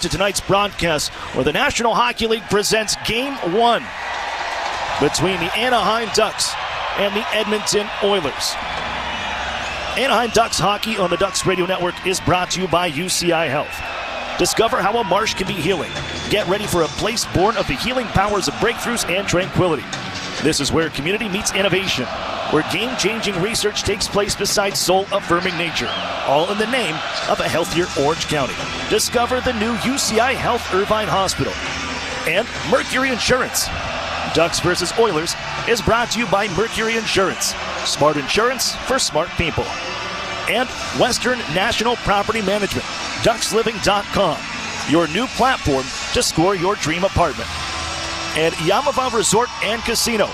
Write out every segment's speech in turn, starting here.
To tonight's broadcast where the National Hockey League presents Game 1 between the Anaheim Ducks and the Edmonton Oilers. Anaheim Ducks hockey on the Ducks Radio Network is brought to you by UCI Health. Discover how a marsh can be healing. Get ready for a place born of the healing powers of breakthroughs and tranquility. This is where community meets innovation, where game-changing research takes place beside soul-affirming nature, all in the name of a healthier Orange County. Discover the new UCI Health Irvine Hospital. And Mercury Insurance. Ducks versus Oilers is brought to you by Mercury Insurance. Smart insurance for smart people. And Western National Property Management. DucksLiving.com, your new platform to score your dream apartment. And Yamava Resort and Casino.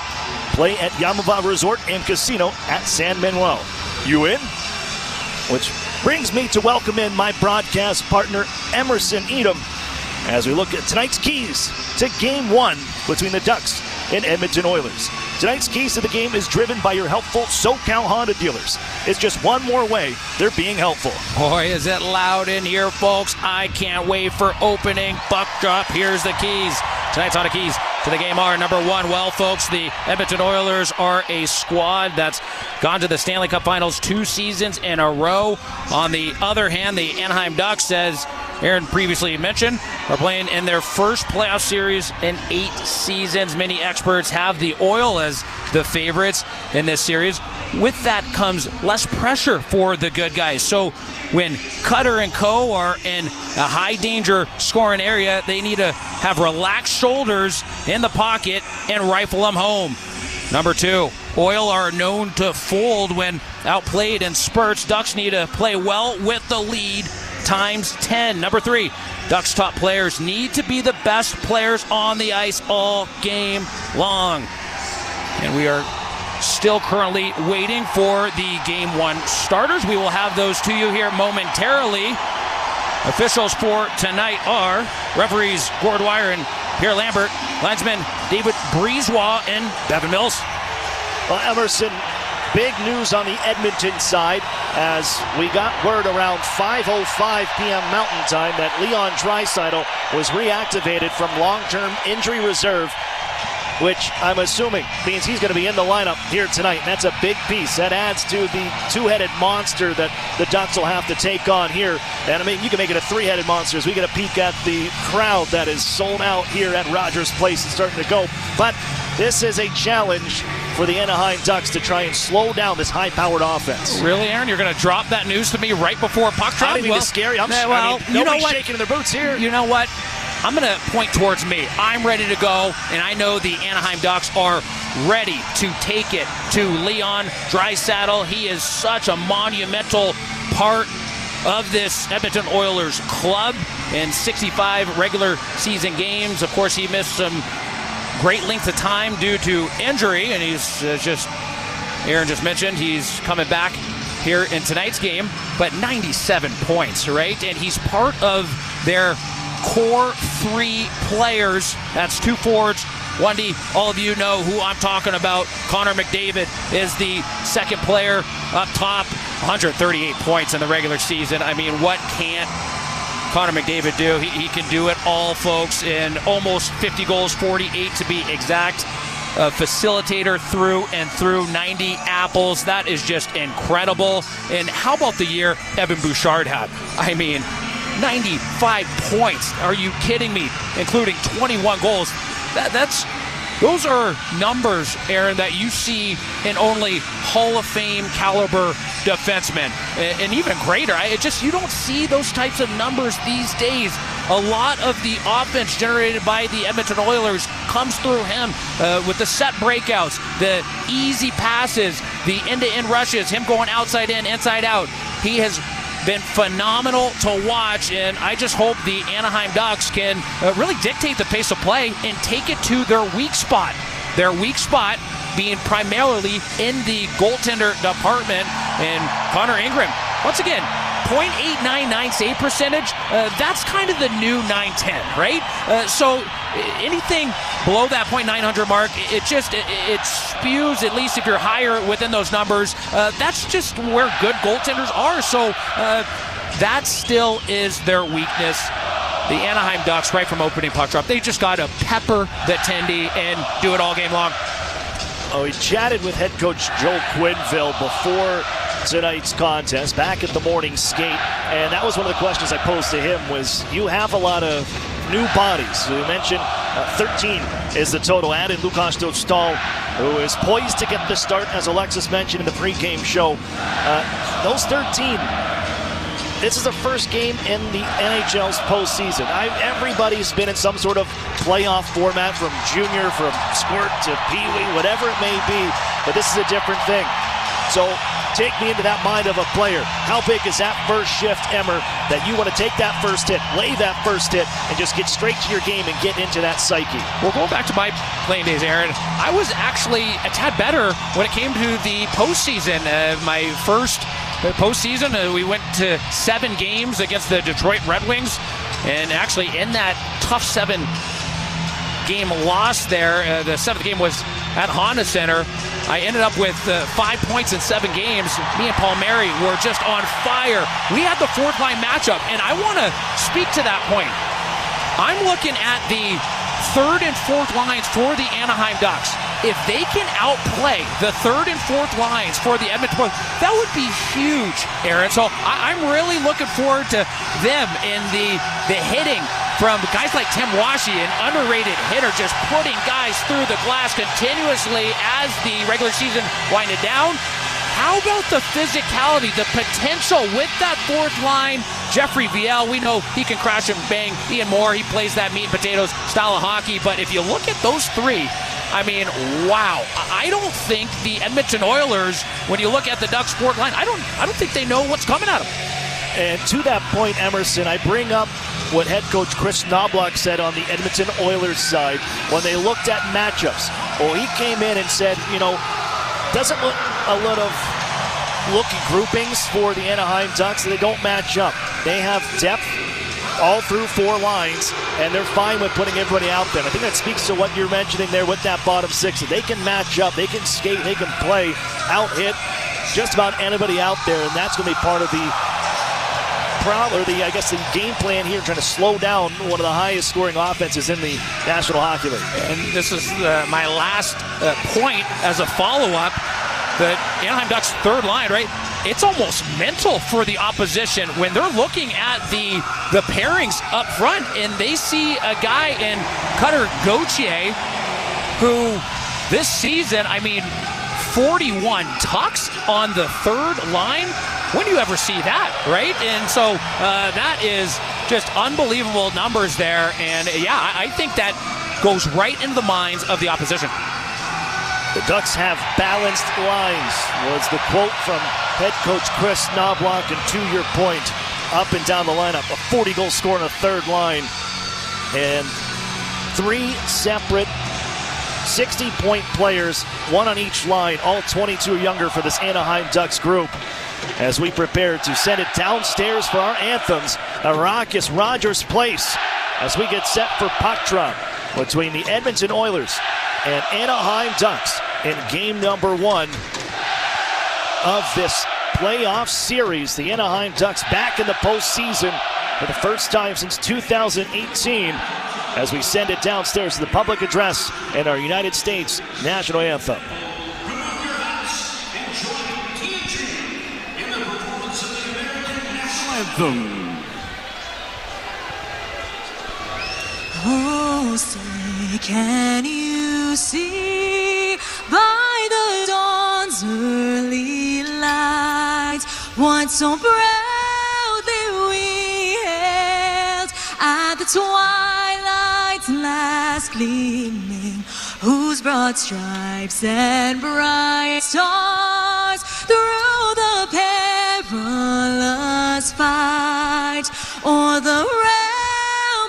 Play at Yamava Resort and Casino at San Manuel. You in? Which brings me to welcome in my broadcast partner, Emerson Edom, as we look at tonight's keys to Game 1 between the Ducks and Edmonton Oilers. Tonight's keys to the game is driven by your helpful SoCal Honda dealers. It's just one more way they're being helpful. Boy, is it loud in here, folks. I can't wait for opening puck drop. Here's the keys. Tonight's Honda keys to the game are, number one, well, folks, the Edmonton Oilers are a squad that's gone to the Stanley Cup Finals 2 seasons in a row. On the other hand, the Anaheim Ducks, as Aaron previously mentioned, are playing in their first playoff series in 8 seasons. Many experts have the Oil as the favorites in this series. With that comes less pressure for the good guys. So when Cutter and co are in a high-danger scoring area, they need to have relaxed shoulders in the pocket and rifle them home. Number 2, Oil are known to fold when outplayed in spurts. Ducks need to play well with the lead times 10. Number 3, Ducks top players need to be the best players on the ice all game long. And we are still currently waiting for the Game 1 starters. We will have those to you here momentarily. Officials for tonight are referees Gord Dwyer and Pierre Lambert, linesman David Breezewa and Bevan Mills. Well, Emerson, big news on the Edmonton side as we got word around 5:05 p.m. Mountain Time that Leon Draisaitl was reactivated from long-term injury reserve, which I'm assuming means he's going to be in the lineup here tonight. And that's a big piece. That adds to the two-headed monster that the Ducks will have to take on here. And I mean, you can make it a three-headed monster as we get a peek at the crowd that is sold out here at Rogers Place and starting to go. But this is a challenge for the Anaheim Ducks to try and slow down this high-powered offense. Really, Aaron? You're going to drop that news to me right before puck drop? I didn't mean to scare you. Nobody's shaking in their boots here. You know what? I'm going to point towards me. I'm ready to go, and I know the Anaheim Ducks are ready to take it to Leon Draisaitl. He is such a monumental part of this Edmonton Oilers club in 65 regular season games. Of course, he missed some great length of time due to injury, and he's Aaron just mentioned, he's coming back here in tonight's game, but 97 points, right? And he's part of their core 3 players. That's 2 forwards, 1 D. All of you know who I'm talking about. Connor McDavid is the second player up top. 138 points in the regular season. I mean, what can't Connor McDavid do? He can do it all, folks, in almost 50 goals, 48 to be exact. Facilitator through and through, 90 apples. That is just incredible. And how about the year Evan Bouchard had? I mean, 95 points. Are you kidding me? Including 21 goals. Those are numbers, Aaron, that you see in only Hall of Fame caliber defensemen. And even greater. You don't see those types of numbers these days. A lot of the offense generated by the Edmonton Oilers comes through him with the set breakouts, the easy passes, the end-to-end rushes, him going outside in, inside out. He has been phenomenal to watch, and I just hope the Anaheim Ducks can really dictate the pace of play and take it to their weak spot. Their weak spot being primarily in the goaltender department. And Connor Ingram, once again, .899 save percentage. That's kind of the new .910, right? So anything below that .900 mark, it spews, at least if you're higher within those numbers. That's just where good goaltenders are. So that still is their weakness. the Anaheim Ducks, right from opening puck drop, they just got to pepper the Tendy and do it all game long. Oh, he chatted with head coach Joel Quenneville before tonight's contest, back at the morning skate, and that was one of the questions I posed to him was, you have a lot of new bodies. We mentioned 13 is the total. Added Lukas Dostal, who is poised to get the start, as Alexis mentioned in the pregame show. Those 13, this is the first game in the NHL's postseason. Everybody's been in some sort of playoff format, from junior, from squirt to peewee, whatever it may be, but this is a different thing. So take me into that mind of a player. How big is that first shift, Emmer, that you want to take that first hit, lay that first hit, and just get straight to your game and get into that psyche? Well, going back to my playing days, Aaron, I was actually a tad better when it came to the postseason. My first postseason, we went to 7 games against the Detroit Red Wings, and actually in that tough 7-game loss there, the 7th game was at Honda Center. I ended up with 5 points in 7 games. Me and Palmieri were just on fire. We had the 4th line matchup, and I want to speak to that point. I'm looking at the 3rd and 4th lines for the Anaheim Ducks. If they can outplay the 3rd and 4th lines for the Edmonton, that would be huge, Aaron. So I'm really looking forward to them in the hitting from guys like Tim Washi, an underrated hitter, just putting guys through the glass continuously as the regular season winded down. How about the physicality, the potential with that 4th line? Jeffrey Viel, we know he can crash and bang. Ian Moore, he plays that meat and potatoes style of hockey. But if you look at those 3, I mean, wow. I don't think the Edmonton Oilers, when you look at the Ducks 4th line, I don't think they know what's coming at them. And to that point, Emerson, I bring up what head coach Chris Knobloch said on the Edmonton Oilers side when they looked at matchups. Well, he came in and said, doesn't look a lot of looking groupings for the Anaheim Ducks. They don't match up. They have depth all through 4 lines, and they're fine with putting everybody out there. And I think that speaks to what you're mentioning there with that bottom 6. They can match up, they can skate, they can play, out-hit just about anybody out there, and that's going to be part of the game plan here, trying to slow down one of the highest scoring offenses in the National Hockey League. And this is my last point as a follow-up. The Anaheim Ducks 3rd line, right? It's almost mental for the opposition when they're looking at the pairings up front, and they see a guy in Cutter Gauthier who this season, 41 tucks on the 3rd line. When do you ever see that, right? And so that is just unbelievable numbers there. And yeah, I think that goes right into the minds of the opposition. The Ducks have balanced lines, was the quote from head coach Chris Knobloch. And to your point, up and down the lineup, a 40-goal scorer on the 3rd line, and 3 separate 60-point players, 1 on each line, all 22 or younger for this Anaheim Ducks group. As we prepare to send it downstairs for our anthems, a raucous Rogers Place, as we get set for puck drop between the Edmonton Oilers and Anaheim Ducks in game number 1 of this playoff series. The Anaheim Ducks back in the postseason for the first time since 2018, as we send it downstairs to the public address and our United States national anthem. Oh, say, can you see by the dawn's early light what so proudly we hailed at the twilight's last gleaming, whose broad stripes and bright stars through the perilous fight o'er the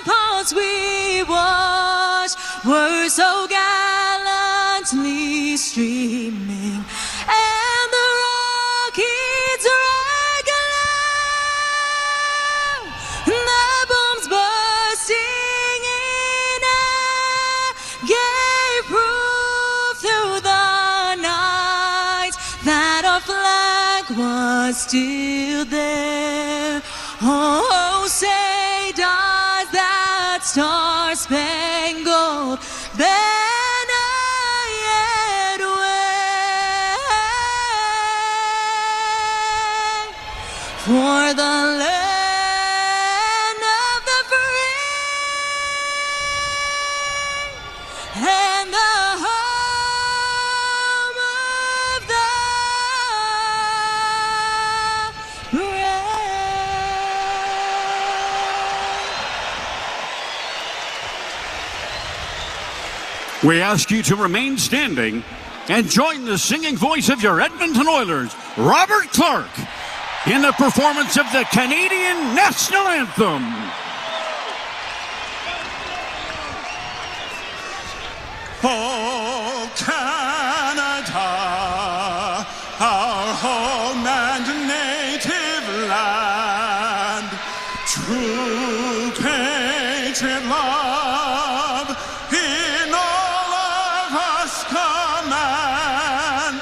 ramparts we watched were so gallantly streaming, and the rockets regular, the bombs bursting in air gave proof through the night that our flag was still there. Oh, say does that that star-spangled banner yet wave for the land of the free and the home of the brave. We ask you to remain standing and join the singing voice of your Edmonton Oilers, Robert Clark, in the performance of the Canadian National Anthem. Oh, Canada, our home and native land, true patriot love in all of us command.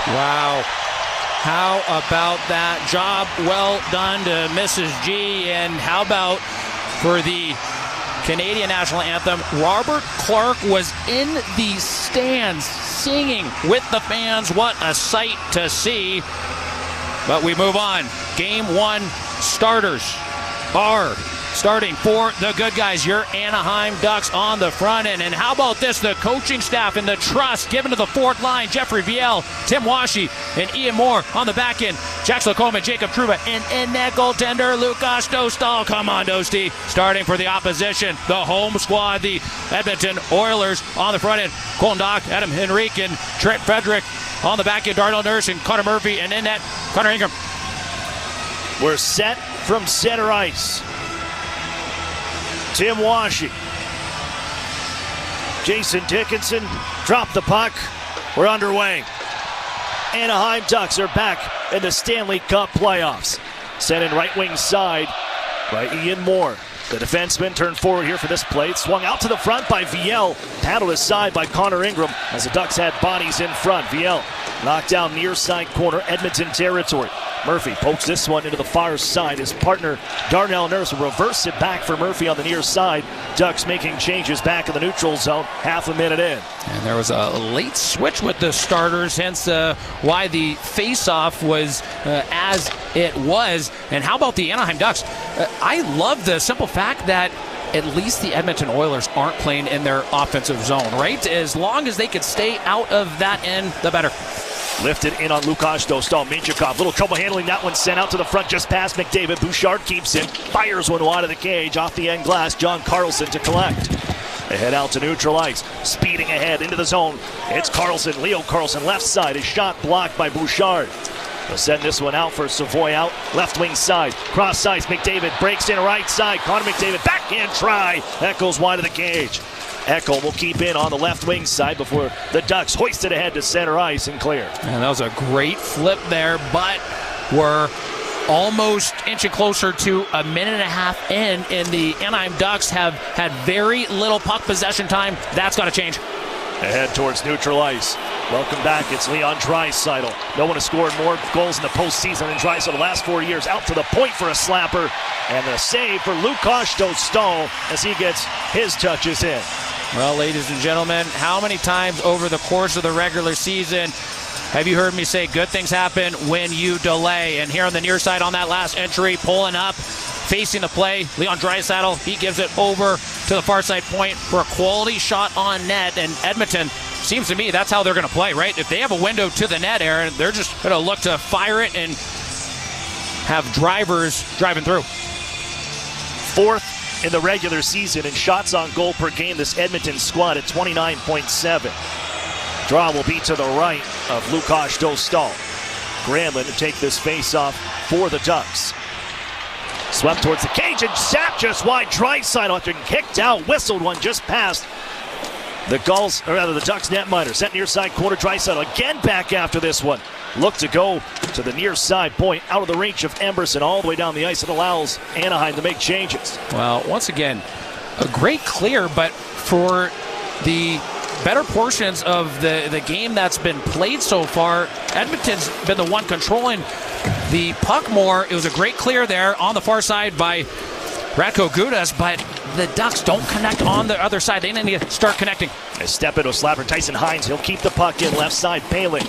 Wow. How about that? Job well done to Mrs. G. And how about for the Canadian National Anthem, Robert Clark was in the stands singing with the fans. What a sight to see. But we move on. Game 1 starters are starting for the good guys, your Anaheim Ducks on the front end. And how about this? The coaching staff and the trust given to the fourth line. Jeffrey Viel, Tim Washy, and Ian Moore on the back end. Jack Slocum, Jacob Trouba, and in net goaltender Lukas Dostal. Come on, Dosty. Starting for the opposition, the home squad, the Edmonton Oilers on the front end. Colton Dock, Adam Henrique, and Trent Frederick on the back end. Darnell Nurse and Connor Murphy, and in net Connor Ingram. We're set from center ice. Tim Washy. Jason Dickinson dropped the puck. We're underway. Anaheim Ducks are back in the Stanley Cup playoffs. Sent in right wing side by Ian Moore. The defenseman turned forward here for this play. It swung out to the front by Viel. Paddled aside by Connor Ingram as the Ducks had bodies in front. Viel knocked down near side corner, Edmonton territory. Murphy pokes this one into the far side. His partner, Darnell Nurse, will reverse it back for Murphy on the near side. Ducks making changes back in the neutral zone, half a minute in. And there was a late switch with the starters, hence why the face-off was as it was. And how about the Anaheim Ducks? I love the simple fact that at least the Edmonton Oilers aren't playing in their offensive zone, right? As long as they could stay out of that end, the better. Lifted in on Lukas Dostal. Minchikov, little trouble handling that one, sent out to the front just past McDavid. Bouchard keeps it, fires one wide of the cage, off the end glass. John Carlson to collect. They head out to neutral ice, speeding ahead into the zone. It's Carlson, Leo Carlson, left side. His shot blocked by Bouchard. They'll send this one out for Savoy out, left wing side. Cross sides, McDavid breaks in right side. Connor McDavid, backhand try. That goes wide of the cage. Ekholm will keep in on the left wing side before the Ducks hoist it ahead to center ice and clear. And that was a great flip there, but we're almost inching closer to a minute and a half in, and the Anaheim Ducks have had very little puck possession time. That's got to change. Ahead towards neutral ice. Welcome back. It's Leon Draisaitl. No one has scored more goals in the postseason than Draisaitl the last 4 years. Out to the point for a slapper. And the save for Lukas Dostal as he gets his touches in. Well, ladies and gentlemen, how many times over the course of the regular season have you heard me say good things happen when you delay? And here on the near side on that last entry, pulling up, facing the play, Leon Draisaitl, he gives it over to the far side point for a quality shot on net. And Edmonton seems seems to me that's how they're going to play, right? If they have a window to the net, Aaron, they're just going to look to fire it and have drivers driving through. Fourth in the regular season in shots on goal per game, this Edmonton squad at 29.7. Draw will be to the right of Lukáš Dostal. Granlund to take this face-off for the Ducks. Swept towards the cage and sapped just wide. Draisaitl after getting kicked out, whistled one just past the Gulls, or rather the Ducks netminder. Sent near side corner. Draisaitl again back after this one. Look to go to the near side point, out of the reach of Emberson, all the way down the ice. It allows Anaheim to make changes. Well, once again, a great clear, but for the better portions of the game that's been played so far, Edmonton's been the one controlling the puck more. It was a great clear there on the far side by Radko Gudas, but the Ducks don't connect on the other side. They need to start connecting. A step into a slapper. Tyson Hines, he'll keep the puck in left side. Paling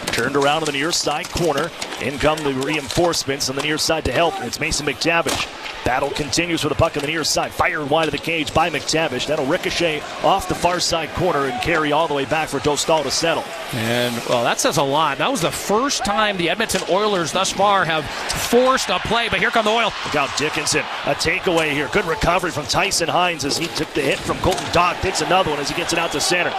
turned around to the near side corner. In come the reinforcements on the near side to help. It's Mason McTavish. Battle continues for the puck on the near side. Fired wide of the cage by McTavish. That'll ricochet off the far side corner and carry all the way back for Dostal to settle. And, well, that says a lot. That was the first time the Edmonton Oilers thus far have forced a play, but here come the Oil. Look out, Dickinson. A takeaway here. Good recovery from Tyson Hines as he took the hit from Colton Dach. Takes another one as he gets it out to center.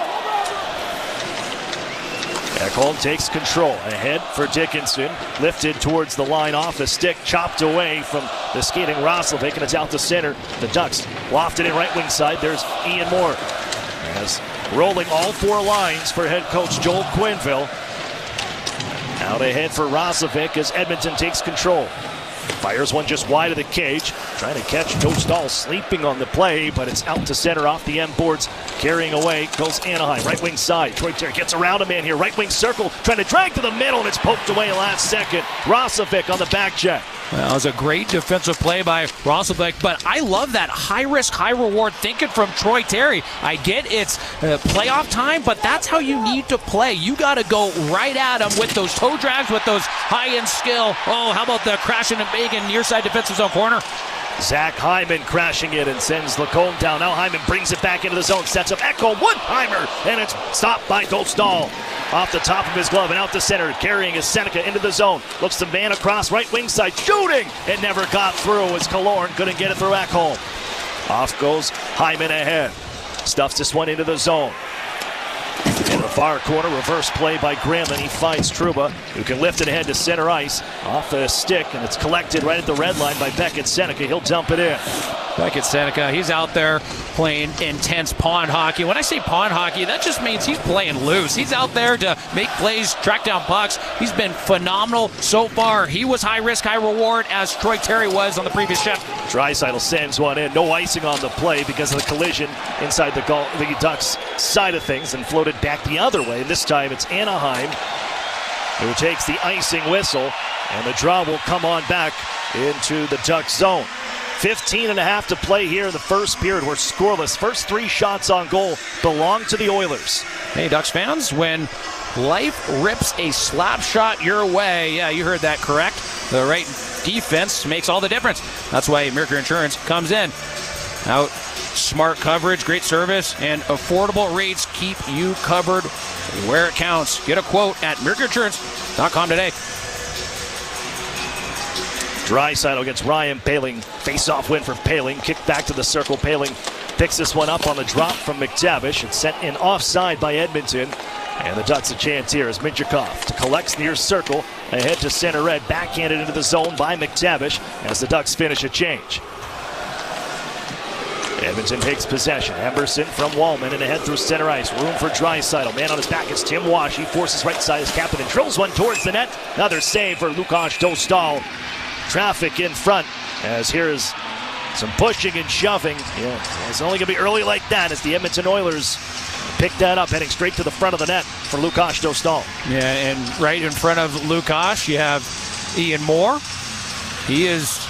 Ekholm takes control. Ahead for Dickinson. Lifted towards the line off the stick. Chopped away from the skating Roslovic, and it's out to center. The Ducks lofted in right wing side. There's Ian Moore. As rolling all four lines for head coach Joel Quenneville. Out ahead for Roslovic as Edmonton takes control. Fires one just wide of the cage. Trying to catch Dostal sleeping on the play, but it's out to center off the end boards. Carrying away goes Anaheim. Right wing side. Troy Terry gets around a man here. Right wing circle. Trying to drag to the middle, and it's poked away last second. Roslovic on the back check. Well, it was a great defensive play by Roslovic, but I love that high-risk, high-reward thinking from Troy Terry. I get it's playoff time, but that's how you need to play. You got to go right at him with those toe drags, with those high-end skill. Oh, how about the crashing and bacon near side defensive zone corner? Zach Hyman crashing it and sends Lacombe down. Now Hyman brings it back into the zone, sets up Ekholm, one-timer, and it's stopped by Dostal. Off the top of his glove and out to center, carrying his Seneca into the zone. Looks to man across right wing side, shooting! It never got through as Killorn couldn't get it through Ekholm. Off goes Hyman ahead. Stuffs this one into the zone. In the far corner, reverse play by Granlund. He finds Trouba, who can lift it ahead to center ice. Off the stick, and it's collected right at the red line by Beckett Seneca. He'll dump it in. Beckett Seneca, he's out there playing intense pond hockey. When I say pond hockey, that just means he's playing loose. He's out there to make plays, track down pucks. He's been phenomenal so far. He was high risk, high reward, as Troy Terry was on the previous shift. Draisaitl sends one in. No icing on the play because of the collision inside the Ducks side of things and floated back the other way. And this time it's Anaheim who takes the icing whistle, and the draw will come on back into the Ducks zone. 15.5 to play here in the first period. We're scoreless. First three shots on goal belong to the Oilers. Hey, Ducks fans, when life rips a slap shot your way, yeah, you heard that correct. The right defense makes all the difference. That's why Mercury Insurance comes in. Out, smart coverage, great service, and affordable rates keep you covered where it counts. Get a quote at mercuryinsurance.com today. Draisaitl against Ryan Paling. Face-off win for Paling. Kick back to the circle. Paling picks this one up on the drop from McTavish. It's sent in offside by Edmonton. And the Ducks a chance here as Minchikov collects near circle. Ahead to center red. Backhanded into the zone by McTavish as the Ducks finish a change. Edmonton takes possession. Emberson from Wallman and ahead through center ice. Room for Draisaitl. Man on his back is Tim Wash. He forces right side his captain and drills one towards the net. Another save for Lukáš Dostal. Traffic in front as here is some pushing and shoving. Yeah, it's only going to be early like that as the Edmonton Oilers pick that up, heading straight to the front of the net for Lukáš Dostal. Yeah, and right in front of Lukáš, you have Ian Moore. He is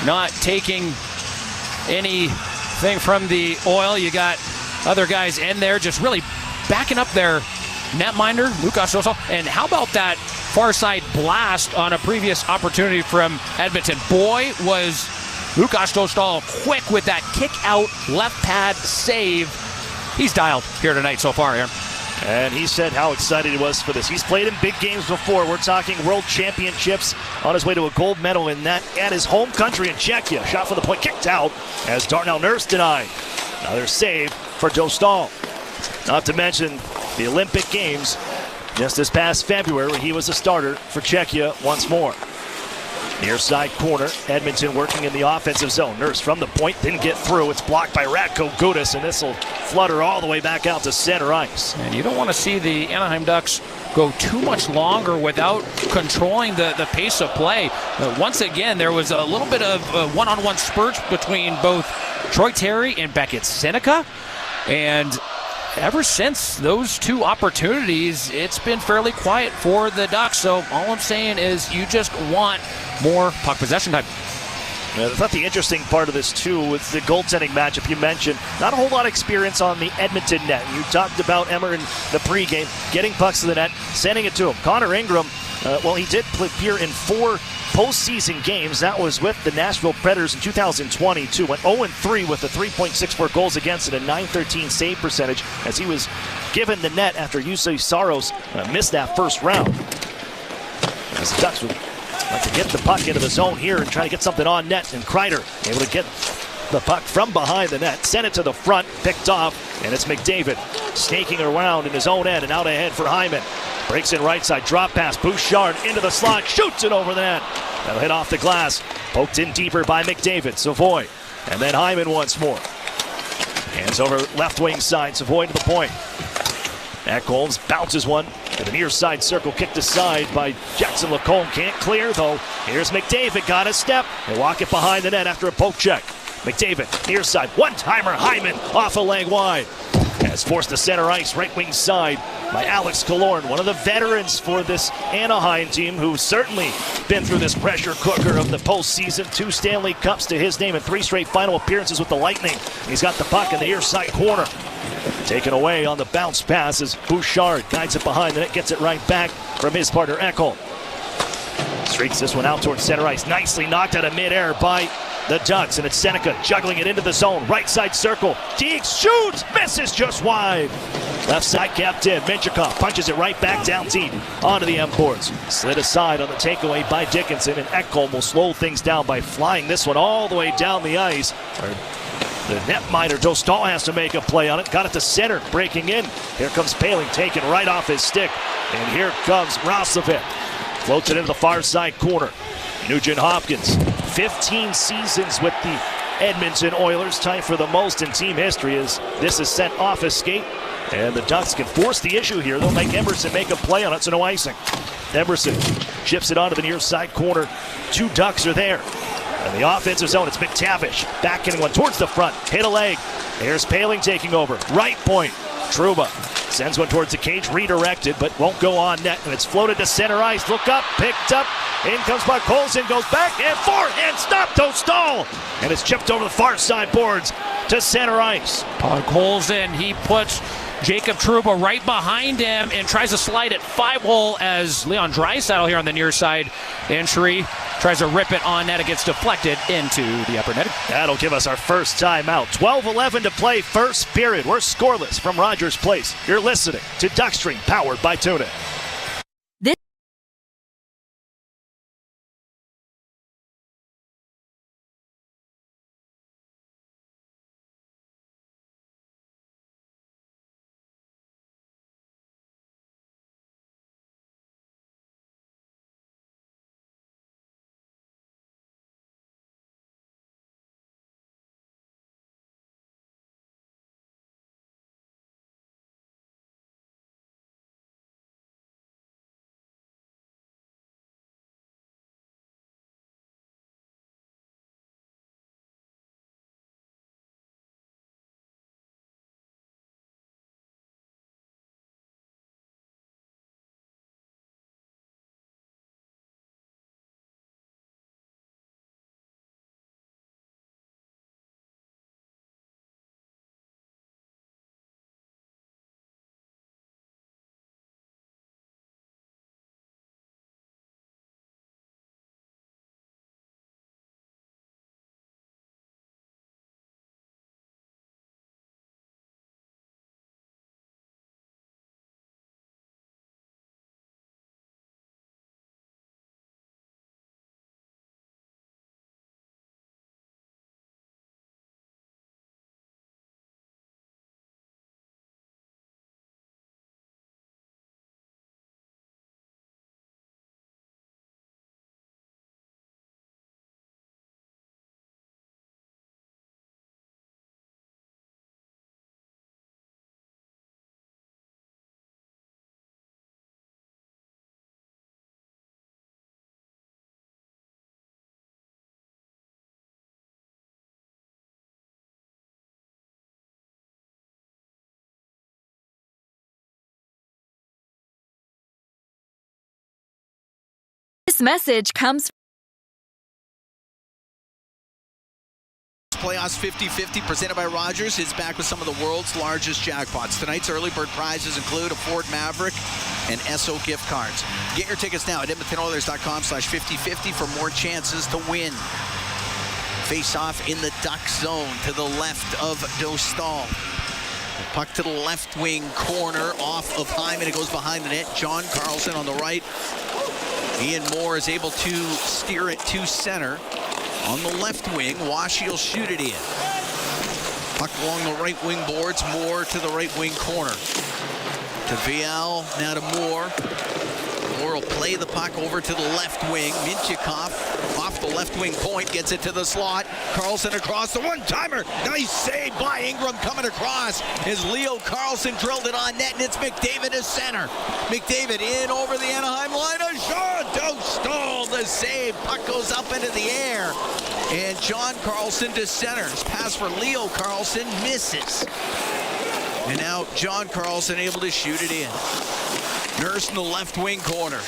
not taking anything from the Oil. You got other guys in there just really backing up their netminder, Lukáš Dostal. And how about that far side blast on a previous opportunity from Edmonton? Boy, was Lukáš Dostal quick with that kick out left pad save. He's dialed here tonight so far, Aaron. And he said how excited he was for this. He's played in big games before. We're talking world championships, on his way to a gold medal in that at his home country in Czechia. Shot for the point, kicked out as Darnell Nurse denied. Another save for Dostal. Not to mention the Olympic Games just this past February, where he was a starter for Czechia once more. Near side corner, Edmonton working in the offensive zone. Nurse from the point, didn't get through. It's blocked by Ratko Gudas, and this will flutter all the way back out to center ice. And you don't want to see the Anaheim Ducks go too much longer without controlling the pace of play. Once again, there was a little bit of one-on-one spurts between both Troy Terry and Beckett Seneca. And ever since those two opportunities, it's been fairly quiet for the Ducks. So all I'm saying is you just want more puck possession time. I thought the interesting part of this, too, was the goaltending matchup you mentioned. Not a whole lot of experience on the Edmonton net. You talked about Emmer in the pregame, getting pucks to the net, sending it to him. Connor Ingram, he did appear in 4 postseason games. That was with the Nashville Predators in 2022. Went 0-3 with a 3.64 goals against and a .913 save percentage as he was given the net after UC Saros missed that first round. As the Ducks would like to get the puck into the zone here and try to get something on net, and Kreider able to get the puck from behind the net, send it to the front, picked off, and it's McDavid snaking around in his own end and out ahead for Hyman. Breaks in right side, drop pass, Bouchard into the slot, shoots it over the net. That'll hit off the glass, poked in deeper by McDavid, Savoy, and then Hyman once more. Hands over left wing side, Savoy to the point. Ekholm bounces one to the near side circle, kicked aside by Jackson Lacombe. Can't clear though. Here's McDavid, got a step. They walk it behind the net after a poke check. McDavid, near side, one-timer, Hyman off a leg wide. Has forced the center ice, right wing side by Alex Killorn, one of the veterans for this Anaheim team, who's certainly been through this pressure cooker of the postseason. 2 Stanley Cups to his name and 3 straight final appearances with the Lightning. He's got the puck in the near side corner. Taken away on the bounce pass as Bouchard guides it behind the net, gets it right back from his partner Ekholm. Streaks this one out towards center ice, nicely knocked out of midair by the Ducks, and it's Seneca juggling it into the zone, right side circle. Deeks shoots, misses just wide. Left side kept in. Minchikov punches it right back down deep onto the M boards. Slid aside on the takeaway by Dickinson, and Ekholm will slow things down by flying this one all the way down the ice. The netminder Dostal has to make a play on it. Got it to center, breaking in. Here comes Paling, taken right off his stick. And here comes Roslovic. Floats it into the far side corner. Nugent Hopkins, 15 seasons with the Edmonton Oilers, tied for the most in team history as this is sent off his skate. And the Ducks can force the issue here. They'll make Emerson make a play on it, so no icing. Emerson chips it onto the near side corner. 2 Ducks are there. In the offensive zone, it's McTavish. Backing one towards the front. Hit a leg. Here's Paling taking over. Right point. Trouba sends one towards the cage. Redirected, but won't go on net. And it's floated to center ice. Look up. Picked up. In comes Colson. Goes back. And forehand. Stop. Dostal. And it's chipped over the far side boards to center ice. Colson, he puts Jacob Trouba right behind him and tries to slide it 5-hole as Leon Draisaitl here on the near side entry tries to rip it on net. It gets deflected into the upper net. That'll give us our first timeout. 12:11 to play, first period. We're scoreless from Rogers Place. You're listening to Duckstream, powered by TuneIn. This message comes Playoffs 50-50 presented by Rogers is back with some of the world's largest jackpots. Tonight's early bird prizes include a Ford Maverick and SO gift cards. Get your tickets now at EdmontonOilers.com/5050 for more chances to win. Face off in the Duck zone to the left of Dostal. The puck to the left wing corner off of Hyman. It goes behind the net. John Carlson on the right. Ian Moore is able to steer it to center. On the left wing, Washi will shoot it in. Puck along the right wing boards, Moore to the right wing corner. To Vial, now to Moore. Moore will play the puck over to the left wing. Mintyukov off the left wing point, gets it to the slot. Carlson across the one-timer. Nice save by Ingram coming across as Leo Carlson drilled it on net, and it's McDavid to center. McDavid in over the Anaheim line. A shot. Dostal the save. Puck goes up into the air. And John Carlson to center. His pass for Leo Carlson misses. And now John Carlson able to shoot it in. Nurse in the left wing corner.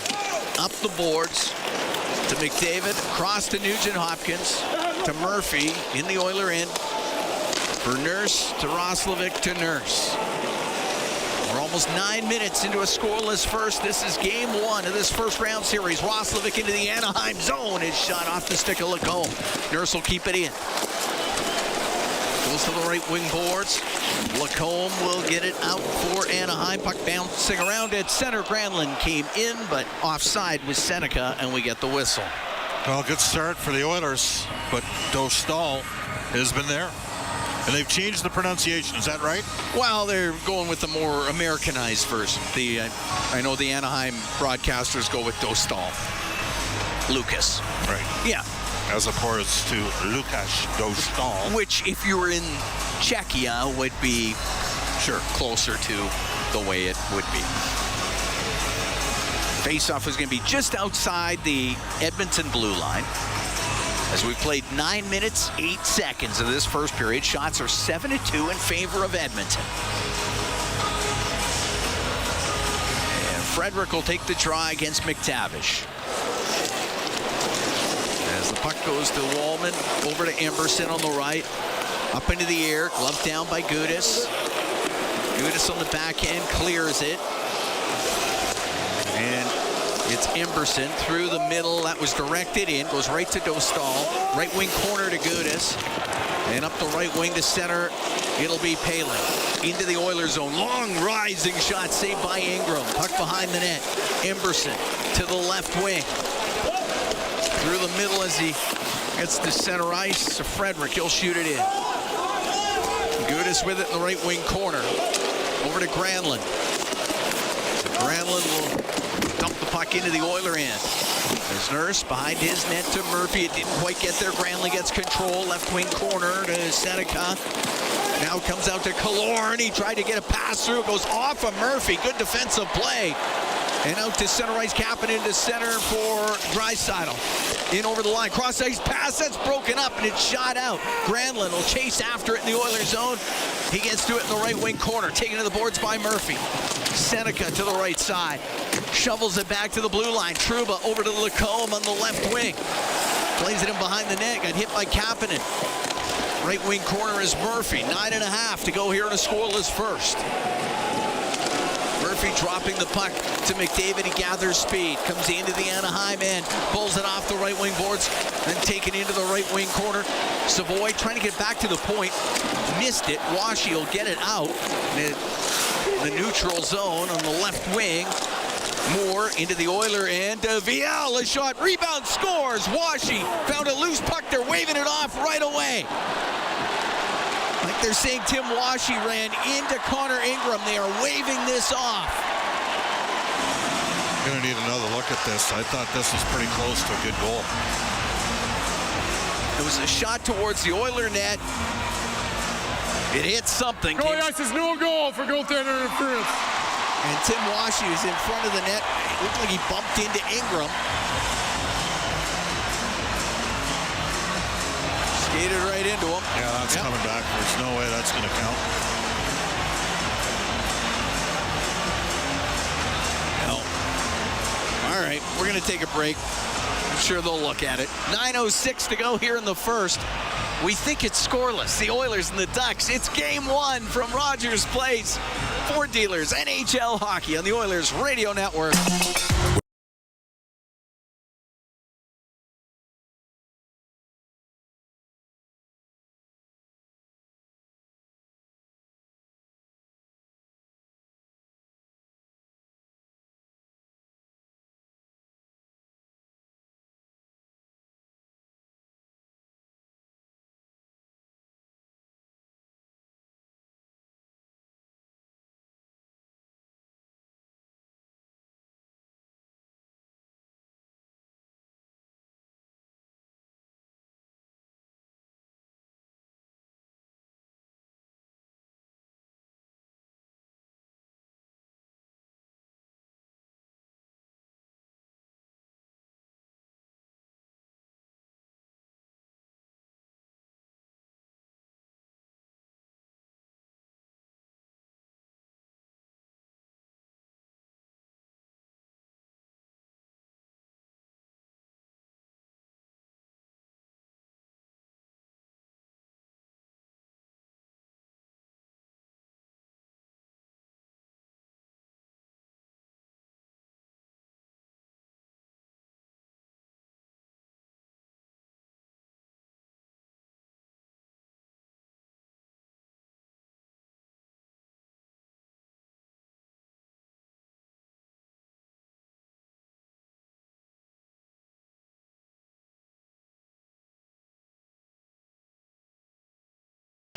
Up the boards to McDavid. Across to Nugent Hopkins. To Murphy in the Oiler end. For Nurse to Roslovic to Nurse. We're almost 9 minutes into a scoreless first. This is game one of this first round series. Roslovic into the Anaheim zone. Is shot off the stick of Lacombe. Nurse will keep it in. Goes to the right wing boards. Lacombe will get it out for Anaheim. Puck bouncing around at center. Granlund came in, but offside with Seneca, and we get the whistle. Well, good start for the Oilers, but Dostal has been there. And they've changed the pronunciation, is that right? Well, they're going with the more Americanized version. I know the Anaheim broadcasters go with Dostal. Lucas. Right. Yeah. As opposed to Lukáš Dostal. Which, if you were in Czechia, would be closer to the way it would be. Face-off is going to be just outside the Edmonton blue line. As we played 9 minutes, 8 seconds of this first period, shots are 7-2 in favor of Edmonton. And Frederick will take the try against McTavish. As the puck goes to Wallman, over to Emberson on the right. Up into the air, gloved down by Gudas. Gudas on the backhand, clears it. And it's Emberson through the middle. That was directed in. Goes right to Dostal. Right wing corner to Gudas. And up the right wing to center. It'll be Palin. Into the Oilers zone. Long rising shot saved by Ingram. Puck behind the net. Emberson to the left wing. Through the middle as he gets to center ice. To Frederick. He'll shoot it in. Gudas with it in the right wing corner. Over to Granlund. Granlund will dump the puck into the Oiler end. There's Nurse behind his net to Murphy. It didn't quite get there. Granlund gets control. Left wing corner to Seneca. Now comes out to Killorn. He tried to get a pass through. It goes off of Murphy. Good defensive play. And out to center ice. Kapanen to center for Draisaitl. In over the line. Cross ice pass. That's broken up and it's shot out. Granlund will chase after it in the Oilers zone. He gets to it in the right wing corner. Taken to the boards by Murphy. Seneca to the right side. Shovels it back to the blue line. Trouba over to Lacombe on the left wing. Plays it in behind the net. Got hit by Kapanen. Right wing corner is Murphy. 9.5 to go here in a scoreless first. Murphy dropping the puck to McDavid. He gathers speed. Comes into the Anaheim end. Pulls it off the right wing boards. Then taken into the right wing corner. Savoy trying to get back to the point. Missed it. Washi will get it out. In the neutral zone on the left wing. Moore into the Oiler end. Vial, a shot. Rebound, scores. Washi found a loose puck. They're waving it off right away. Like they're saying Tim Washi ran into Connor Ingram. They are waving this off. Going to need another look at this. I thought this was pretty close to a good goal. It was a shot towards the Oiler net. It hit something. Goalie ice is no goal for goaltender interference. And Tim Washi was in front of the net. It looked like he bumped into Ingram. Skated right into him. Yeah, that's coming back. There's no way that's going to count. No. All right, we're going to take a break. sure they'll look at it. 9:06 to go here in the first. We think it's scoreless. The Oilers and the Ducks. It's game one from Rogers Place. Ford Dealers, NHL Hockey on the Oilers Radio Network.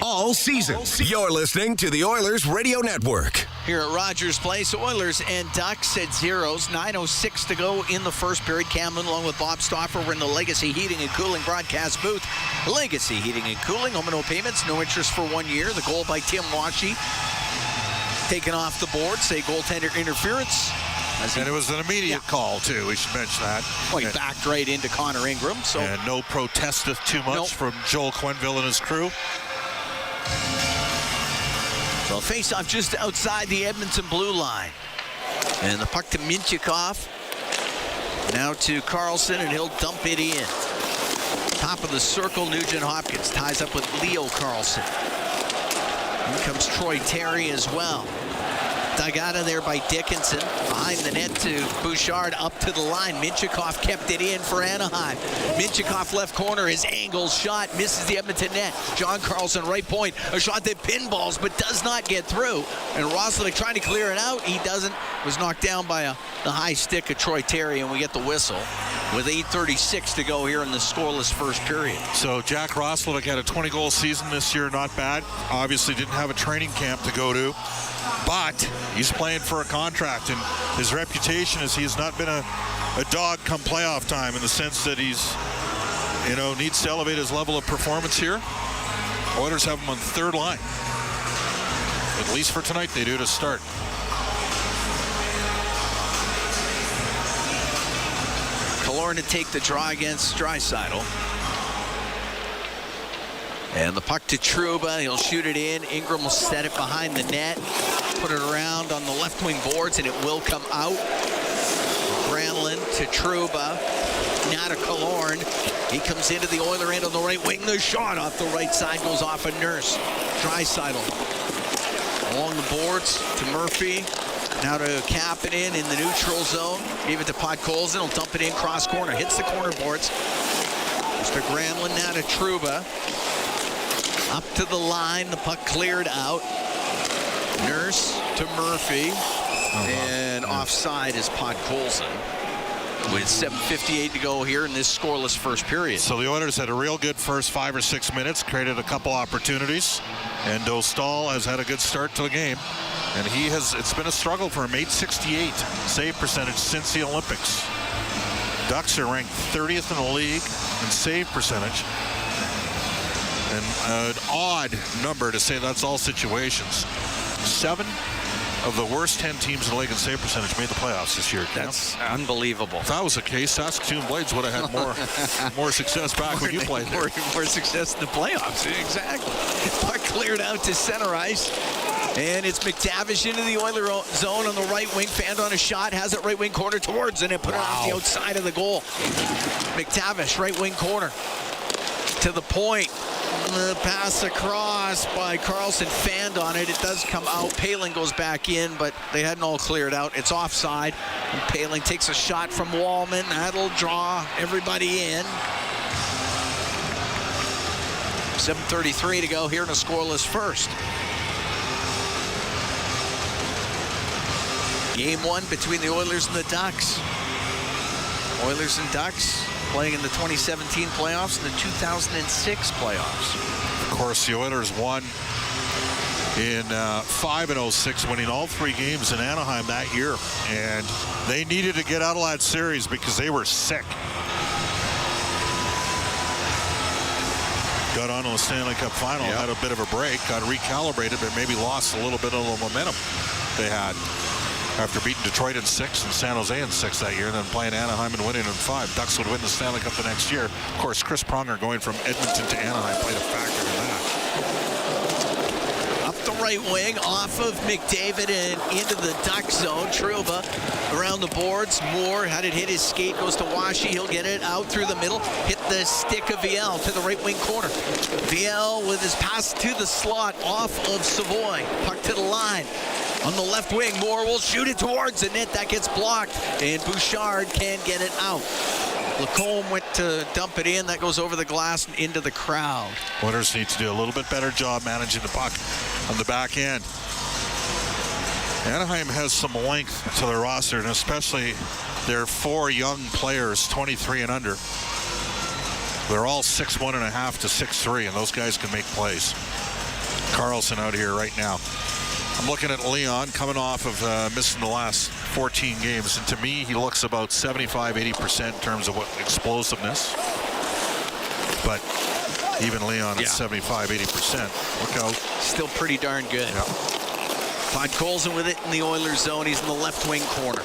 All season, you're listening to the Oilers Radio Network. Here at Rogers Place, Oilers and Ducks at zeros. 9:06 to go in the first period. Cameron along with Bob Stauffer. We're in the Legacy Heating and Cooling broadcast booth. Legacy Heating and Cooling. Home and no payments. No interest for 1 year. The goal by Tim Washy. Taken off the board. Say goaltender interference. And it was an immediate call, too. We should mention that. Well, he backed right into Connor Ingram. So. And no protesteth too much from Joel Quenneville and his crew. So face-off just outside the Edmonton blue line. And the puck to Mintyukov. Now to Carlson, and he'll dump it in. Top of the circle, Nugent Hopkins ties up with Leo Carlson. In comes Troy Terry as well. Dug out of there by Dickinson. Behind the net to Bouchard, up to the line. Mintyukov kept it in for Anaheim. Mintyukov left corner, his angle shot misses the Edmonton net. John Carlson right point, a shot that pinballs but does not get through. And Roslovic trying to clear it out, he doesn't. Was knocked down by the high stick of Troy Terry, and we get the whistle with 8:36 to go here in the scoreless first period. So Jack Roslovic had a 20-goal season this year, not bad. Obviously didn't have a training camp to go to. But he's playing for a contract, and his reputation is he's not been a dog come playoff time, in the sense that he's, needs to elevate his level of performance here. Oilers have him on the third line. At least for tonight they do to start. Killorn to take the draw against Draisaitl. And the puck to Trouba. He'll shoot it in. Ingram will set it behind the net. Put it around on the left wing boards, and it will come out. Granlund to Trouba. Now to Killorn. He comes into the Oiler end on the right wing. The shot off the right side goes off a Nurse. Draisaitl along the boards to Murphy. Now to Kapanen in the neutral zone. Gave it to Podkolzin. He'll dump it in cross corner. Hits the corner boards. Mr. Granlund now to Trouba. Up to the line, the puck cleared out. Nurse to Murphy. And offside is Podkolzin. With 7:58 to go here in this scoreless first period. So the Oilers had a real good first 5 or 6 minutes, created a couple opportunities, and Dostal has had a good start to the game. And it's been a struggle for him. 868 save percentage since the Olympics. Ducks are ranked 30th in the league in save percentage. And an odd number to say that's all situations. 7 of the worst 10 teams in the league in save percentage made the playoffs this year. That's unbelievable. If that was the case, Saskatoon Blades would have had more success back when you played there. More success in the playoffs. Exactly. Puck cleared out to center ice. And it's McTavish into the Oiler zone on the right wing. Fanned on a shot, has it right wing corner towards it, and put it off the outside of the goal. McTavish, right wing corner to the point. The pass across by Carlson, fanned on it. It does come out. Paling goes back in, but they hadn't all cleared out. It's offside. And Paling takes a shot from Wallman. That'll draw everybody in. 7:33 to go here in a scoreless first. Game 1 between the Oilers and the Ducks. Oilers and Ducks playing in the 2017 playoffs and the 2006 playoffs. Of course, the Oilers won in 5 and 06, winning all 3 games in Anaheim that year. And they needed to get out of that series because they were sick. Got on to the Stanley Cup final, had a bit of a break, got recalibrated, but maybe lost a little bit of the momentum they had after beating Detroit in 6 and San Jose in 6 that year, and then playing Anaheim and winning in 5. Ducks would win the Stanley Cup the next year. Of course, Chris Pronger going from Edmonton to Anaheim played a factor in that. Up the right wing, off of McDavid and into the Duck zone. Trouba around the boards. Moore had it hit his skate, goes to Washi. He'll get it out through the middle. Hit the stick of Viel to the right wing corner. Viel with his pass to the slot off of Savoy. Puck to the line. On the left wing, Moore will shoot it towards the net. That gets blocked, and Bouchard can get it out. Lacombe went to dump it in. That goes over the glass and into the crowd. Oilers need to do a little bit better job managing the puck on the back end. Anaheim has some length to their roster, and especially their 4 young players, 23 and under. They're all 6'1.5" to 6'3", and those guys can make plays. Carlson out here right now. I'm looking at Leon coming off of missing the last 14 games, and to me, he looks about 75-80% in terms of what explosiveness. But even Leon at 75-80%. Look out. Still pretty darn good. Yeah. Podkolzin with it in the Oilers zone. He's in the left wing corner.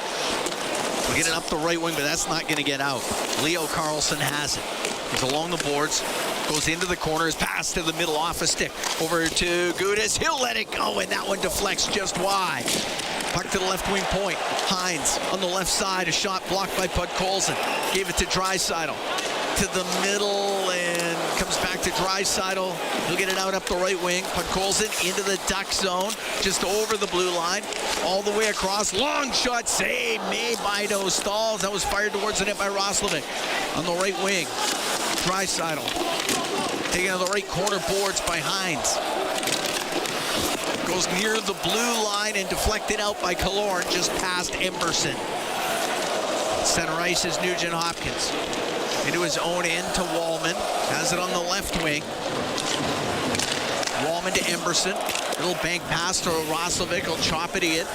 We'll get it up the right wing, but that's not going to get out. Leo Carlson has it. He's along the boards. Goes into the corner. His pass to the middle off a stick. Over to Gudas. He'll let it go, and that one deflects just wide. Puck to the left wing point. Hines on the left side. A shot blocked by Podkolzin. Gave it to Draisaitl. To the middle and comes back to Draisaitl. He'll get it out up the right wing. Podkolzin into the Duck zone. Just over the blue line. All the way across. Long shot save made by Dostal. That was fired towards the net by Roslovic. On the right wing. Draisaitl. Taken on the right corner boards by Hines. Goes near the blue line and deflected out by Killorn just past Emberson. Center ice is Nugent Hopkins. Into his own end to Wallman. Has it on the left wing. Wallman to Emberson. Little bank pass to Roslovic. He'll chop it in.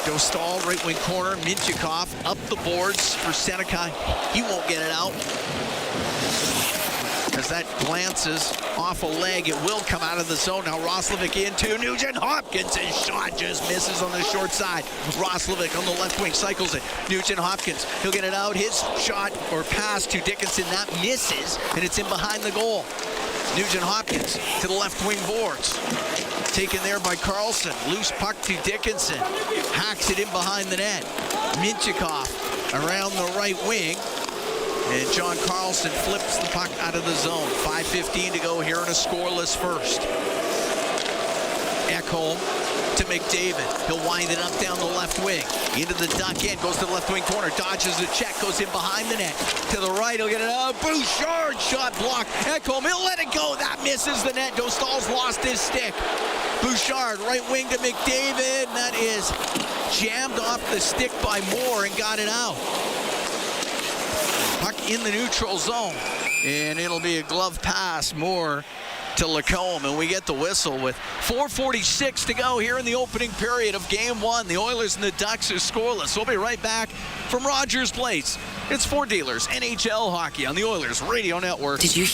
Dostal, right wing corner. Mintyukov up the boards for Seneca. He won't get it out. As that glances off a leg, it will come out of the zone. Now Roslovic into Nugent Hopkins. His shot just misses on the short side. Roslovic on the left wing cycles it. Nugent Hopkins, he'll get it out. His shot or pass to Dickinson, that misses, and it's in behind the goal. Nugent Hopkins to the left wing boards. Taken there by Carlson. Loose puck to Dickinson. Hacks it in behind the net. Mintyukov around the right wing. And John Carlson flips the puck out of the zone. 5:15 to go here in a scoreless first. Ekholm to McDavid. He'll wind it up down the left wing. Into the Duck end. Goes to the left wing corner. Dodges the check. Goes in behind the net. To the right. He'll get it out. Bouchard shot blocked. Ekholm. He'll let it go. That misses the net. Dostal's lost his stick. Bouchard. Right wing to McDavid. And that is jammed off the stick by Moore and got it out. Puck in the neutral zone, and it'll be a glove pass. Moore to Lacombe, and we get the whistle with 4:46 to go here in the opening period of Game 1. The Oilers and the Ducks are scoreless. We'll be right back from Rogers Place. It's Four Dealers NHL Hockey on the Oilers Radio Network. Did you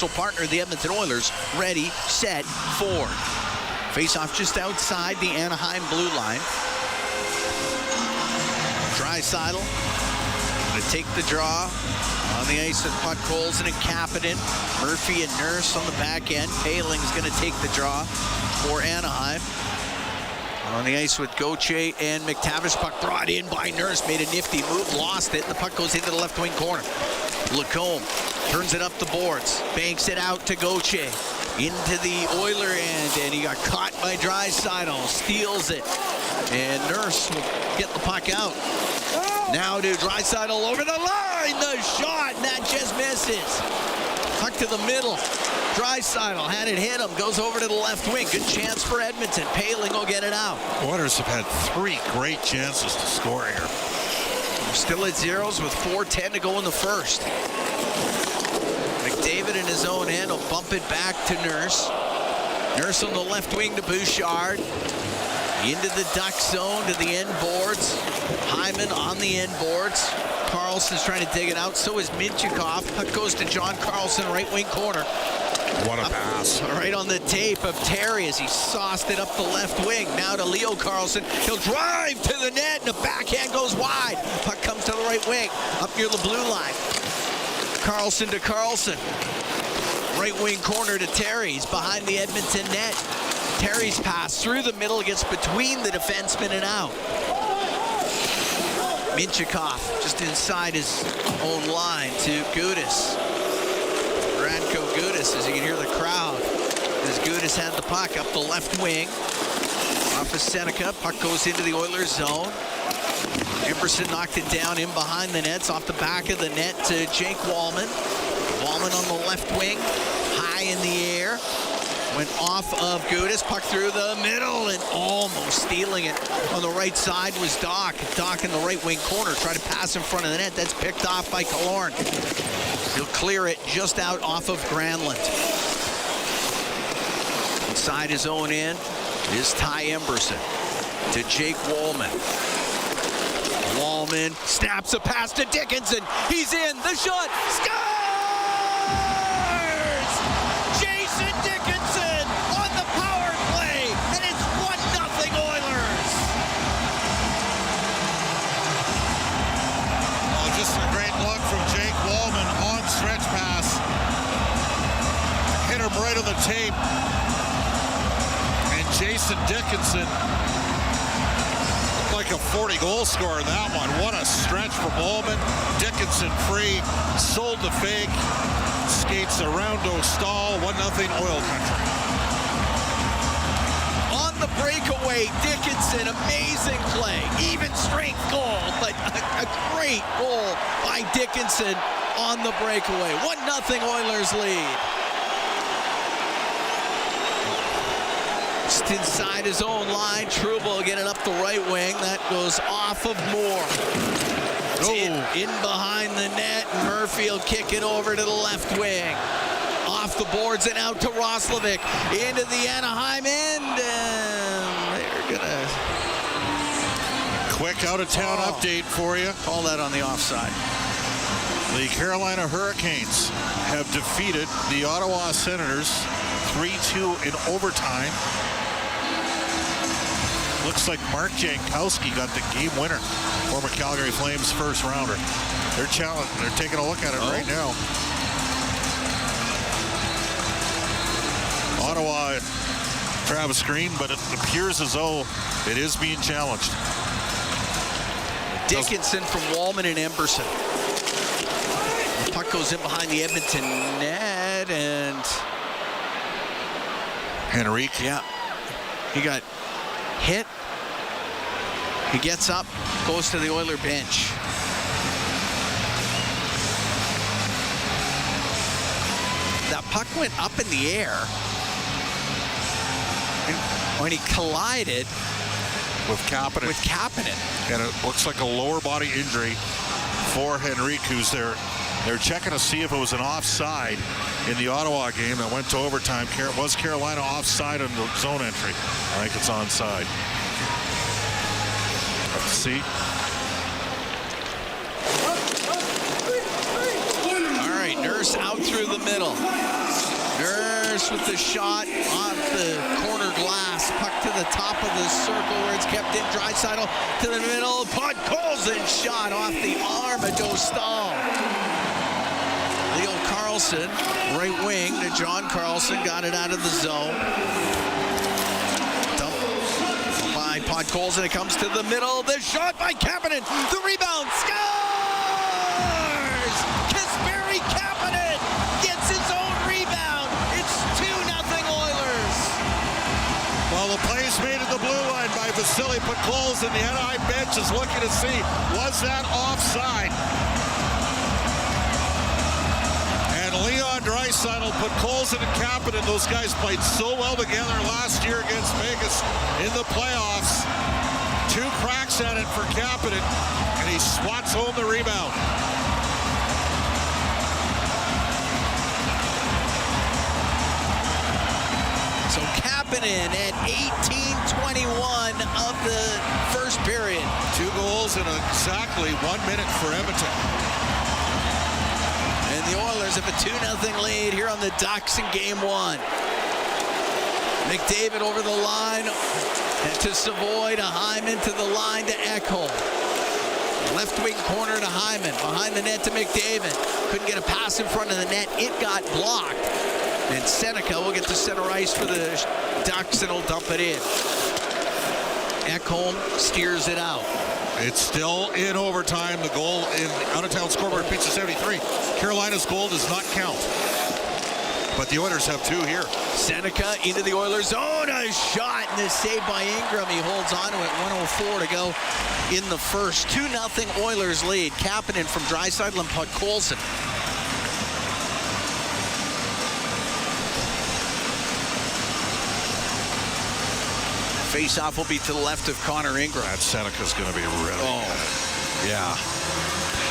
partner, the Edmonton Oilers, ready, set, forward. Face-off just outside the Anaheim blue line. Draisaitl going to take the draw on the ice with Puck Colson and Kapanen. Murphy and Nurse on the back end. Paling's going to take the draw for Anaheim. On the ice with Gauthier and McTavish. Puck brought in by Nurse. Made a nifty move, lost it. The puck goes into the left wing corner. Lacombe turns it up the boards. Banks it out to Gauthier. Into the Oiler end, and he got caught by Draisaitl. Steals it. And Nurse will get the puck out. Now to Draisaitl over the line. The shot, and that just misses. Puck to the middle. Draisaitl had it hit him. Goes over to the left wing. Good chance for Edmonton. Paling will get it out. Oilers have had 3 great chances to score here. We're still at zeros with 4:10 to go in the first. McDavid in his own end will bump it back to Nurse. Nurse on the left wing to Bouchard. Into the Duck zone to the end boards. Hyman on the end boards. Carlson's trying to dig it out. So is Minchikov. Puck goes to John Carlson, right wing corner. What a pass. Right on the tape of Terry as he sauced it up the left wing. Now to Leo Carlson. He'll drive to the net, and the backhand goes wide. Puck comes to the right wing, up near the blue line. Carlson to Carlson. Right wing corner to Terry. He's behind the Edmonton net. Terry's pass through the middle, gets between the defenseman and out. Minchikov just inside his own line to Gudis. Radko Gudis, as you can hear the crowd, as Gudis had the puck up the left wing. Off of Seneca, puck goes into the Oilers zone. Emberson knocked it down in behind the nets, off the back of the net to Jake Wallman. Wallman on the left wing, high in the air. Went off of Gudis, puck through the middle, and almost stealing it on the right side was Doc. Doc in the right wing corner, tried to pass in front of the net. That's picked off by Killorn. He'll clear it just out off of Granlund. Inside his own end is Ty Emberson to Jake Wallman. Wallman snaps a pass to Dickinson. He's in, the shot, scores! Jason Dickinson on the power play, and it's 1-0 Oilers. Oh, just a great look from Jake Wallman on stretch pass. Hit him right on the tape. And Jason Dickinson looked like a 40-goal scorer in that one. What a stretch from Wallman. Dickinson free, sold the fake. Skates around O'Stahl, 1-0 Oil Country. On the breakaway, Dickinson, amazing play. Even strength goal, but a great goal by Dickinson on the breakaway. 1-0 Oilers lead. Just inside his own line, Trouba get it up the right wing. That goes off of Moore. In behind the net, Murphy will kick it over to the left wing. Off the boards and out to Roslovic. Into the Anaheim end, and they're gonna... Quick out-of-town update for you. Call that on the offside. The Carolina Hurricanes have defeated the Ottawa Senators 3-2 in overtime. Looks like Mark Jankowski got the game winner. Former Calgary Flames first rounder. They're challenging. They're taking a look at it right now. Ottawa, Travis Green, but it appears as though it is being challenged. Dickinson from Wallman and Emberson. The puck goes in behind the Edmonton net, and Henrique. Yeah, he got hit. He gets up, goes to the Oiler bench. That puck went up in the air, and when he collided with Kapanen. And it looks like a lower body injury for Henrique, who's there. They're checking to see if it was an offside in the Ottawa game that went to overtime. Was Carolina offside on the zone entry? I think it's onside. Let's see. All right, Nurse out through the middle. Oilers with the shot off the corner glass. Puck to the top of the circle where it's kept in. Draisaitl to the middle. Podkolzin shot off the arm of Dostal. Leo Carlson, right wing to John Carlson, got it out of the zone. Dump by Podkolzin, it comes to the middle. The shot by Kapanen, the rebound, scores! Kasperi Kapanen gets his own rebound. It's 2-0 Oilers. Well, the play's made at the blue line by Vasily Podkolzin. The Anaheim bench is looking to see, was that offside? Leon Draisaitl, Podkolzin, and Kapanen, those guys played so well together last year against Vegas in the playoffs. 2 cracks at it for Kapanen, and he swats home the rebound. So Kapanen at 18:21 of the first period. 2 goals in exactly 1 minute for Edmonton. And the Oilers have a 2-0 lead here on the Ducks in game 1. McDavid over the line and to Savoy, to Hyman, to the line to Ekholm. Left wing corner to Hyman, behind the net to McDavid. Couldn't get a pass in front of the net. It got blocked. And Seneca will get to center ice for the Ducks and will dump it in. Ekholm steers it out. It's still in overtime. The goal in out-of-town scoreboard pizza 73. Carolina's goal does not count. But the Oilers have 2 here. Seneca into the Oilers zone. A shot and a save by Ingram. He holds on to it. 1:04 to go in the first. 2-0 Oilers lead. Kapanen from Draisaitl and Podkolzin. Face-off will be to the left of Connor Ingram. That Seneca's going to be really good. Yeah.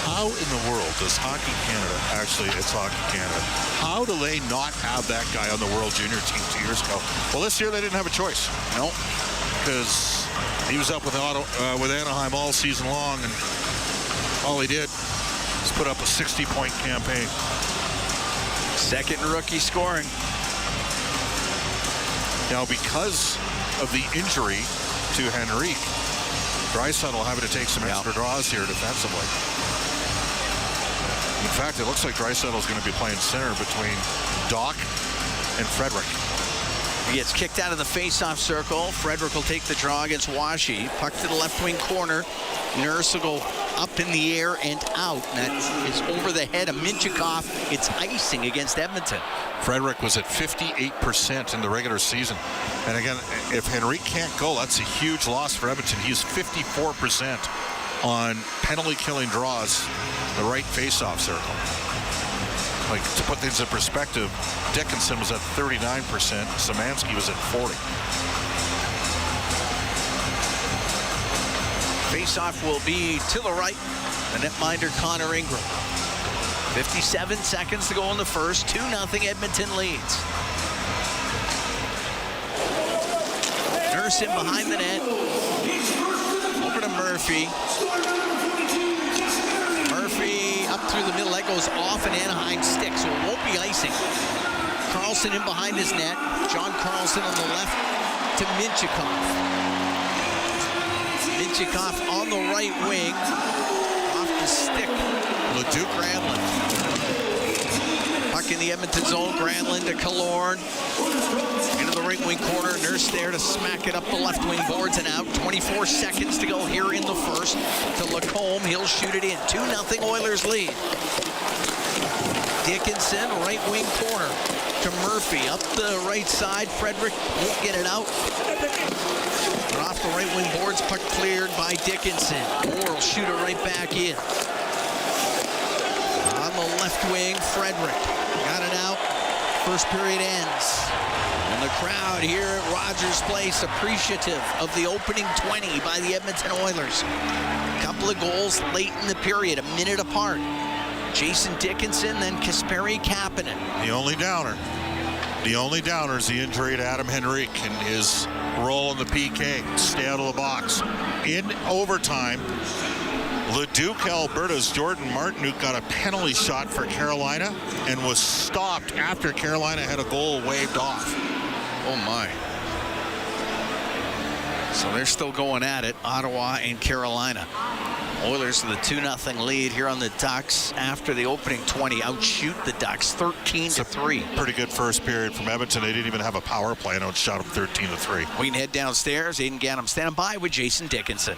How in the world does Hockey Canada, actually it's Hockey Canada, how do they not have that guy on the World Junior team 2 years ago? Well, this year they didn't have a choice. No. Because he was up with Anaheim all season long, and all he did was put up a 60-point campaign. Second rookie scoring. Now, because of the injury to Henrique, Draisaitl having to take some extra draws here defensively. In fact, it looks like Draisaitl's going to be playing center between Doc and Frederick. He gets kicked out of the face-off circle. Frederick will take the draw against Washi. Puck to the left wing corner. Nurse will go up in the air and out. That is over the head of Minchikov. It's icing against Edmonton. Frederick was at 58% in the regular season. And again, if Henrique can't go, that's a huge loss for Edmonton. He's 54% on penalty-killing draws, the right face-off circle. Like, to put things in perspective, Dickinson was at 39%, Szymanski was at 40%. Face-off will be to the right. The netminder Connor Ingram. 57 seconds to go in the first. 2-0 Edmonton leads. Nurse in behind the net. Over to Murphy. Murphy up through the middle. That goes off an Anaheim stick, so it won't be icing. Carlson in behind his net. John Carlson on the left to Minchikov. Minchikov on the right wing. Off the stick. LeDuc Granlund. Puck in the Edmonton zone. Granlund to Killorn. Into the right wing corner. Nurse there to smack it up the left wing boards and out. 24 seconds to go here in the first. To Lacombe. He'll shoot it in. 2-0 Oilers lead. Dickinson, right wing corner to Murphy. Up the right side. Frederick won't get it out. But off the right wing boards. Puck cleared by Dickinson. Moore will shoot it right back in. On the left wing, Frederick got it out. First period ends. And the crowd here at Rogers Place appreciative of the opening 20 by the Edmonton Oilers. A couple of goals late in the period, a minute apart. Jason Dickinson, then Kasperi Kapanen. The only downer is the injury to Adam Henrique and his role in the PK. Stay out of the box. In overtime, Leduc, Alberta's Jordan Martin, who got a penalty shot for Carolina and was stopped after Carolina had a goal waved off. Oh, my. So they're still going at it, Ottawa and Carolina. Oilers with a 2-0 lead here on the Ducks after the opening 20. Outshoot the Ducks 13-3. Pretty good first period from Edmonton. They didn't even have a power play and outshot them 13-3. We can head downstairs. Aiden Gannam standing by with Jason Dickinson.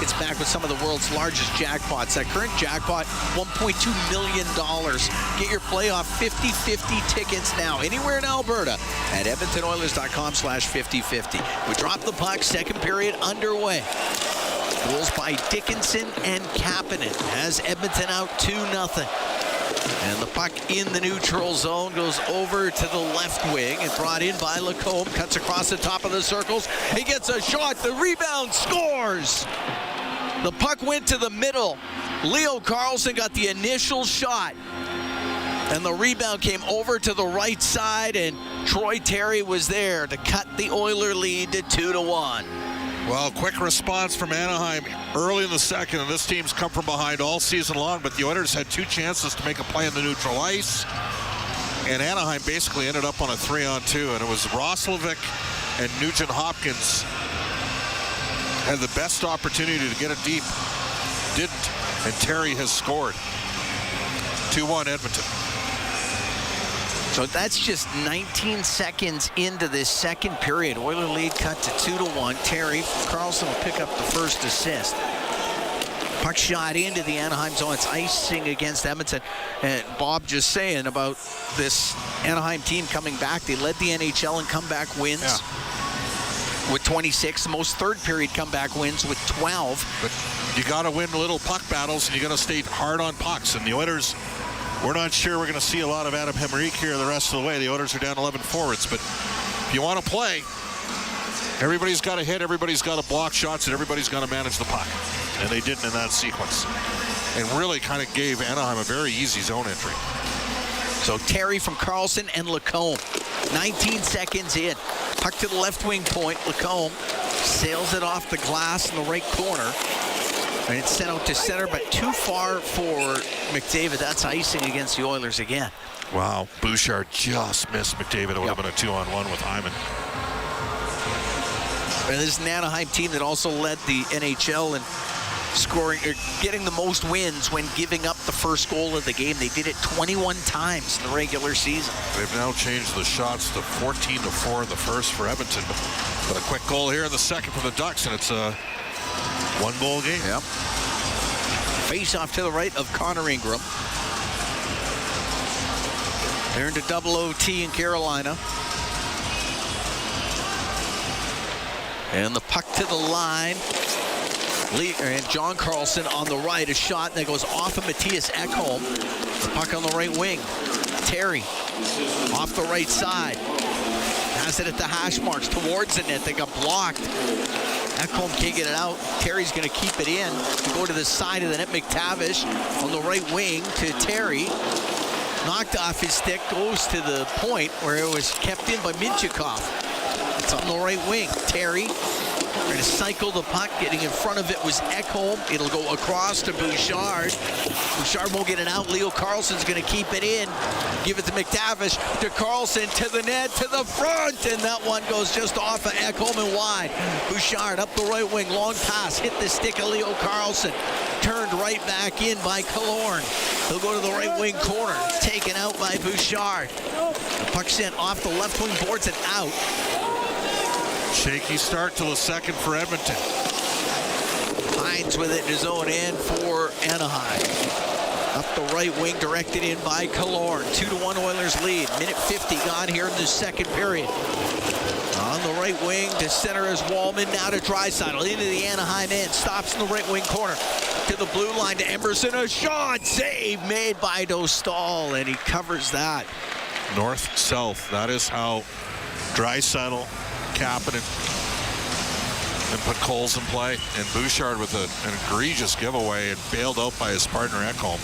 tickets back with some of the world's largest jackpots. That current jackpot, $1.2 million. Get your playoff 50-50 tickets now, anywhere in Alberta, at EdmontonOilers.com/50-50. We drop the puck, second period underway. Goals by Dickinson and Kapanen has Edmonton out 2-0. And the puck in the neutral zone goes over to the left wing and brought in by Lacombe. Cuts across the top of the circles. He gets a shot. The rebound, scores. The puck went to the middle. Leo Carlsson got the initial shot. And the rebound came over to the right side, and Troy Terry was there to cut the Oiler lead to 2-1. Well, quick response from Anaheim early in the second, and this team's come from behind all season long, but the Oilers had 2 chances to make a play in the neutral ice, and Anaheim basically ended up on a 3-on-2, and it was Roslovic and Nugent Hopkins had the best opportunity to get it deep. Didn't, and Terry has scored. 2-1 Edmonton. So that's just 19 seconds into this second period. Oiler lead cut to 2-1. Terry Carlson will pick up the first assist. Puck shot into the Anaheim zone. It's icing against Edmonton. And Bob just saying about this Anaheim team coming back. They led the NHL in comeback wins with 26. The most third period comeback wins with 12. But you got to win little puck battles, and you got to stay hard on pucks. And the Oilers, we're not sure we're going to see a lot of Adam Henrique here the rest of the way. The Oilers are down 11 forwards, but if you want to play, everybody's got to hit, everybody's got to block shots, and everybody's got to manage the puck. And they didn't in that sequence. And really kind of gave Anaheim a very easy zone entry. So Terry from Carlson and Lacombe. 19 seconds in. Puck to the left wing point. Lacombe sails it off the glass in the right corner. And it's sent out to center, but too far for McDavid. That's icing against the Oilers again. Wow, Bouchard just missed McDavid. It would have been a 2-on-1 with Hyman. And this is an Anaheim team that also led the NHL in scoring, or getting the most wins when giving up the first goal of the game. They did it 21 times in the regular season. They've now changed the shots to 14-4 in the first for Edmonton. But a quick goal here in the second for the Ducks, and it's a one-goal game. Yep. Face off to the right of Connor Ingram. They're into double OT in Carolina. And the puck to the line. And John Carlson on the right. A shot that goes off of Matthias Ekholm. The puck on the right wing. Terry off the right side. Has it at the hash marks towards the net. They got blocked. Ekholm can't get it out. Terry's going to keep it in. To go to the side of the net. McTavish on the right wing to Terry. Knocked off his stick. Goes to the point where it was kept in by Minchikov. It's on the right wing. Terry trying to cycle the puck. Getting in front of it was Ekholm. It'll go across to Bouchard. Bouchard won't get it out. Leo Carlson's going to keep it in. Give it to McTavish. To Carlson. To the net. To the front. And that one goes just off of Ekholm and wide. Bouchard up the right wing. Long pass. Hit the stick of Leo Carlson. Turned right back in by Killorn. He'll go to the right wing corner. Taken out by Bouchard. The puck sent off the left wing boards and out. Shaky start to the second for Edmonton. Hines with it in his own end for Anaheim. Up the right wing, directed in by Killorn. 2-1 Oilers lead. Minute 50 gone here in the second period. On the right wing to center is Wallman. Now to Draisaitl into the Anaheim end. Stops in the right wing corner. To the blue line to Emerson. A shot. Save made by Dostal, and he covers that. North-south. That is how Draisaitl, Kapanen, and put Coles in play. And Bouchard with an egregious giveaway and bailed out by his partner Ekholm.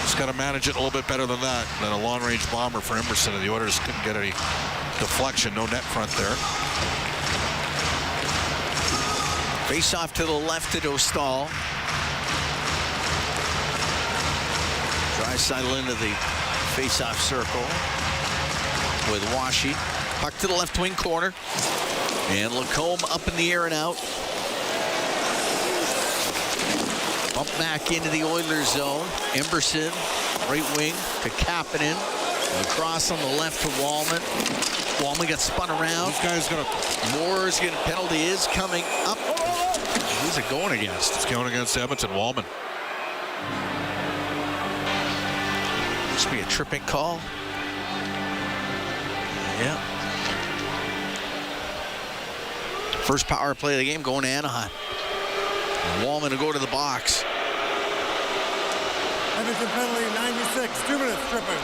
He's got to manage it a little bit better than that. Than a long-range bomber for Emerson, and the Oilers couldn't get any deflection. No net front there. Face off to the left to Dostal. Draisaitl into the face-off circle with Washi. Puck to the left wing corner. And Lacombe up in the air and out. Bump back into the Oilers zone. Emberson, right wing to Kapanen. Across on the left to Wallman. Wallman got spun around. This guy's going to... Moore's going to... Penalty is coming up. He's Who's it going against? It's going against Edmonton. Wallman. Must be a tripping call. Yeah. First power play of the game going to Anaheim. And Wallman to go to the box. Edmonton penalty, 96, 2 minutes tripping.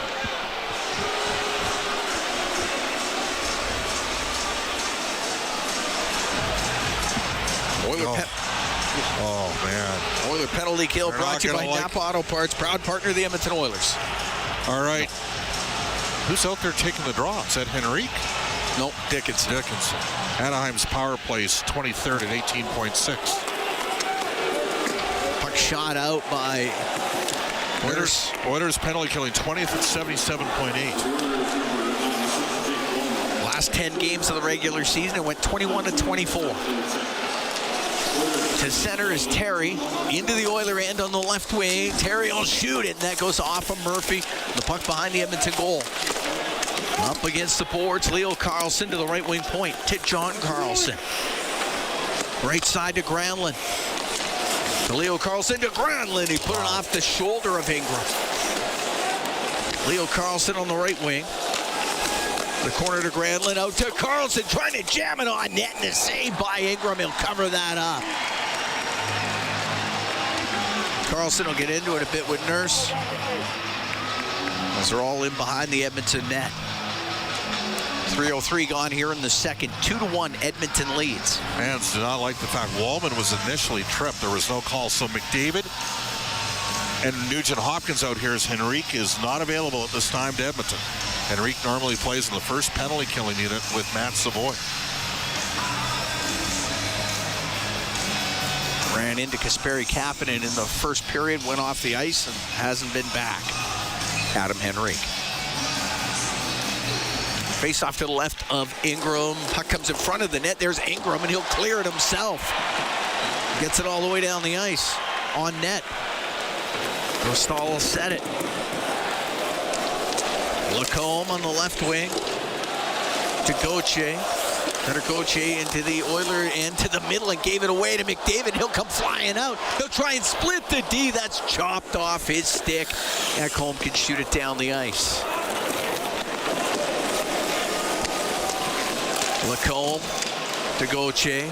Man. Oiler penalty kill brought to you by Napa Auto Parts, proud partner of the Edmonton Oilers. All right. Who's out there taking the draw? Is that Henrique? Nope, Dickinson. Anaheim's power plays 23rd at 18.6. Puck shot out by Oilers penalty killing 20th at 77.8. Last 10 games of the regular season, it went 21-24. To center is Terry. Into the Oiler end on the left wing. Terry will shoot it, and that goes off of Murphy. The puck behind the Edmonton goal. Up against the boards, Leo Carlson to the right wing point. To John Carlson. Right side to Granlund. To Leo Carlson to Granlund. He put it off the shoulder of Ingram. Leo Carlson on the right wing. The corner to Granlund, out to Carlson, trying to jam it on net, and a save by Ingram. He'll cover that up. Carlson will get into it a bit with Nurse, as they're all in behind the Edmonton net. 3:03 gone here in the second. 2-1 Edmonton leads. Fans do not like the fact Wallman was initially tripped. There was no call. So McDavid and Nugent Hopkins out here as Henrique is not available at this time to Edmonton. Henrique normally plays in the first penalty killing unit with Matt Savoy. Ran into Kasperi Kapanen in the first period, went off the ice and hasn't been back. Adam Henrique. Face off to the left of Ingram. Puck comes in front of the net. There's Ingram, and he'll clear it himself. Gets it all the way down the ice on net. Dostal will set it. Lacombe on the left wing to Gauthier. Cutter Gauthier into the Oiler and to the middle and gave it away to McDavid. He'll come flying out. He'll try and split the D. That's chopped off his stick. Ekholm can shoot it down the ice. Lacombe to Gauthier.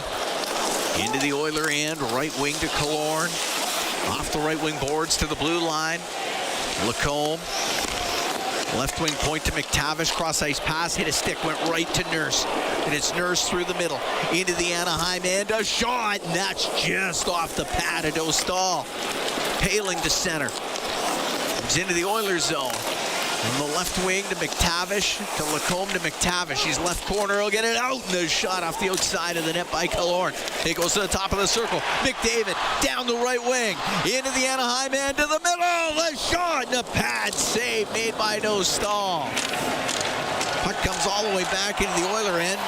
Into the Oiler end. Right wing to Killorn. Off the right wing boards to the blue line. Lacombe. Left wing point to McTavish. Cross ice pass. Hit a stick. Went right to Nurse. And it's Nurse through the middle. Into the Anaheim end. A shot. And that's just off the pad of Dostal. Paling to center. Comes into the Oilers zone. From the left wing to McTavish, to Lacombe to McTavish. He's left corner, he'll get it out, and the shot off the outside of the net by Killorn. It goes to the top of the circle. McDavid down the right wing, into the Anaheim end, to the middle, the shot, and a pad save made by Dostal. Puck comes all the way back into the Oiler end,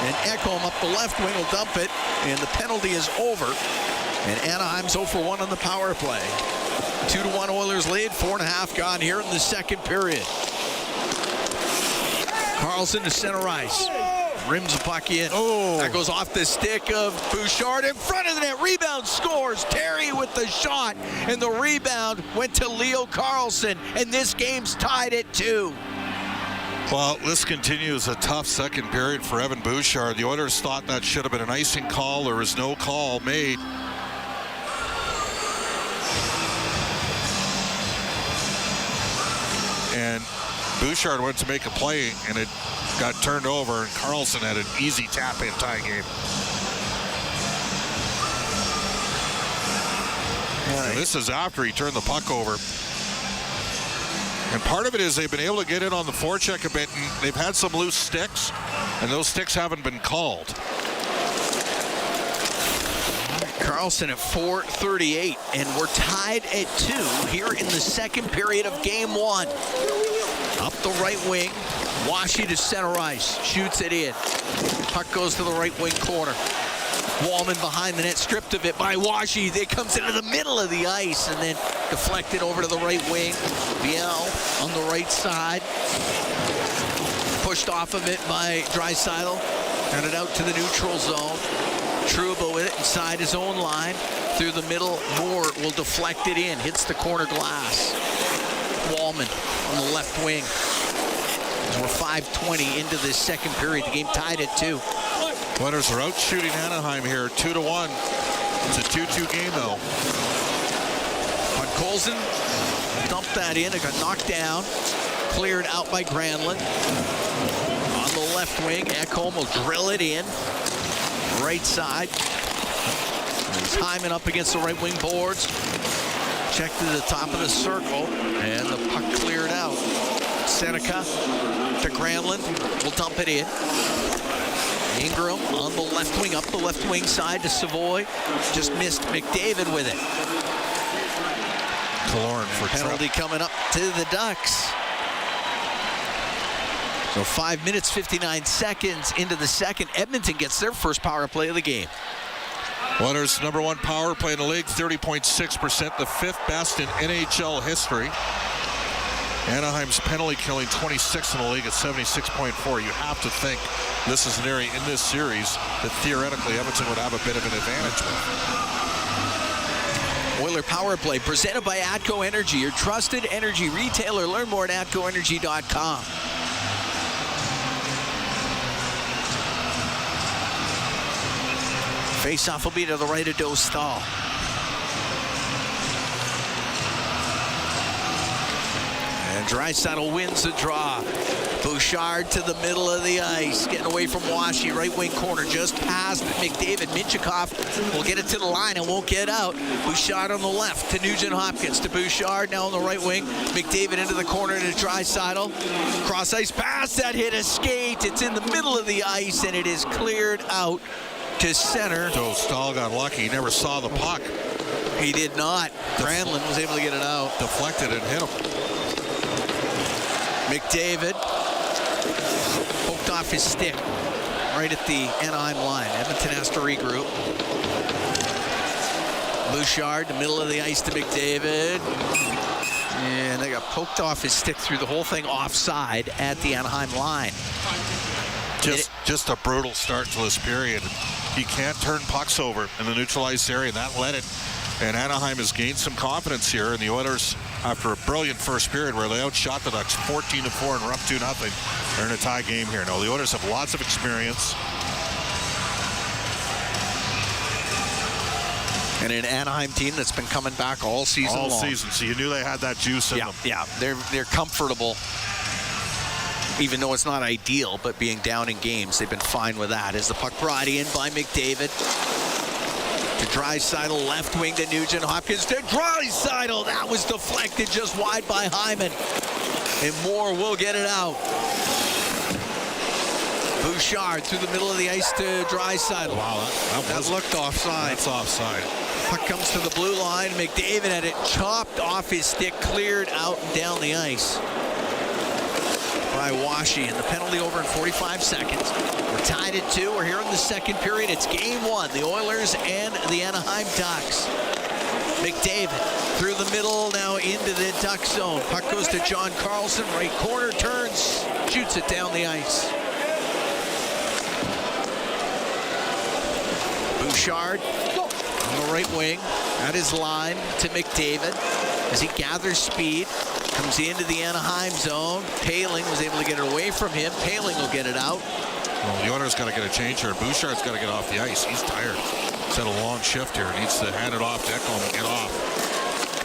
and Ekholm up the left wing will dump it, and the penalty is over. And Anaheim's 0 for 1 on the power play. 2-1 Oilers lead, 4.5 gone here in the second period. Carlson to center ice. Rims the puck in. Oh. That goes off the stick of Bouchard in front of the net. Rebound, scores. Terry with the shot. And the rebound went to Leo Carlson. And this game's tied at 2. Well, this continues a tough second period for Evan Bouchard. The Oilers thought that should have been an icing call. There was no call made. And Bouchard went to make a play, and it got turned over, and Carlson had an easy tap-in tie game. And this is after he turned the puck over. And part of it is they've been able to get in on the forecheck a bit, and they've had some loose sticks, and those sticks haven't been called. Carlson at 4:38, and we're tied at 2 here in the second period of game 1. Up the right wing, Washi to center ice, shoots it in. Puck goes to the right wing corner. Wallman behind the net, stripped of it by Washi. It comes into the middle of the ice and then deflected over to the right wing. Biel on the right side. Pushed off of it by Draisaitl. Got it out to the neutral zone. Trouba with it inside his own line. Through the middle, Moore will deflect it in. Hits the corner glass. Wallman on the left wing. We're 5:20 into this second period. The game tied at 2. Oilers are out shooting Anaheim here, 2-1. It's a 2-2 game though. But Colson dumped that in. It got knocked down. Cleared out by Granlund. On the left wing, Ekholm will drill it in. Right side. He's Hyman up against the right wing boards. Check to the top of the circle. And the puck cleared out. Seneca to Granlund. Will dump it in. Ingram on the left wing, up the left wing side to Savoy. Just missed McDavid with it. Killorn for penalty coming up to the Ducks. So 5 minutes, 59 seconds into the second. Edmonton gets their first power play of the game. Oilers' #1 power play in the league, 30.6%, the 5th best in NHL history. Anaheim's penalty killing 26 in the league at 76.4. You have to think this is an area in this series that theoretically Edmonton would have a bit of an advantage with. Oiler Power Play presented by ATCO Energy, your trusted energy retailer. Learn more at atcoenergy.com. Face-off will be to the right of Dostal. And Draisaitl wins the draw. Bouchard to the middle of the ice. Getting away from Washi. Right wing corner just past McDavid. Minchikov will get it to the line and won't get out. Bouchard on the left to Nugent Hopkins. To Bouchard now on the right wing. McDavid into the corner to Draisaitl. Cross ice pass. That hit a skate. It's in the middle of the ice and it is cleared out to center. Dostal got lucky. He never saw the puck. He did not. Granlund was able to get it out. Deflected and hit him. McDavid poked off his stick right at the Anaheim line. Edmonton has to regroup. Bouchard, the middle of the ice to McDavid. And they got poked off his stick through the whole thing offside at the Anaheim line. Just a brutal start to this period. He can't turn pucks over in the neutralized area, and that led it. And Anaheim has gained some confidence here, and the Oilers, after a brilliant first period where they outshot the Ducks 14-4 and we're up 2-0, they're in a tie game here. Now, the Oilers have lots of experience. And an Anaheim team that's been coming back all season long. All season, so you knew they had that juice in them. Yeah, they're comfortable. Even though it's not ideal, but being down in games, they've been fine with that. As the puck brought in by McDavid. To Draisaitl, left wing to Nugent Hopkins to Draisaitl. That was deflected just wide by Hyman. And Moore will get it out. Bouchard through the middle of the ice to Draisaitl. Wow, that looked offside. That's offside. Puck comes to the blue line. McDavid had it chopped off his stick, cleared out and down the ice by Washi, and the penalty over in 45 seconds. We're tied at 2. We're here in the second period. It's game 1, the Oilers and the Anaheim Ducks. McDavid through the middle, now into the Duck zone. Puck goes to John Carlson, right corner, turns, shoots it down the ice. Bouchard on the right wing, at his line to McDavid as he gathers speed. Comes into the Anaheim zone. Paling was able to get it away from him. Paling will get it out. Well, the Oilers got to get a change here. Bouchard's got to get off the ice. He's tired. He's had a long shift here. Needs to hand it off to Ekholm and get off.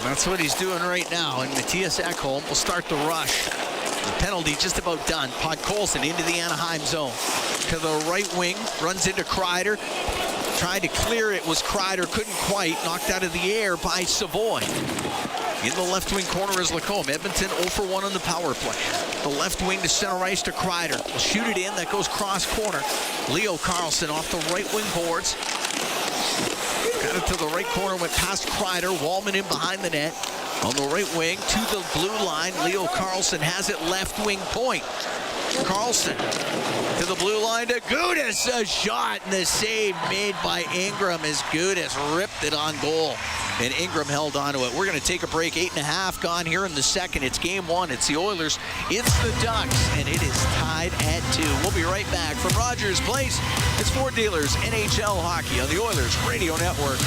That's what he's doing right now. And Matthias Ekholm will start the rush. The penalty just about done. Podkolzin into the Anaheim zone. To the right wing. Runs into Kreider. Tried to clear it. Was Kreider. Couldn't quite. Knocked out of the air by Savoy. In the left wing corner is Lacombe. Edmonton 0 for 1 on the power play. The left wing to center ice to Kreider. Will shoot it in. That goes cross corner. Leo Carlson off the right wing boards. Got it to the right corner. Went past Kreider. Wallman in behind the net. On the right wing to the blue line. Leo Carlson has it left wing point. Carlson to the blue line to Gudis. A shot and the save made by Ingram as Gudis ripped it on goal. And Ingram held on to it. We're going to take a break. 8.5 gone here in the second. It's game one. It's the Oilers. It's the Ducks. And it is tied at 2. We'll be right back from Rogers Place. It's Ford Dealers NHL Hockey on the Oilers Radio Network.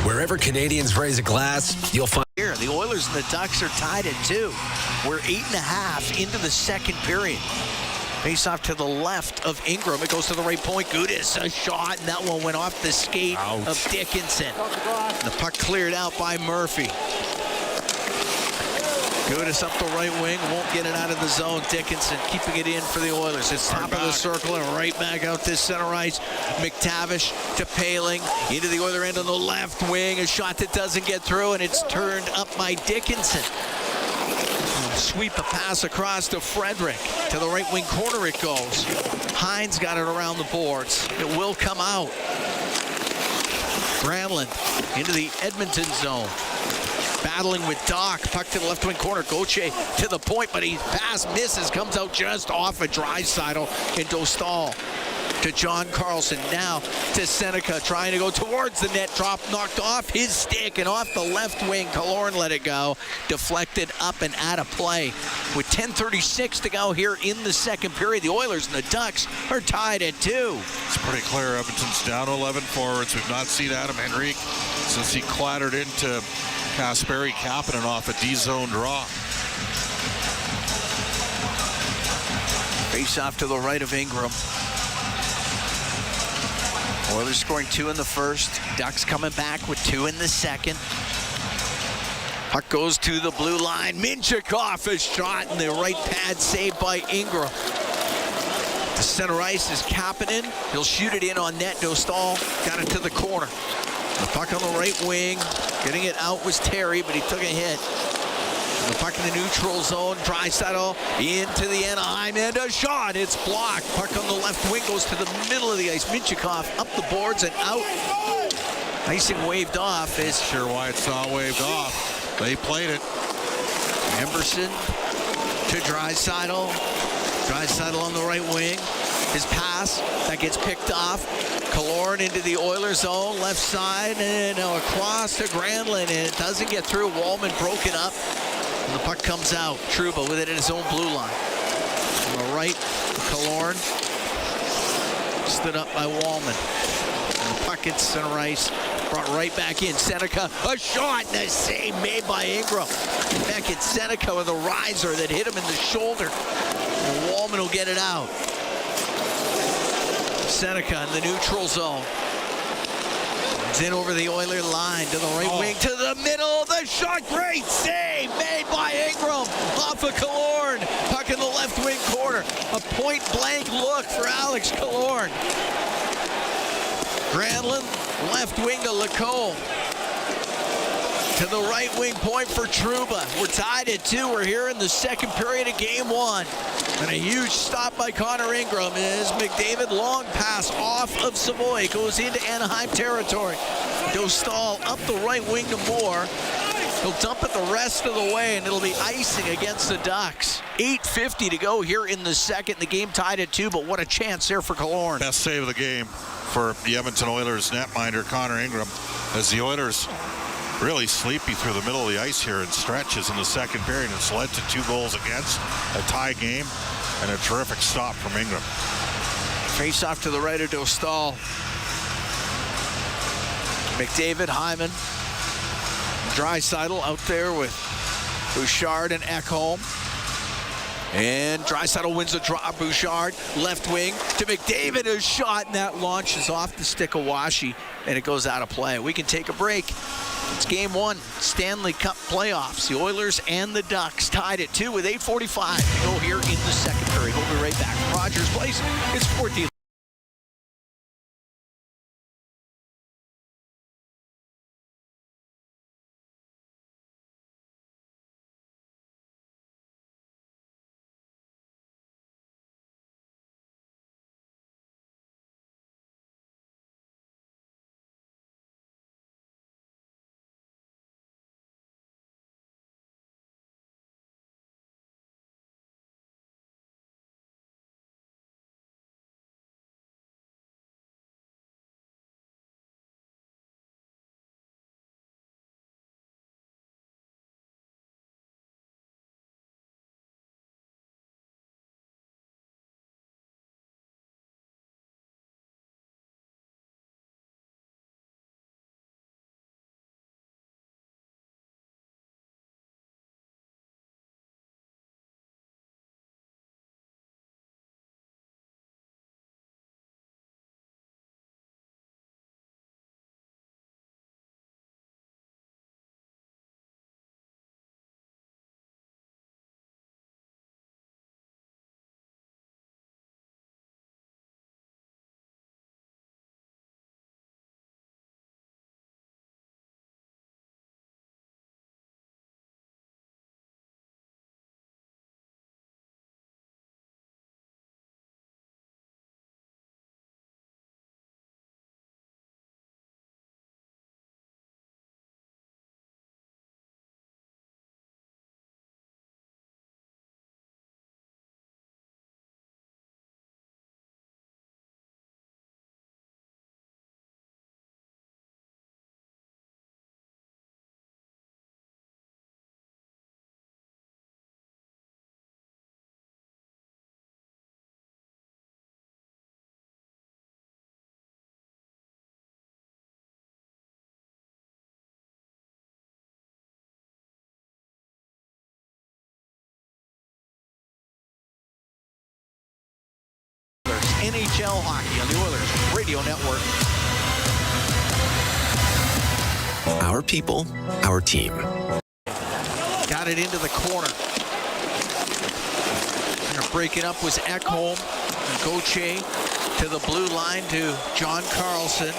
Wherever Canadians raise a glass, you'll find... Here, the Oilers and the Ducks are tied at 2. We're 8.5 into the second period. Face off to the left of Ingram. It goes to the right point. Gudis, a shot, and that one went off the skate of Dickinson. And the puck cleared out by Murphy. Gudis up the right wing, won't get it out of the zone. Dickinson keeping it in for the Oilers. It's top of the circle and right back out this center ice. McTavish to Paling into the Oiler end on the left wing. A shot that doesn't get through, and it's turned up by Dickinson. Sweep a pass across to Frederick. To the right wing corner it goes. Hines got it around the boards. It will come out. Granlund into the Edmonton zone. Battling with Doc. Puck to the left wing corner. Gauthier to the point, but his pass misses. Comes out just off a Draisaitl and Dostal. To John Carlson. Now to Seneca. Trying to go towards the net. Drop knocked off his stick and off the left wing. Killorn let it go. Deflected up and out of play. With 10:36 to go here in the second period, the Oilers and the Ducks are tied at 2. It's pretty clear Edmonton's down 11 forwards. We've not seen Adam Henrique since he clattered into Kasperi Kapanen off a D-zone draw. Face off to the right of Ingram. Oilers scoring 2 in the first. Ducks coming back with 2 in the second. Puck goes to the blue line. Minchikov, a shot in the right pad, saved by Ingram. The center ice is Kapanen. He'll shoot it in on net. Dostal got it to the corner. The puck on the right wing. Getting it out was Terry, but he took a hit. The puck in the neutral zone. Draisaitl into the Anaheim and a shot. It's blocked. Puck on the left wing goes to the middle of the ice. Minchikov up the boards and out. Icing waved off. Is sure why it's all waved off. They played it. Emberson to Draisaitl. Draisaitl on the right wing. His pass that gets picked off. Killorn into the Oilers zone, left side, and now across to Granlund, and it doesn't get through. Wallman broke it up, and the puck comes out. Trouba with it in his own blue line. On the right, Killorn stood up by Wallman. And the puck hits center ice, brought right back in. Seneca, a shot, and a save made by Ingram. Back at Seneca with a riser that hit him in the shoulder. And Wallman will get it out. Seneca in the neutral zone. It's in over the Oiler line to the right wing, to the middle. The shot, great save made by Ingram off of Killorn. Puck in the left wing corner. A point blank look for Alex Killorn. Granlund, left wing to Lacombe. To the right wing point for Trouba. We're tied at 2. We're here in the second period of game 1. And a huge stop by Connor Ingram is McDavid. Long pass off of Savoy. Goes into Anaheim territory. Dostal up the right wing to Moore. He'll dump it the rest of the way, and it'll be icing against the Ducks. 8:50 to go here in the second. The game tied at 2, but what a chance there for Killorn. Best save of the game for the Edmonton Oilers netminder Connor Ingram, as the Oilers really sleepy through the middle of the ice here in stretches in the second period. It's led to 2 goals against, a tie game, and a terrific stop from Ingram. Face off to the right of Dostal. McDavid, Hyman, Draisaitl out there with Bouchard and Ekholm. And Draisaitl wins the draw. Bouchard, left wing to McDavid. A shot, and that launches off the stick of Washi, and it goes out of play. We can take a break. It's game 1, Stanley Cup playoffs. The Oilers and the Ducks tied at 2 with 8:45 to go here in the second period. We'll be right back. Rogers Place, it's 14. NHL hockey on the Oilers Radio Network. Our people, our team. Got it into the corner. And breaking up was Ekholm. And Gauthier to the blue line to John Carlson.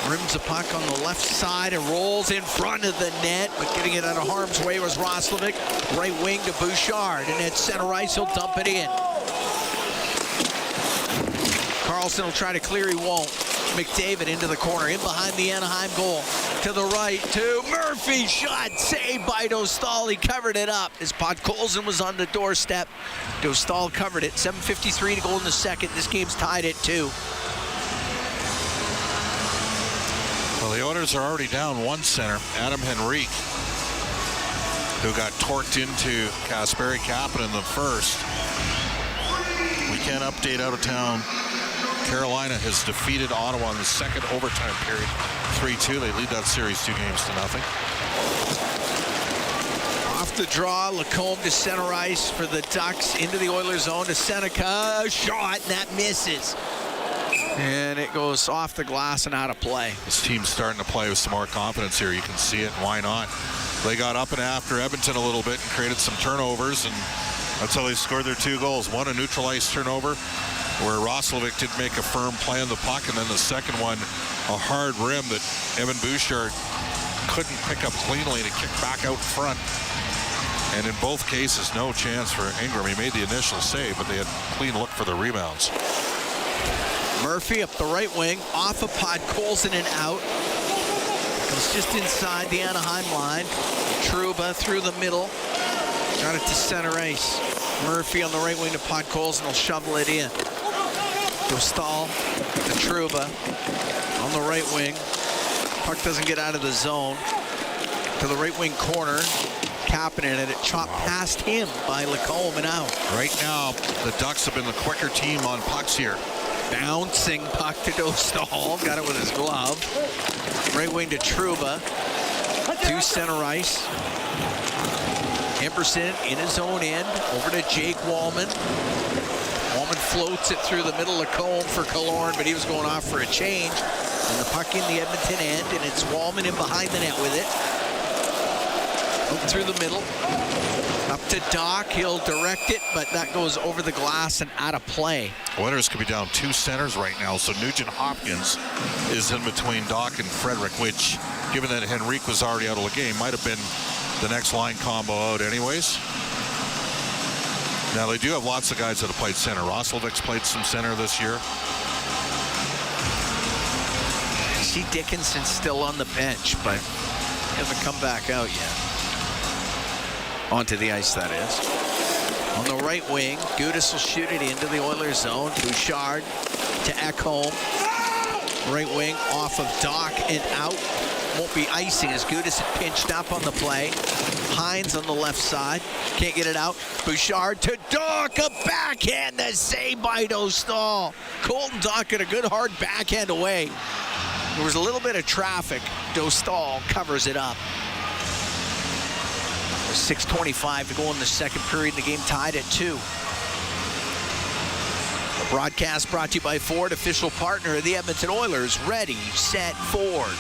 Rims the puck on the left side and rolls in front of the net, but getting it out of harm's way was Roslovic. Right wing to Bouchard, and at center ice, he'll dump it in. Carlson will try to clear, he won't. McDavid into the corner, in behind the Anaheim goal. To the right, to Murphy, shot saved by Dostal. He covered it up as Podkolzin was on the doorstep. Dostal covered it. 7:53 to go in the second. This game's tied at 2. Well, the Oilers are already down one center, Adam Henrique, who got torqued into Kasperi Kapanen in the first. We can't update out of town. Carolina has defeated Ottawa in the second overtime period, 3-2. They lead that series 2-0. Off the draw, Lacombe to center ice for the Ducks, into the Oilers zone to Seneca. A shot, and that misses. And it goes off the glass and out of play. This team's starting to play with some more confidence here. You can see it, and why not? They got up and after Edmonton a little bit and created some turnovers, and that's how they scored their 2 goals. One, a neutral ice turnover, where Roslovic did make a firm play on the puck, and then the second one, a hard rim that Evan Bouchard couldn't pick up cleanly to kick back out front. And in both cases, no chance for Ingram. He made the initial save, but they had clean look for the rebounds. Murphy up the right wing, off a pod, Colson and out. Comes just inside the Anaheim line. Trouba through the middle. Got it to center ice. Murphy on the right wing to Podkolzin will shovel it in. Dostal to Trouba on the right wing. Puck doesn't get out of the zone. To the right wing corner. Kapanen and it chopped past him by Lacombe and out. Right now, the Ducks have been the quicker team on pucks here. Bouncing puck to Dostal. Got it with his glove. Right wing to Trouba. To center ice. Emberson in his own end. Over to Jake Wallman. Wallman floats it through the middle of Cone for Killorn, but he was going off for a change. And the puck in the Edmonton end, and it's Wallman in behind the net with it. Out through the middle. Up to Doc. He'll direct it, but that goes over the glass and out of play. Oilers could be down 2 centers right now, so Nugent Hopkins is in between Doc and Frederick, which, given that Henrique was already out of the game, might have been the next line combo out anyways. Now, they do have lots of guys that have played center. Roslovic's played some center this year. I see Dickinson's still on the bench, but he hasn't come back out yet. Onto the ice, that is. On the right wing, Gudas will shoot it into the Oilers zone. Bouchard to Ekholm. Right wing off of Doc and out. Won't be icing as Gudas pinched up on the play. Hines on the left side. Can't get it out. Bouchard to Doc. A backhand. The save by Dostal. Colton Doc got a good hard backhand away. There was a little bit of traffic. Dostal covers it up. 6:25 to go in the second period. The game tied at 2. The broadcast brought to you by Ford, official partner of the Edmonton Oilers. Ready, set, Ford.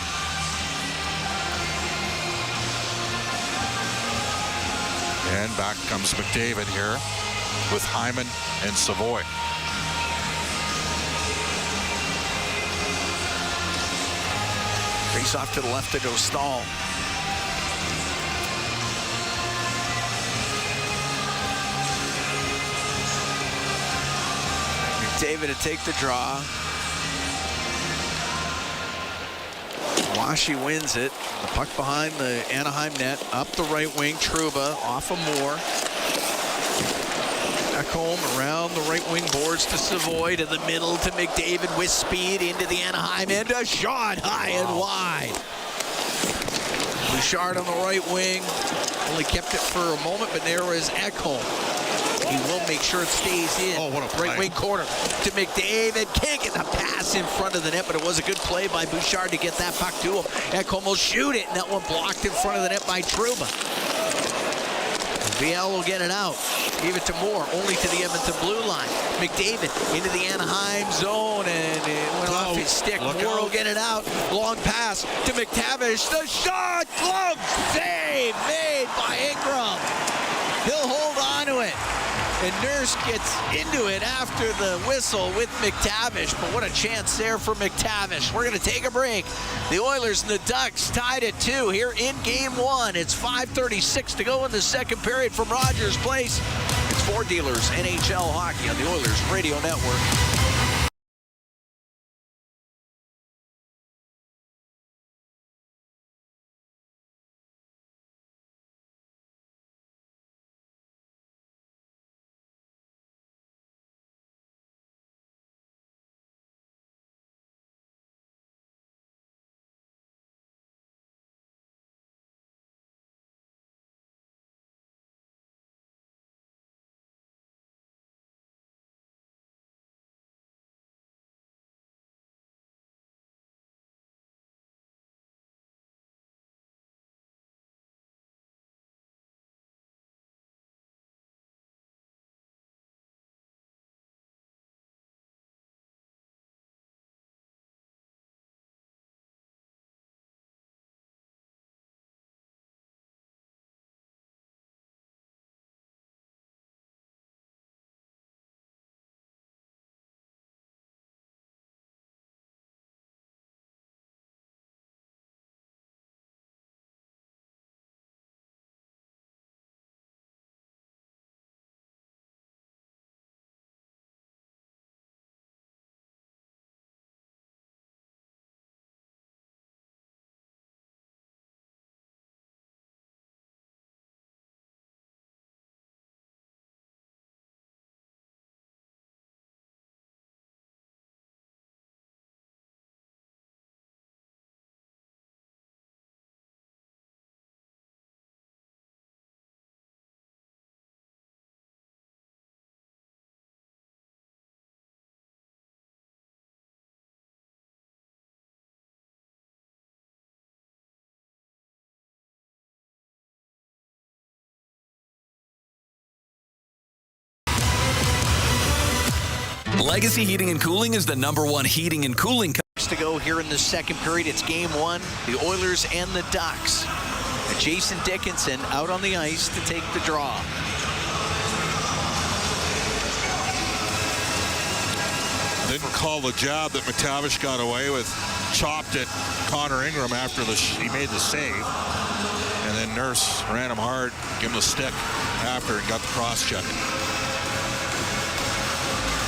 And back comes McDavid here with Hyman and Savoy. Face off to the left of Dostal. McDavid to take the draw. Washi wins it. The puck behind the Anaheim net. Up the right wing. Trouba off of Moore. Ekholm around the right wing boards to Savoy. To the middle to McDavid with speed into the Anaheim end. A shot high and wide. Bouchard on the right wing. Only kept it for a moment, but there was Ekholm. He will make sure it stays in. Oh, what a play. Right wing corner to McDavid. Can't get the pass in front of the net, but it was a good play by Bouchard to get that puck to him. Ekholm will shoot it, and that one blocked in front of the net by Trouba. VL will get it out. Gave it to Moore, only to the Edmonton blue line. McDavid into the Anaheim zone, and it went off his stick. Moore will get it out. Long pass to McTavish. The shot, glove save made by Ingram. He'll hold on to it. And Nurse gets into it after the whistle with McTavish. But what a chance there for McTavish. We're going to take a break. The Oilers and the Ducks tied at 2 here in Game 1. It's 5:36 to go in the second period from Rogers Place. It's Ford Dealers NHL Hockey on the Oilers Radio Network. Legacy Heating and Cooling is the #1 heating and cooling company. To go here in the second period. It's game one, the Oilers and the Ducks. And Jason Dickinson out on the ice to take the draw. Didn't call the jab that McTavish got away with. Chopped at Connor Ingram after he made the save. And then Nurse ran him hard, gave him the stick after and got the cross check.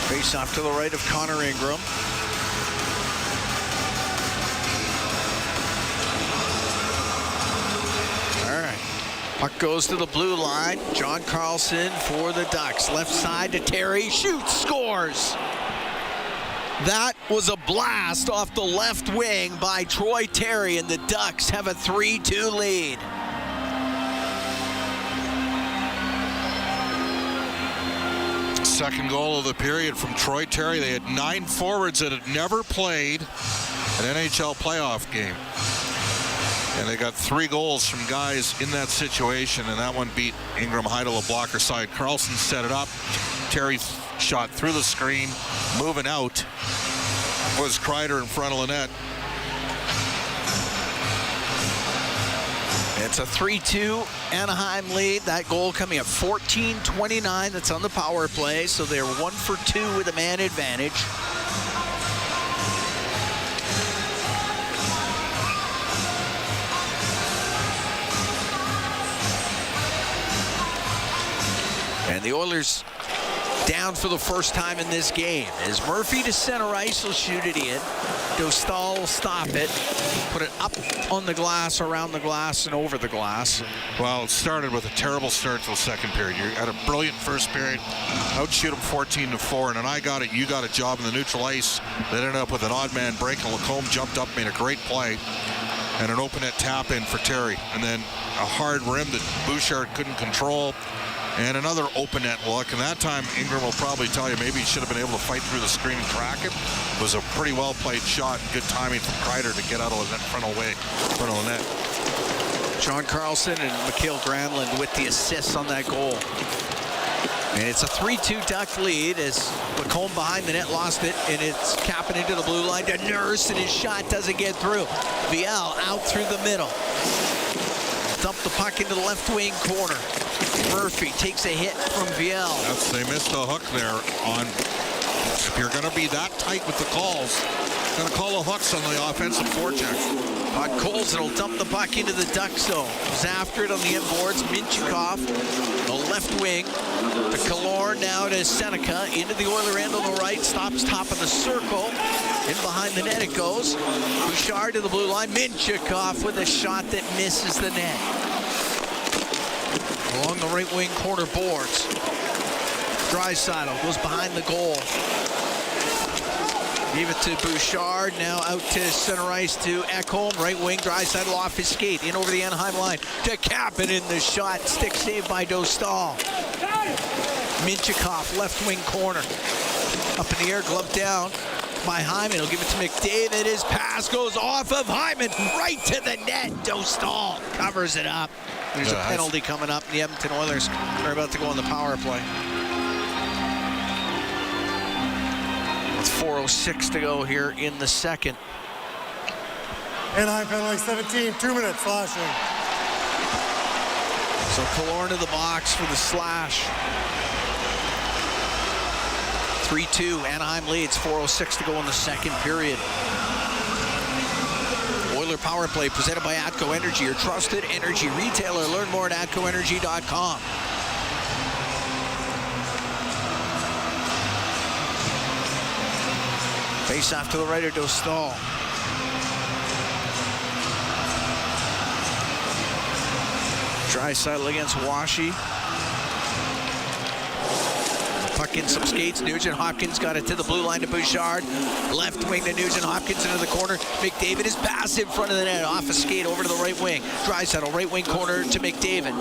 Face off to the right of Connor Ingram. All right. Puck goes to the blue line. John Carlson for the Ducks. Left side to Terry. Shoots, scores. That was a blast off the left wing by Troy Terry, and the Ducks have a 3-2 lead. Second goal of the period from Troy Terry. They had 9 forwards that had never played an NHL playoff game. And they got 3 goals from guys in that situation, and that one beat Ingram Heidel, a blocker side. Carlson set it up. Terry shot through the screen, moving out was Kreider in front of the net. It's a 3-2 Anaheim lead. That goal coming at 14:29. That's on the power play, so they're 1 for 2 with a man advantage. And the Oilers down for the first time in this game. As Murphy to center ice will shoot it in. Dostal will stop it, put it up on the glass, around the glass, and over the glass. Well, it started with a terrible start to the second period. You had a brilliant first period, outshoot them 14-4, and then I got it, you got a job in the neutral ice that ended up with an odd man break, and Lacombe jumped up, made a great play, and an open net tap in for Terry. And then a hard rim that Bouchard couldn't control. And another open net look, and that time Ingram will probably tell you maybe he should have been able to fight through the screen and crack it. It was a pretty well played shot, good timing from Kreider to get out of the net, front of the net. John Carlson and Mikhail Granlund with the assists on that goal. And it's a 3-2 Duck lead as Lacombe behind the net lost it, and it's capping into the blue line to Nurse, and his shot doesn't get through. Viel out through the middle. Dump the puck into the left wing corner. Murphy takes a hit from Viel. They missed a hook there on, if you're going to be that tight with the calls, going to call the hooks on the offensive forecheck. Colson will dump the puck into the Duck zone. He's after it on the inboards. Minchukov, the left wing. To Killorn, now to Seneca. Into the Oiler end on the right. Stops top of the circle. In behind the net it goes. Bouchard to the blue line. Minchukov with a shot that misses the net. Along the right wing corner boards. Draisaitl goes behind the goal. Gave it to Bouchard, now out to center ice to Ekholm. Right wing, Draisaitl off his skate, in over the Anaheim line to Kapanen in the shot. Stick saved by Dostal. Minchukov, left wing corner. Up in the air, glove down by Hyman. He'll give it to McDavid. His pass goes off of Hyman, right to the net. Dostal covers it up. There's a penalty coming up. The Edmonton Oilers are about to go on the power play. With 4:06 to go here in the second. Anaheim penalty 17, 2 minutes slashing. So Killorn to the box for the slash. 3-2, Anaheim leads, 4:06 to go in the second period. Oiler power play presented by ATCO Energy, your trusted energy retailer. Learn more at atcoenergy.com. Face off to the right of Dostal. Draisaitl against Washi. Puck in some skates. Nugent Hopkins got it to the blue line to Bouchard. Left wing to Nugent Hopkins into the corner. McDavid is pass in front of the net. Off a skate over to the right wing. Draisaitl, right wing corner to McDavid.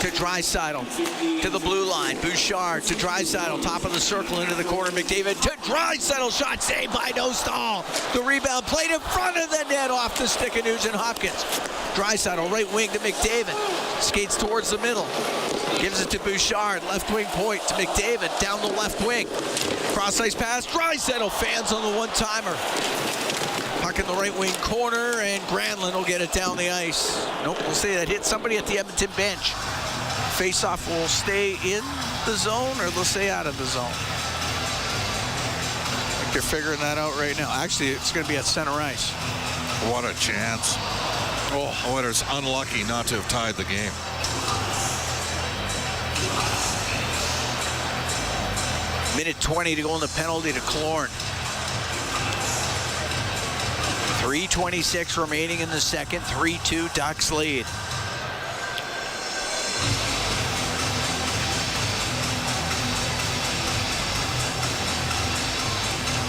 To Draisaitl. To the blue line. Bouchard to Draisaitl. Top of the circle into the corner. McDavid to Draisaitl. Shot saved by Dostal. The rebound played in front of the net off the stick of Nugent Hopkins. Draisaitl, right wing to McDavid. Skates towards the middle. Gives it to Bouchard. Left wing point to McDavid. Down the left wing. Cross ice pass. Draisaitl fans on the one-timer. Puck in the right wing corner, and Granlund will get it down the ice. Nope, we'll say that hit somebody at the Edmonton bench. Face-off will stay in the zone, or they'll stay out of the zone. I think they're figuring that out right now. Actually, it's going to be at center ice. What a chance. Oh, Oilers unlucky not to have tied the game. Minute 20 to go in the penalty to Killorn. 3:26 remaining in the second. 3-2 Ducks lead.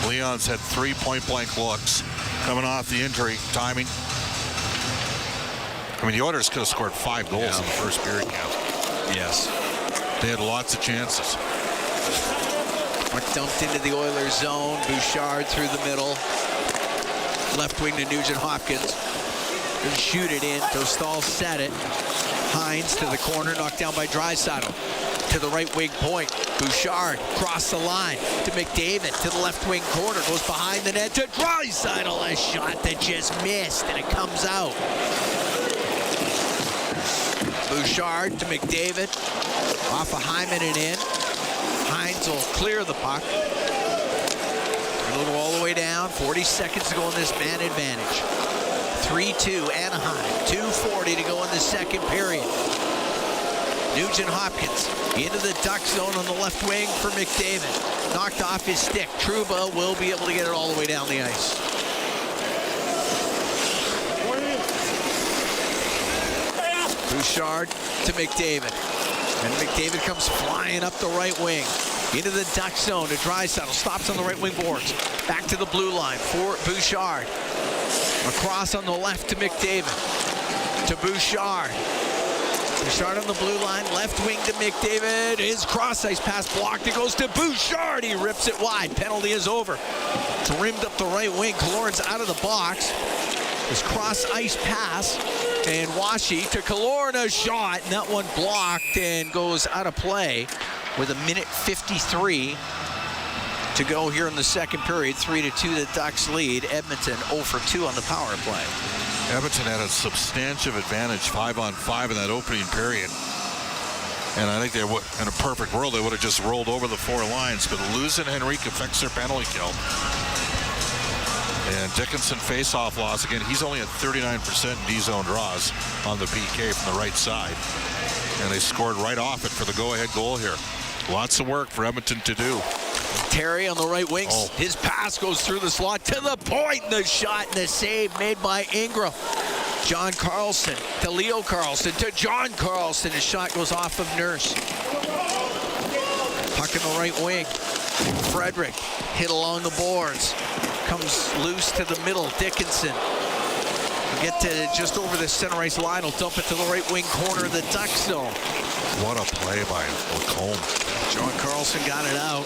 Leon's had 3 point-blank looks coming off the injury timing. I mean, the Oilers could have scored 5 goals in the first period. Yes. They had lots of chances. Puck dumped into the Oilers zone. Bouchard through the middle. Left wing to Nugent Hopkins. They shoot it in. Dostal set it. Hines to the corner, knocked down by Draisaitl. To the right wing point. Bouchard cross the line to McDavid to the left wing corner. Goes behind the net to Draisaitl. A shot that just missed, and it comes out. Bouchard to McDavid. Off of Hyman and in. Hines will clear the puck. It'll go all the way down. 40 seconds to go in this man advantage. 3-2 Anaheim. 2:40 to go in the second period. Nugent Hopkins into the Duck zone on the left wing for McDavid. Knocked off his stick. Trouba will be able to get it all the way down the ice. Bouchard to McDavid. And McDavid comes flying up the right wing. Into the Duck zone to Draisaitl. Stops on the right wing boards. Back to the blue line for Bouchard. Across on the left to McDavid. To Bouchard. Bouchard on the blue line. Left wing to McDavid. His cross ice pass blocked. It goes to Bouchard. He rips it wide. Penalty is over. It's rimmed up the right wing. Killorn's out of the box. His cross ice pass. And Washi to Killorn, a shot. And that one blocked and goes out of play with 1:53 to go here in the second period. 3-2 the Ducks lead. Edmonton 0 for 2 on the power play. Edmonton had a substantive advantage 5-on-5 in that opening period. And I think they would, in a perfect world, they would have just rolled over the 4 lines. But losing Henrique affects their penalty kill. And Dickinson face-off loss. Again, he's only at 39% in D-zone draws on the PK from the right side. And they scored right off it for the go-ahead goal here. Lots of work for Edmonton to do. Terry on the right wing. Oh. His pass goes through the slot to the point. The shot and the save made by Ingram. John Carlson to Leo Carlson to John Carlson. His shot goes off of Nurse. Puck in the right wing. Frederick hit along the boards. Comes loose to the middle. Dickinson. Get to just over the center ice line. Will dump it to the right wing corner of the Duck zone. What a play by Lacombe. John Carlson got it out.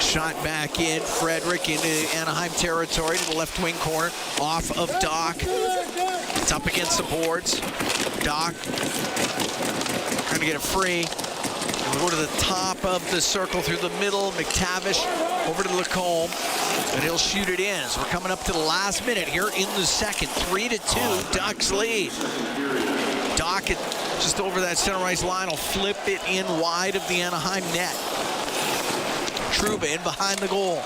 Shot back in. Frederick into Anaheim territory to the left wing corner. Off of Doc. It's up against the boards. Doc trying to get it free. We'll go to the top of the circle through the middle. McTavish over to Lacombe. And he'll shoot it in. So we're coming up to the last minute here in the second. 3-2, Ducks lead. Doc just over that center ice line will flip it in wide of the Anaheim net. Trouba in behind the goal.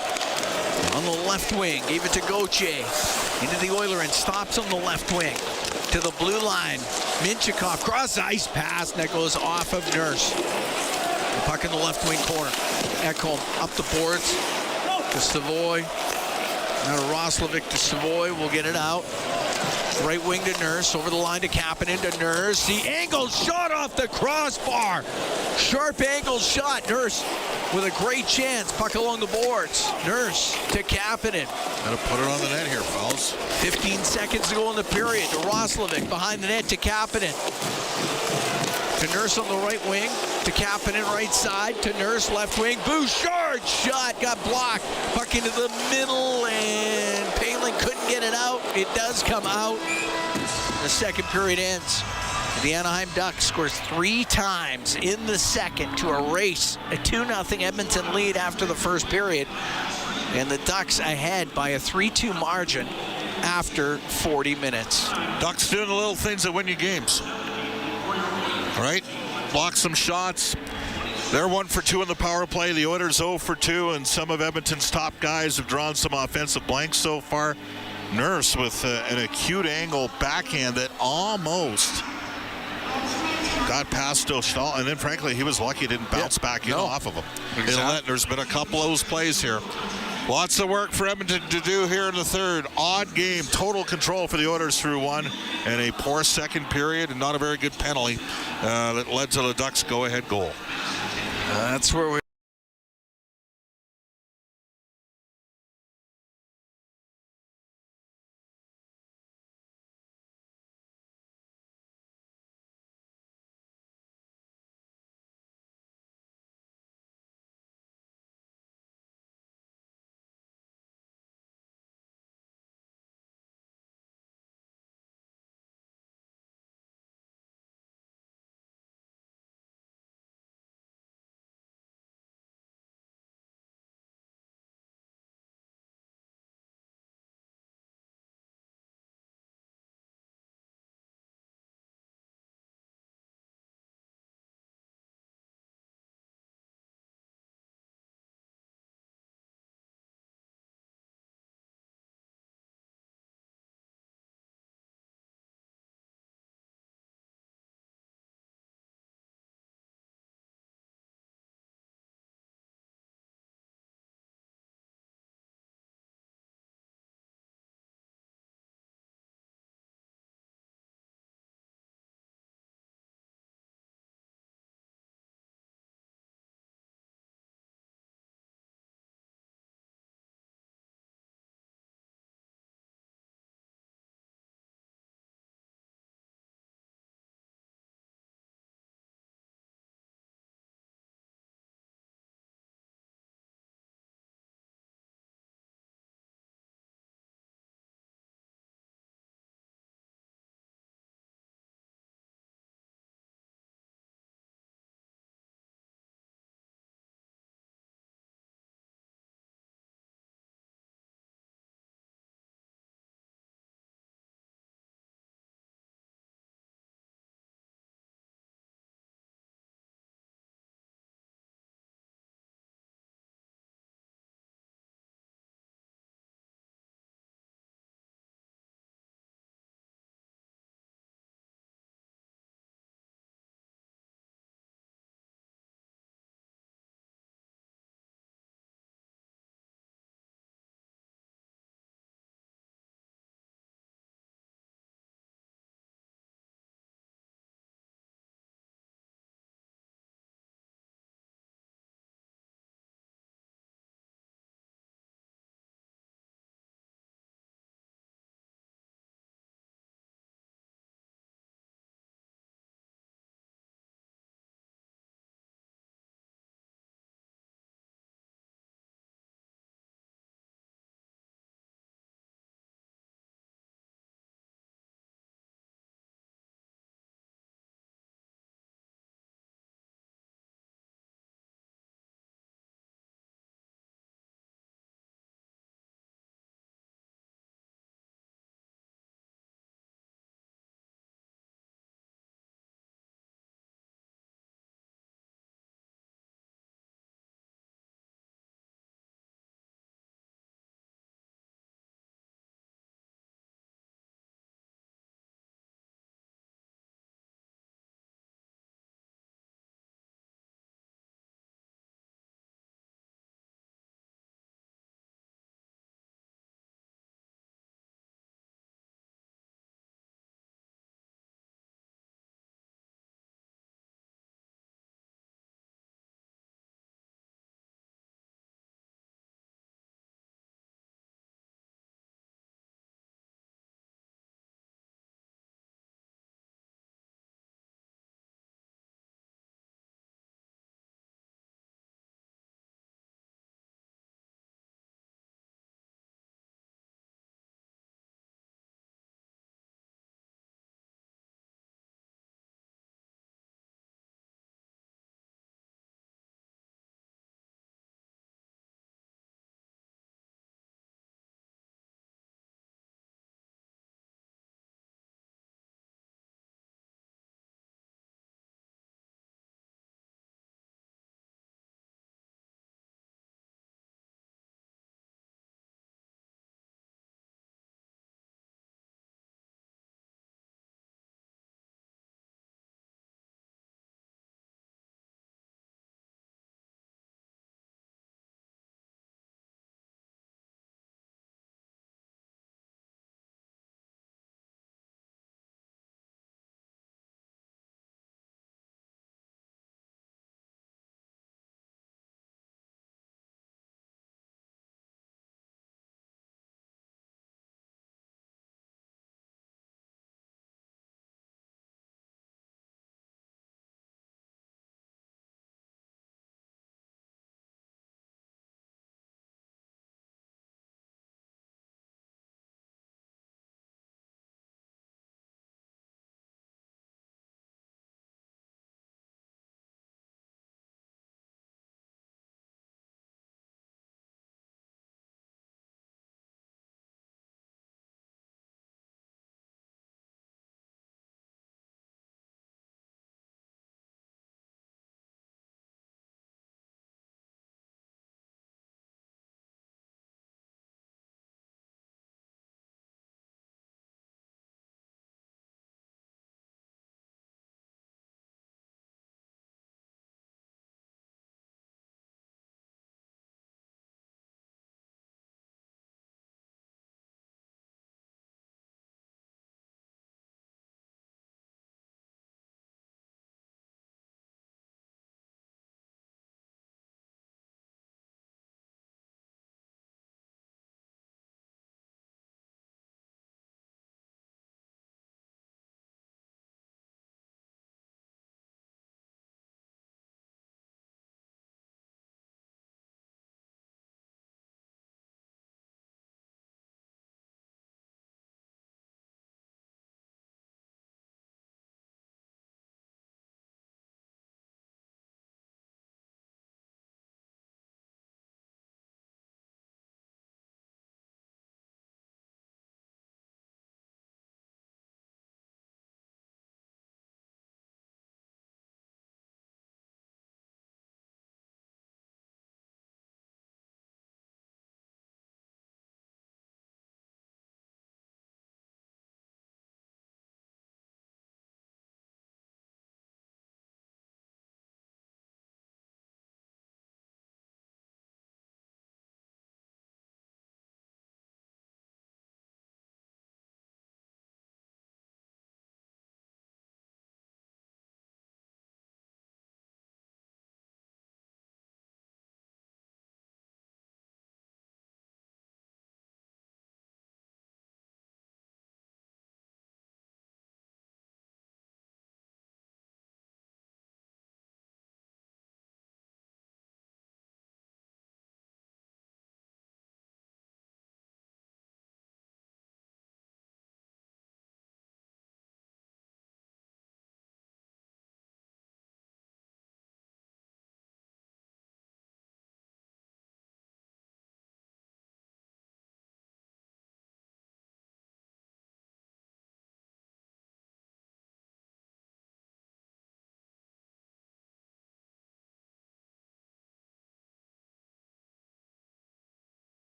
On the left wing, gave it to Gauthier. Into the Oiler and stops on the left wing. To the blue line. Minchikov cross ice pass, and that goes off of Nurse. The puck in the left wing corner. Ekholm up the boards to Savoy. Now to Roslovic to Savoy. We'll get it out. Right wing to Nurse. Over the line to Kapanen to Nurse. The angle shot off the crossbar. Sharp angle shot. Nurse with a great chance. Puck along the boards. Nurse to Kapanen. Gotta put it on the net here, fellas. 15 seconds to go in the period. To Roslovic behind the net to Kapanen. To Nurse on the right wing. To Kapanen right side. To Nurse left wing. Bouchard shot. Got blocked. Puck into the middle. And Palin couldn't get it out. It does come out. The second period ends. The Anaheim Ducks scores 3 times in the second to erase a 2-0 Edmonton lead after the first period. And the Ducks ahead by a 3-2 margin after 40 minutes. Ducks doing the little things that win you games. Right? Block some shots. They're 1 for 2 in the power play. The Oilers 0 for 2, and some of Edmonton's top guys have drawn some offensive blanks so far. Nurse with an acute angle backhand that almost got past O'Stahl, and then frankly he was lucky he didn't bounce back in off of him. Exactly. There's been a couple of those plays here. Lots of work for Edmonton to do here in the third. Odd game, total control for the Oilers through 1, and a poor second period, and not a very good penalty that led to the Ducks' go-ahead goal. That's where we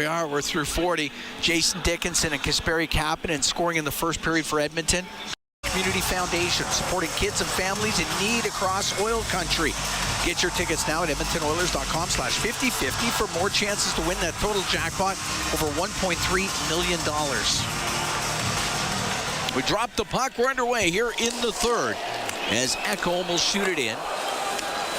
We're through 40. Jason Dickinson and Kasperi Kapanen scoring in the first period for Edmonton. Community Foundation, supporting kids and families in need across oil country. Get your tickets now at edmontonoilers.com/5050 for more chances to win that total jackpot over $1.3 million. We dropped the puck. We're underway here in the third as Ekholm will shoot it in.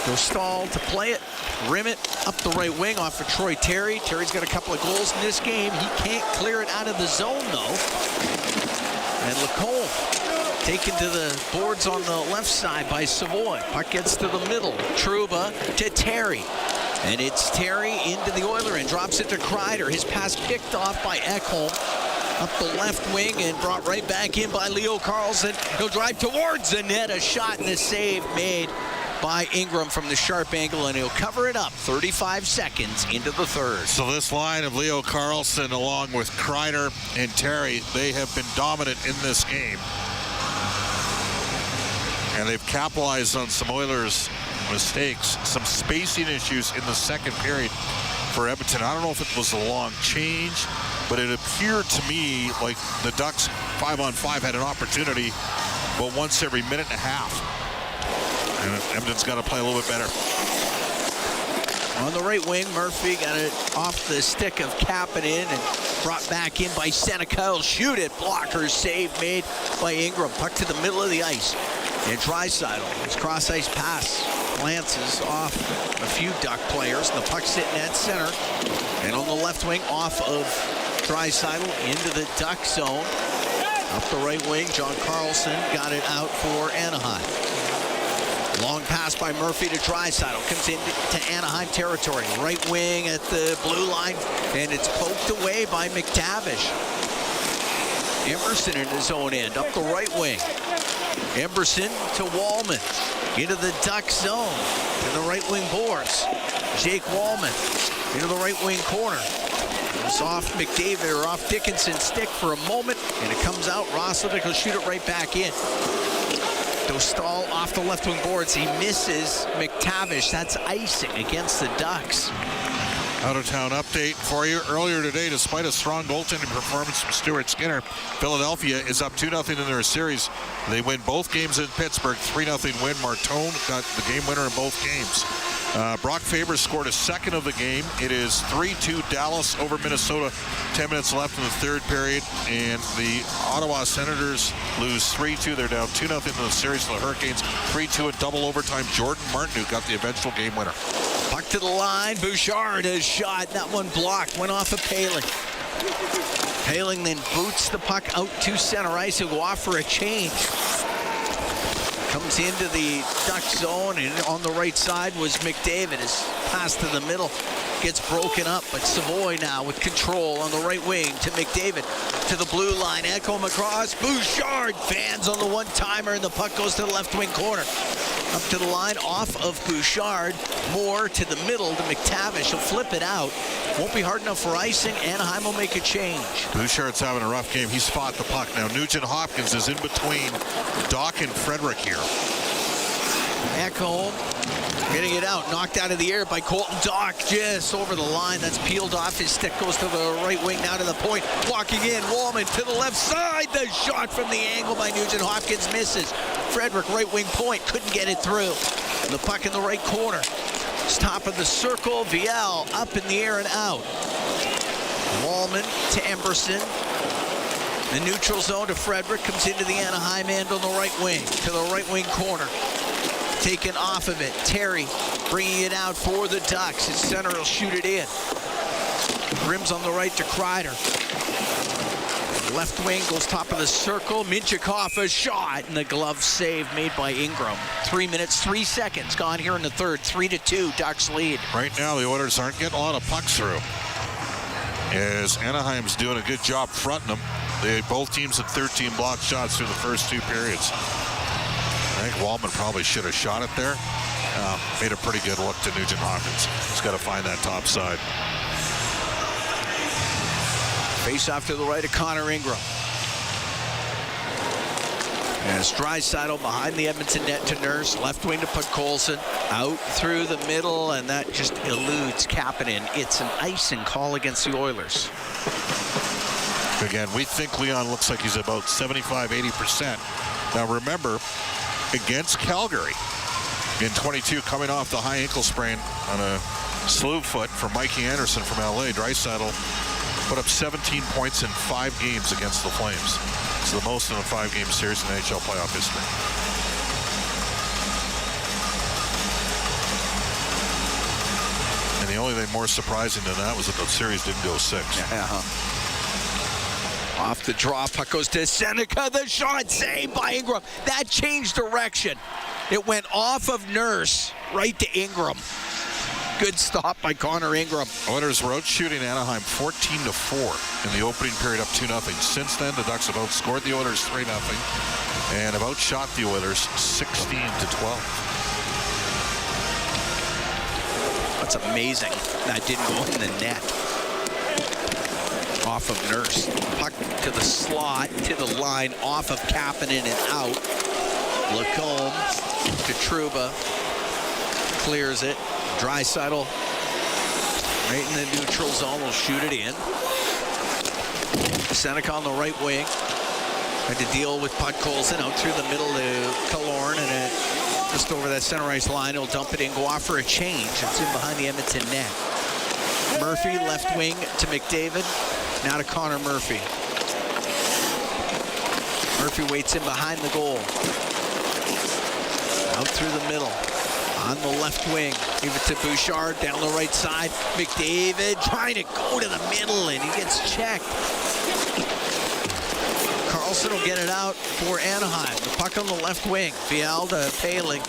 Dostal to play it, rim it up the right wing off of Troy Terry. Terry's got a couple of goals in this game. He can't clear it out of the zone, though. And Lacombe taken to the boards on the left side by Savoy. Puck gets to the middle. Trouba to Terry. And it's Terry into the Oiler and drops it to Kreider. His pass picked off by Ekholm up the left wing and brought right back in by Leo Carlson. He'll drive towards the net. A shot and a save made by Ingram from the sharp angle, and he'll cover it up 35 seconds into the third. So this line of Leo Carlson along with Kreider and Terry, they have been dominant in this game. And they've capitalized on some Oilers mistakes, some spacing issues in the second period for Edmonton. I don't know if it was a long change, but it appeared to me like the Ducks 5-on-5 had an opportunity, but once every minute and a half. And Edmonton's got to play a little bit better. On the right wing, Murphy got it off the stick of Kapanen and brought back in by Seneca. He'll shoot it. Blocker save made by Ingram. Puck to the middle of the ice. And Draisaitl, his cross-ice pass glances off a few Duck players. The puck sitting at center. And on the left wing, off of Draisaitl into the Duck zone. Up the right wing, John Carlson got it out for Anaheim. Long pass by Murphy to Draisaitl. Comes into Anaheim territory. Right wing at the blue line. And it's poked away by McTavish. Emerson in his own end. Up the right wing. Emerson to Wallman. Into the Duck zone. To the right wing boards. Jake Wallman. Into the right wing corner. It's off McDavid or off Dickinson's stick for a moment. And it comes out. Roslovic will shoot it right back in. Dostal off the left wing boards. He misses McTavish. That's icing against the Ducks. Out-of-town update for you. Earlier today, despite a strong goaltending performance from Stuart Skinner, Philadelphia is up 2-0 in their series. They win both games in Pittsburgh. 3-0 win. Martone got the game winner in both games. Brock Faber scored a second of the game. It is 3-2 Dallas over Minnesota. 10 minutes left in the third period. And the Ottawa Senators lose 3-2. They're down 2-0 in the series to the Hurricanes. 3-2 in double overtime. Jordan Martin, who got the eventual game winner. Puck to the line. Bouchard has shot. That one blocked. Went off of Paling. Paling then boots the puck out to center ice. He'll go off for a change. Comes into the Duck zone, and on the right side was McDavid. His pass to the middle gets broken up, but Savoy now with control on the right wing to McDavid. To the blue line, Ekholm across. Bouchard fans on the one-timer, and the puck goes to the left wing corner. Up to the line, off of Bouchard. Moore to the middle to McTavish. He'll flip it out. Won't be hard enough for icing. Anaheim will make a change. Bouchard's having a rough game. He's fought the puck. Now Nugent Hopkins is in between Doc and Frederick here. Ekholm getting it out. Knocked out of the air by Colton Doc. Just over the line. That's peeled off. His stick goes to the right wing, now to the point. Walking in. Wallman to the left side. The shot from the angle by Nugent Hopkins misses. Frederick, right wing point. Couldn't get it through. And the puck in the right corner. It's top of the circle. Viel up in the air and out. Wallman to Emberson. The neutral zone to Frederick. Comes into the Anaheim end on the right wing. To the right wing corner. Taken off of it. Terry bringing it out for the Ducks. His center will shoot it in. Rims on the right to Kreider. Left wing goes top of the circle. Minchikov a shot, and the glove save made by Ingram. 3 minutes, 3 seconds gone here in the third. 3-2, Ducks lead. Right now, the Oilers aren't getting a lot of pucks through, as Anaheim's doing a good job fronting them. Both teams had 13 blocked shots through the first 2 periods. I think Wallman probably should have shot it there. Made a pretty good look to Nugent Hopkins. He's got to find that top side. Face off to the right of Connor Ingram. As Draisaitl behind the Edmonton net to Nurse, left wing to Podkolzin, out through the middle, and that just eludes Kapanen. It's an icing call against the Oilers. Again, we think Leon looks like he's about 75-80%. Now remember, against Calgary in 22, coming off the high ankle sprain on a slew foot from Mikey Anderson from LA, Draisaitl put up 17 points in 5 games against the Flames. It's the most in a 5-game series in NHL playoff history. And the only thing more surprising than that was that the series didn't go 6. Off the draw, puck goes to Seneca. The shot saved by Ingram. That changed direction. It went off of Nurse right to Ingram. Good stop by Connor Ingram. Oilers were out shooting Anaheim 14-4 in the opening period, up 2-0. Since then, the Ducks have outscored the Oilers 3-0 and have outshot the Oilers 16-12. That's amazing. That didn't go in the net. Off of Nurse. Puck to the slot, to the line, off of Kapanen and out. Lacombe to Trouba. Clears it. Draisaitl right in the neutral zone will shoot it in. Seneca on the right wing. Had to deal with Podkolzin out through the middle to Killorn, and just over that center ice line, he'll dump it in, go off for a change. It's in behind the Edmonton net. Murphy left wing to McDavid. Now to Connor Murphy. Murphy waits in behind the goal. Out through the middle. On the left wing. Give it to Bouchard down the right side. McDavid trying to go to the middle, and he gets checked. Carlson will get it out for Anaheim. The puck on the left wing. Fial to Paling.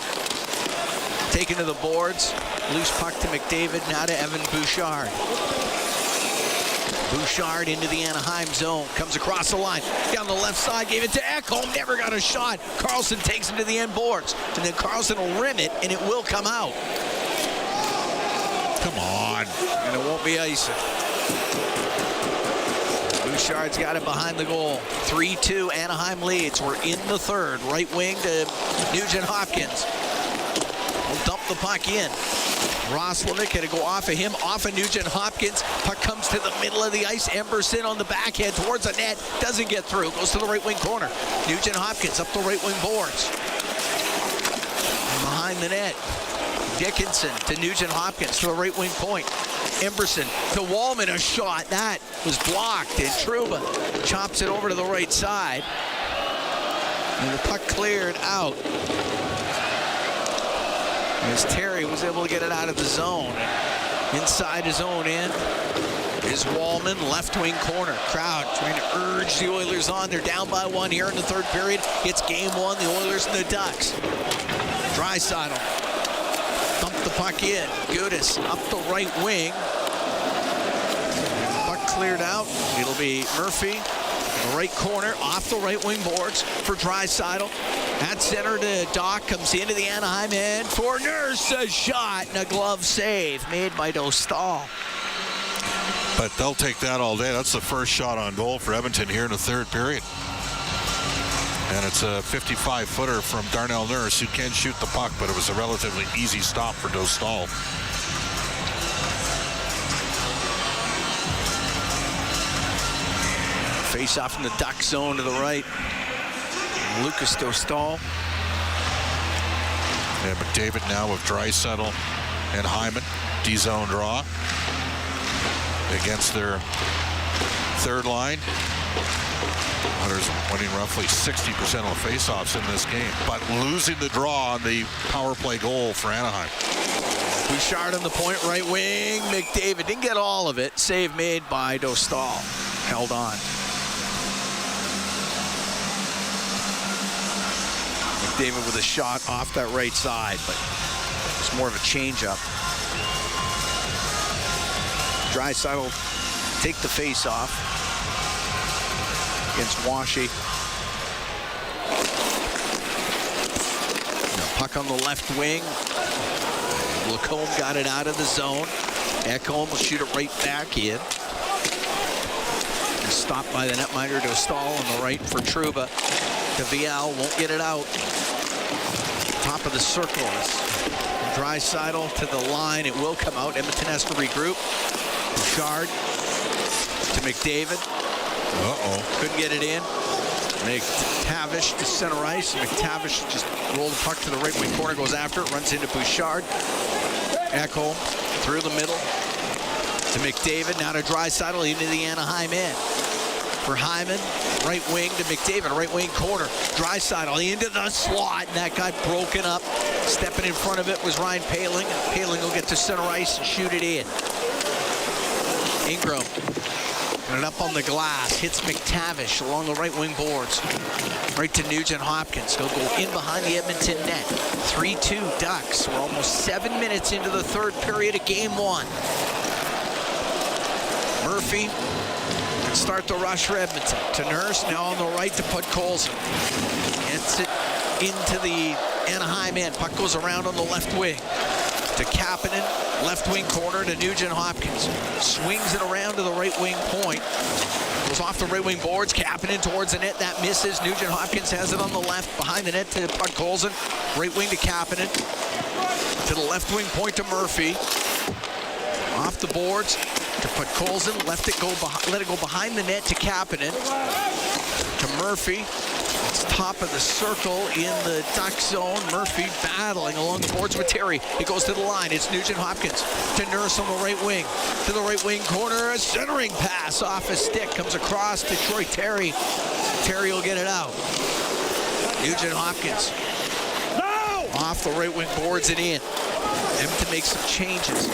Taken to the boards. Loose puck to McDavid. Now to Evan Bouchard. Bouchard into the Anaheim zone. Comes across the line. Down the left side. Gave it to Ekholm. Never got a shot. Carlson takes him to the end boards. And then Carlson will rim it, and it will come out. Come on. And it won't be icing. Bouchard's got it behind the goal. 3-2 Anaheim leads. We're in the third. Right wing to Nugent Hopkins. We'll dump the puck in. Roslovic had to go off of him, off of Nugent Hopkins. Puck comes to the middle of the ice. Emberson on the backhand towards the net. Doesn't get through. Goes to the right wing corner. Nugent Hopkins up the right wing boards. Behind the net. Dickinson to Nugent Hopkins to the right wing point. Emberson to Wallman. A shot. That was blocked. And Trouba chops it over to the right side. And the puck cleared out. As Terry was able to get it out of the zone. Inside his own end is Wallman, left wing corner. Crowd trying to urge the Oilers on. They're down by 1 here in the third period. It's game 1, the Oilers and the Ducks. Draisaitl dump the puck in. Gudis up the right wing. Puck cleared out. It'll be Murphy. The right corner, off the right wing boards for Draisaitl. At center to Doc, comes into the Anaheim end for Nurse. A shot and a glove save made by Dostal. But they'll take that all day. That's the first shot on goal for Edmonton here in the third period. And it's a 55-footer from Darnell Nurse, who can shoot the puck, but it was a relatively easy stop for Dostal. Face off in the Duck zone to the right. Lucas Dostal. And McDavid now with Draisaitl and Hyman. D-zone draw against their third line. Oilers winning roughly 60% of the faceoffs in this game, but losing the draw on the power play goal for Anaheim. Bouchard on the point, right wing. McDavid didn't get all of it. Save made by Dostal. Held on. McDavid with a shot off that right side, but it's more of a changeup. Draisaitl take the face off against Washy. Puck on the left wing. Lacombe got it out of the zone. Ekholm will shoot it right back in. Stopped by the netminder Dostal on the right for Trouba. to Vial, won't get it out. Top of the circle. Draisaitl to the line. It will come out. Edmonton has to regroup. Bouchard to McDavid. Couldn't get it in. McTavish to center ice. McTavish just rolled the puck to the right wing corner, goes after it, runs into Bouchard. Ekholm through the middle to McDavid. Now to Draisaitl into the Anaheim end. For Hyman, right wing to McDavid, right wing corner. Draisaitl into the slot, and that got broken up. Stepping in front of it was Ryan Poehling. Poehling will get to center ice and shoot it in. Ingram. And up on the glass, hits McTavish along the right wing boards. Right to Nugent Hopkins. He'll go in behind the Edmonton net. 3-2 Ducks. We're almost 7 minutes into the third period of game one. Murphy can start the rush for Edmonton. To Nurse, now on the right to Podkolzin. Gets it into the Anaheim end. Puck goes around on the left wing. To Kapanen, left wing corner to Nugent Hopkins. Swings it around to the right wing point. Goes off the right wing boards. Kapanen towards the net. That misses. Nugent Hopkins has it on the left. Behind the net to Podkolzin. Right wing to Kapanen. To the left wing point to Murphy. Off the boards to Podkolzin. Let it go behind the net to Kapanen. To Murphy. It's top of the circle in the Duck zone. Murphy battling along the boards with Terry. He goes to the line. It's Nugent Hopkins to Nurse on the right wing. To the right wing corner. A centering pass off a stick. Comes across to Troy Terry. Terry will get it out. Nugent Hopkins. No! Off the right wing boards and in. Edmonton makes some changes.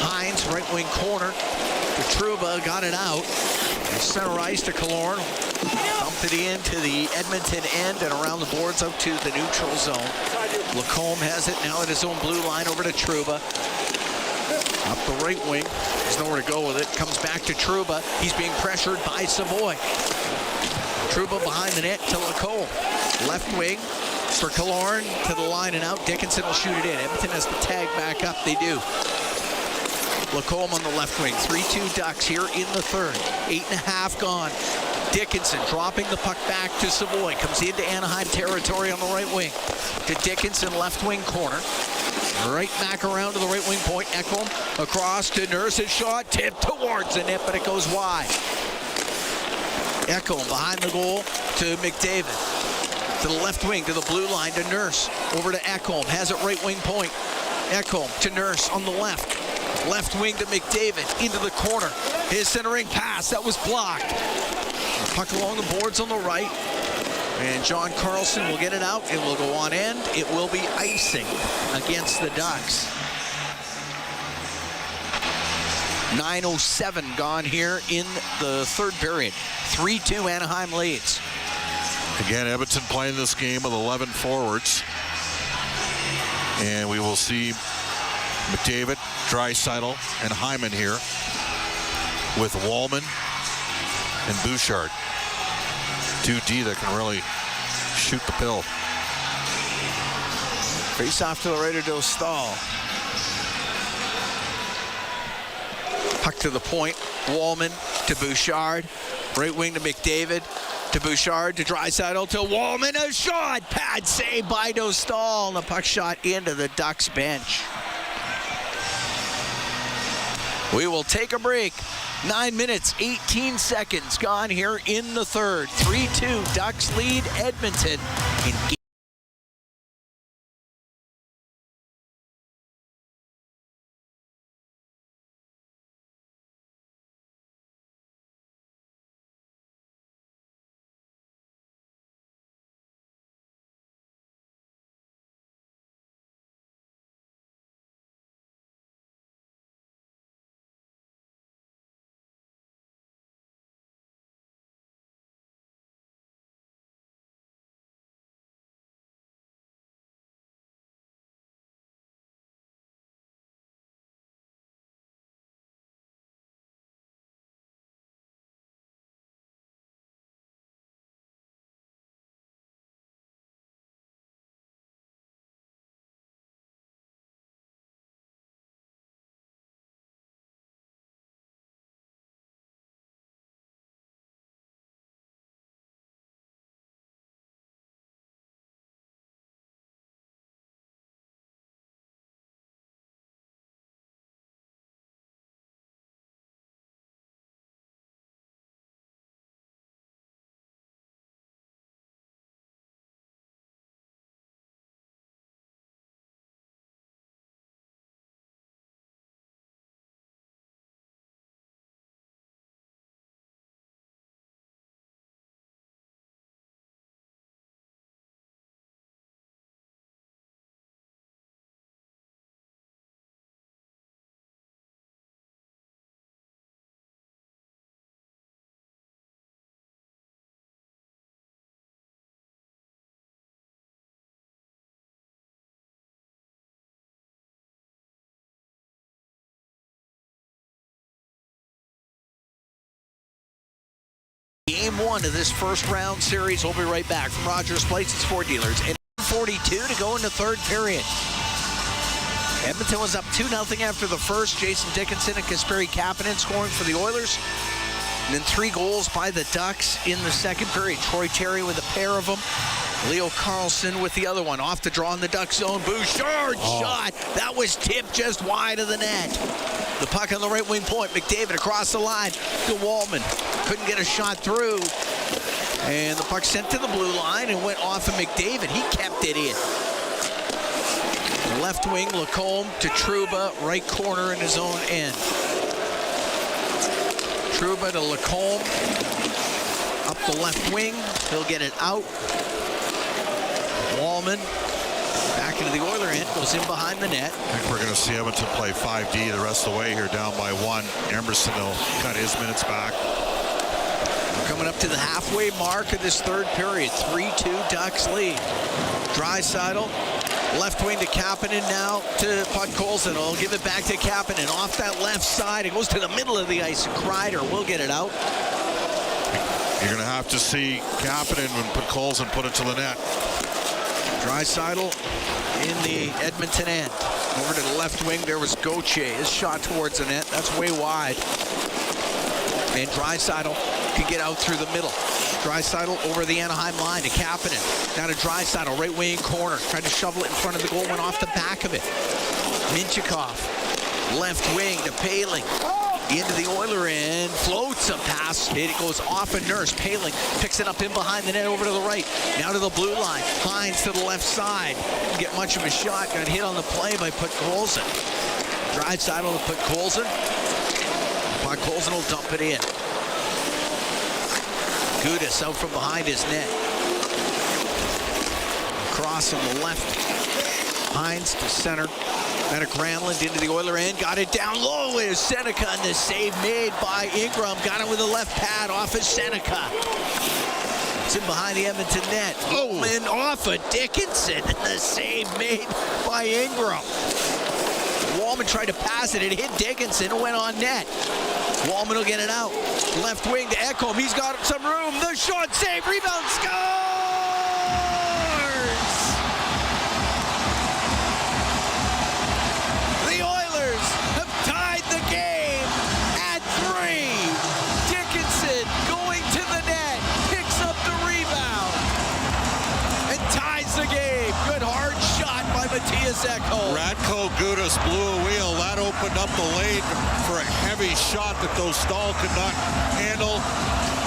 Hines, right wing corner. To Trouba, got it out. And center ice to Killorn. Dumped it into the Edmonton end and around the boards out to the neutral zone. Lacombe has it now at his own blue line over to Trouba. Up the right wing. There's nowhere to go with it. Comes back to Trouba. He's being pressured by Savoy. Trouba behind the net to Lacombe. Left wing for Killorn to the line and out. Dickinson will shoot it in. Edmonton has to tag back up. They do. Lacombe on the left wing. 3-2 Ducks here in the third. 8.5 gone. Dickinson dropping the puck back to Savoy. Comes into Anaheim territory on the right wing. To Dickinson, left wing corner. Right back around to the right wing point. Ekholm across to Nurse's shot. Tipped towards the net, but it goes wide. Ekholm behind the goal to McDavid. To the left wing, to the blue line, to Nurse. Over to Ekholm. Has it right wing point. Ekholm to Nurse on the left. Left wing to McDavid, into the corner. His centering pass, that was blocked. Puck along the boards on the right. And John Carlson will get it out. It will go on end. It will be icing against the Ducks. 9:07 gone here in the third period. 3-2 Anaheim leads. Again, Edmonton playing this game with 11 forwards. And we will see McDavid, Draisaitl, and Hyman here with Wallman and Bouchard. 2D that can really shoot the pill. Face off to the right of Dostal. Puck to the point. Wallman to Bouchard. Right wing to McDavid. To Bouchard, to Draisaitl, to Wallman. A shot! Pad save by Dostal. And the puck shot into the Ducks bench. We will take a break. 9 minutes, 18 seconds gone here in the third. 3-2, Ducks lead Edmonton in Game 1 of this first round series. We'll be right back from Rogers Place. It's Ford dealers. And 42 to go in the third period. Edmonton was up 2-0 after the first. Jason Dickinson and Kasperi Kapanen scoring for the Oilers. And then 3 goals by the Ducks in the second period. Troy Terry with a pair of them. Leo Carlson with the other one. Off the draw in the Duck zone. Bouchard shot. That was tipped just wide of the net. The puck on the right wing point. McDavid across the line to Wallman. Couldn't get a shot through. And the puck sent to the blue line and went off of McDavid. He kept it in. The left wing, Lacombe to Trouba. Right corner in his own end. Trouba to Lacombe. Up the left wing. He'll get it out. Wallman back into the Oiler end, goes in behind the net. I think we're going to see Edmonton play 5D the rest of the way here, down by 1. Emerson will cut his minutes back. We're coming up to the halfway mark of this third period. 3-2 Ducks lead. Draisaitl, left wing to Kapanen, now to Podkolzin. He'll give it back to Kapanen. Off that left side, it goes to the middle of the ice. Kreider will get it out. You're going to have to see Kapanen when Podkolzin put it to the net. Draisaitl in the Edmonton end. Over to the left wing, there was Gauthier. His shot towards the net. That's way wide. And Draisaitl can get out through the middle. Draisaitl over the Anaheim line to Kapanen. Down to Draisaitl, right wing corner. Tried to shovel it in front of the goal, went off the back of it. Minchikov, left wing to Paling. Into the Oiler end, floats a pass. It goes off a Nurse. Paling picks it up in behind the net over to the right. Now to the blue line. Hines to the left side. Didn't get much of a shot. Got hit on the play by Podkolzin. Draisaitl to Podkolzin. Podkolzin will dump it in. Gudas out from behind his net. Cross on the left. Hines to center. Then a Granlund into the Oiler end. Got it down low. It was Seneca, and the save made by Ingram. Got it with the left pad off of Seneca. It's in behind the Edmonton net. And off of Dickinson. And the save made by Ingram. Wallman tried to pass it. It hit Dickinson and went on net. Wallman will get it out. Left wing to Ekholm. He's got some room. The shot, save, rebound, score! Radko Gudas blew a wheel. That opened up the lane for a heavy shot that those Stahl could not handle.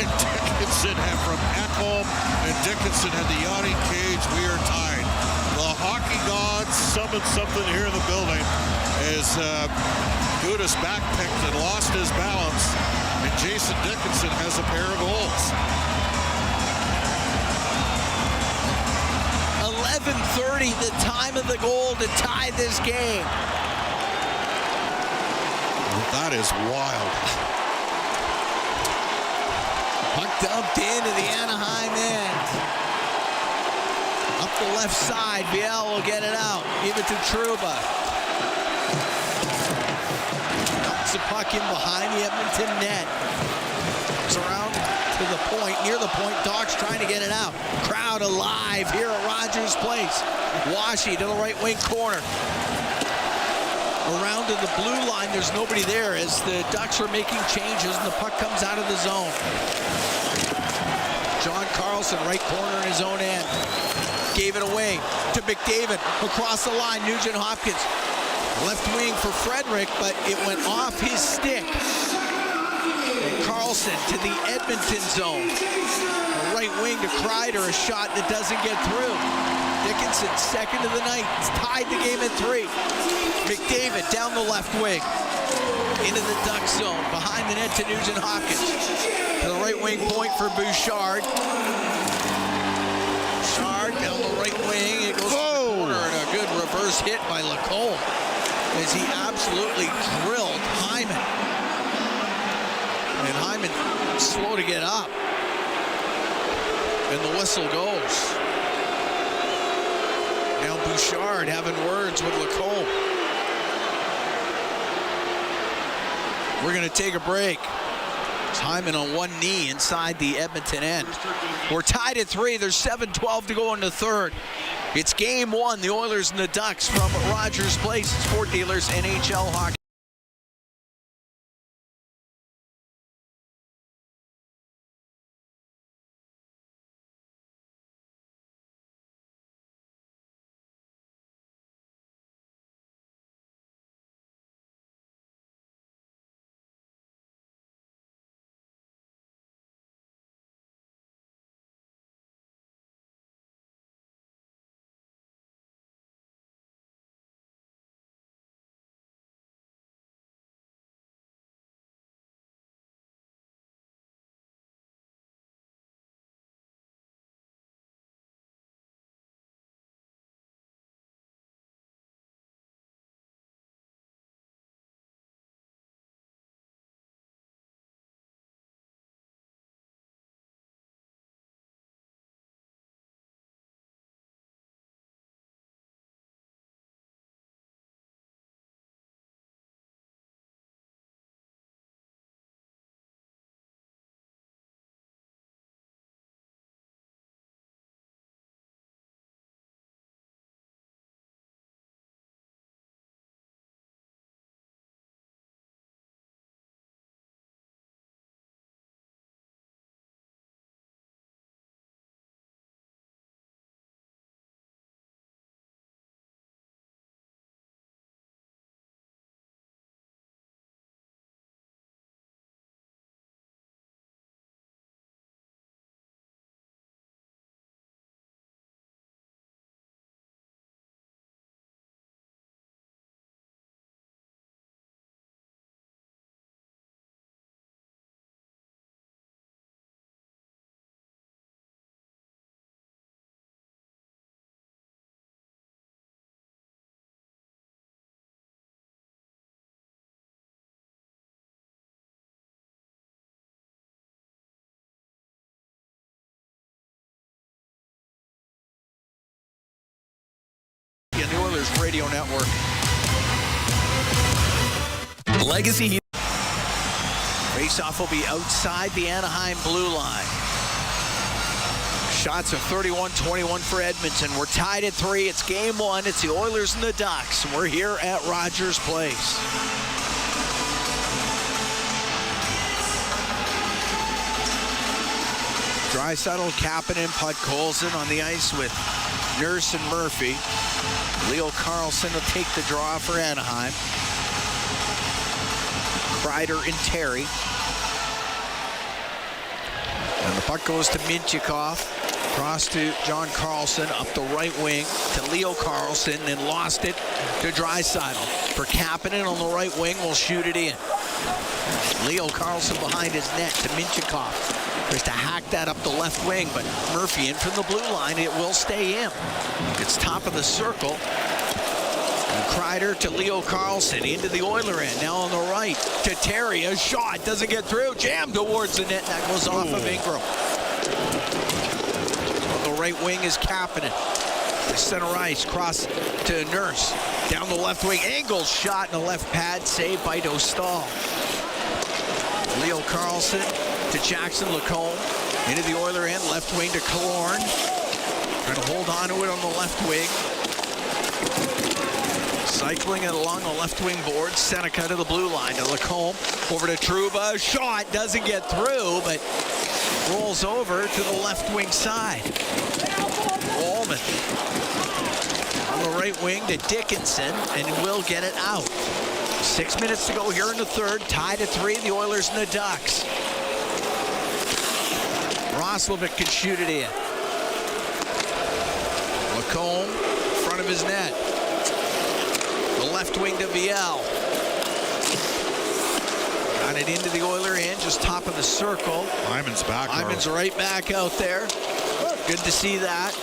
And Dickinson had from Ekholm, and Dickinson had the yawning cage. We are tied. The hockey gods summoned something here in the building as Gudas backpicked and lost his balance, and Jason Dickinson has a pair of goals. 11:30, the time of the goal to tie this game. That is wild. Puck dumped into the Anaheim end. Up the left side, Biel will get it out. Give it to Trouba. Dumps the puck in behind the Edmonton net. It's around to the point, near the point. Doc's trying to get it out. Crowd alive here at Rogers Place. Washy to the right wing corner. Around to the blue line, there's nobody there as the Ducks are making changes and the puck comes out of the zone. John Carlson, right corner in his own end. Gave it away to McDavid. Across the line, Nugent Hopkins. Left wing for Frederick, but it went off his stick. Carlson to the Edmonton zone. The right wing to Kreider, a shot that doesn't get through. Dickinson, second of the night. It's tied the game at 3. McDavid down the left wing. Into the Duck zone. Behind the net to Nugent Hopkins. To the right wing point for Bouchard. Bouchard down the right wing. It goes to the corner and a good reverse hit by Lacombe as he absolutely drilled Hyman. And Hyman slow to get up. And the whistle goes. Now Bouchard having words with Lacombe. We're going to take a break. Hyman on one knee inside the Edmonton end. We're tied at 3. There's 7:12 to go in the third. It's game 1, the Oilers and the Ducks from Rogers Place. Sport Dealers NHL Hockey. The Oilers Radio Network. Legacy. Faceoff will be outside the Anaheim blue line. Shots of 31-21 for Edmonton. We're tied at 3. It's game 1. It's the Oilers and the Ducks. We're here at Rogers Place. Draisaitl, Kapanen, Podkolzin on the ice with Nurse and Murphy. Leo Carlson will take the draw for Anaheim. Kreider and Terry. And the puck goes to Mintyukov. Cross to John Carlson up the right wing to Leo Carlson and lost it to Draisaitl. For Kapanen on the right wing, will shoot it in. Leo Carlson behind his net to Mintyukov. Tries to hack that up the left wing, but Murphy in from the blue line. It will stay in. It's top of the circle. And Kreider to Leo Carlson into the Oiler end. Now on the right to Terry. A shot doesn't get through. Jammed towards the net. That goes off of Ingram. On the right wing is Kapanen. The center ice. Cross to Nurse. Down the left wing. Angle shot in the left pad. Saved by Dostal. Leo Carlson to Jackson Lacombe. Into the Oiler end. Left wing to Killorn. Trying to hold on to it on the left wing. Cycling it along the left wing board. Seneca to the blue line to Lacombe. Over to Trouba. Shot doesn't get through, but rolls over to the left wing side. Ullman on the right wing to Dickinson, and will get it out. 6 minutes to go here in the third. Tied at 3, the Oilers and the Ducks. Roslovic can shoot it in. Lacombe, front of his net. The left wing to Viel. Got it into the Oiler end, just top of the circle. Hyman's back. Hyman's right back out there. Good to see that.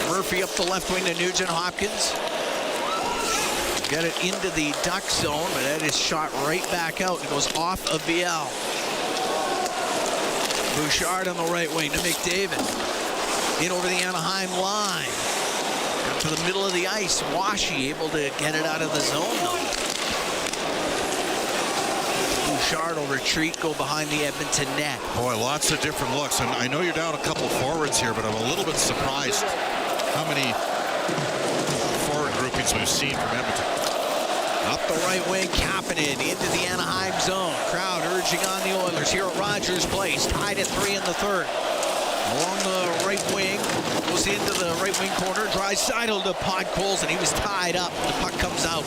Murphy up the left wing to Nugent Hopkins. Get it into the Duck zone, but that is shot right back out. It goes off of Viel. Bouchard on the right wing to McDavid. In over the Anaheim line. Up to the middle of the ice. Washy able to get it out of the zone, though. Bouchard will retreat, go behind the Edmonton net. Boy, lots of different looks. And I know you're down a couple forwards here, but I'm a little bit surprised how many forward groupings we've seen from Edmonton. Up the right wing, Kapanen into the Anaheim zone. Crowd urging on the Oilers here at Rogers Place. Tied at 3 in the third. Along the right wing, goes into the right wing corner. Draisaitl to Podkolzin, and he was tied up. The puck comes out.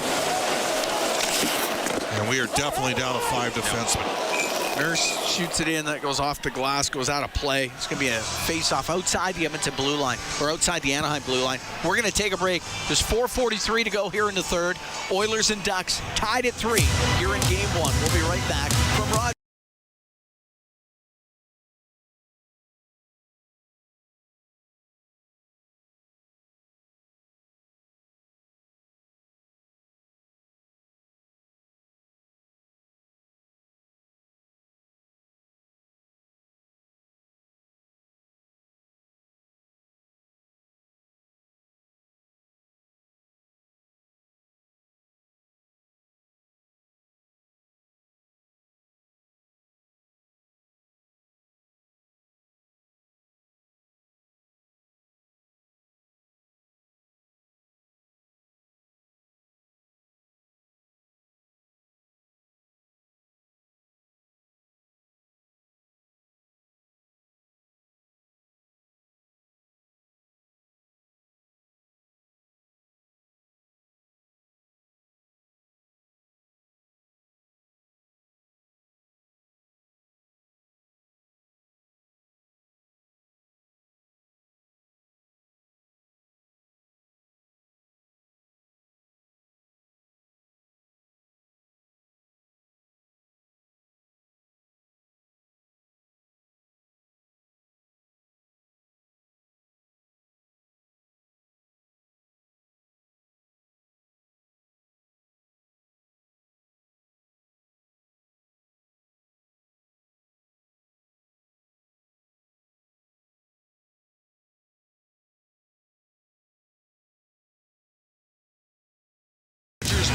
And we are definitely down to 5 defensemen. Nurse shoots it in. That goes off the glass, goes out of play. It's going to be a face-off outside the Edmonton blue line, or outside the Anaheim blue line. We're going to take a break. There's 4:43 to go here in the third. Oilers and Ducks tied at 3 here in Game 1. We'll be right back from Rogers.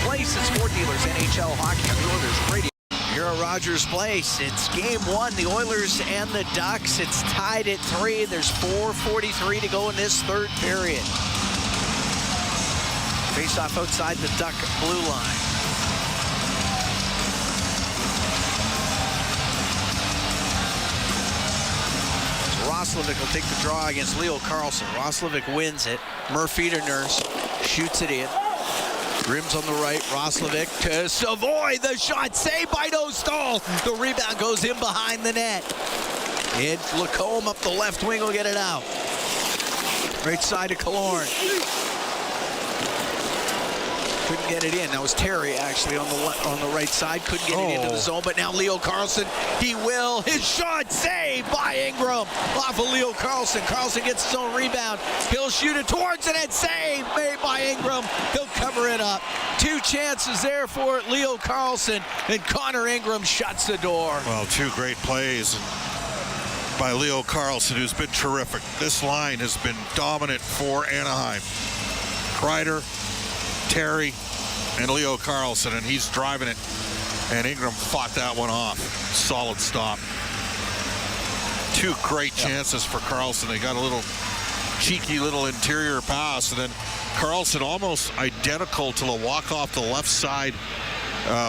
Place, it's Ford Dealers NHL Hockey on the Oilers Radio. Here at Rogers Place, it's Game 1, the Oilers and the Ducks. It's tied at 3. There's 4:43 to go in this third period. Face off outside the Duck blue line. Roslovic will take the draw against Leo Carlsson. Roslovic wins it. Murphy to Nurse, shoots it in. Rims on the right, Roslovic to Savoy. The shot saved by Dostal. The rebound goes in behind the net. And Lacombe up the left wing will get it out. Right side to Killorn. Couldn't get it in. That was Terry actually on the right side. Couldn't get it into the zone, but now Leo Carlsson, he will. His shot saved by Ingram off of Leo Carlsson. Carlsson gets his own rebound. He'll shoot it towards it and save made by Ingram. He'll cover it up. 2 chances there for Leo Carlsson, and Connor Ingram shuts the door. Well, 2 great plays by Leo Carlsson, who's been terrific. This line has been dominant for Anaheim. Kreider, Terry, and Leo Carlsson, and he's driving it, and Ingram fought that one off. Solid stop. 2 great chances for Carlsson. They got a little cheeky little interior pass, and then Carlsson almost identical to the walk off the left side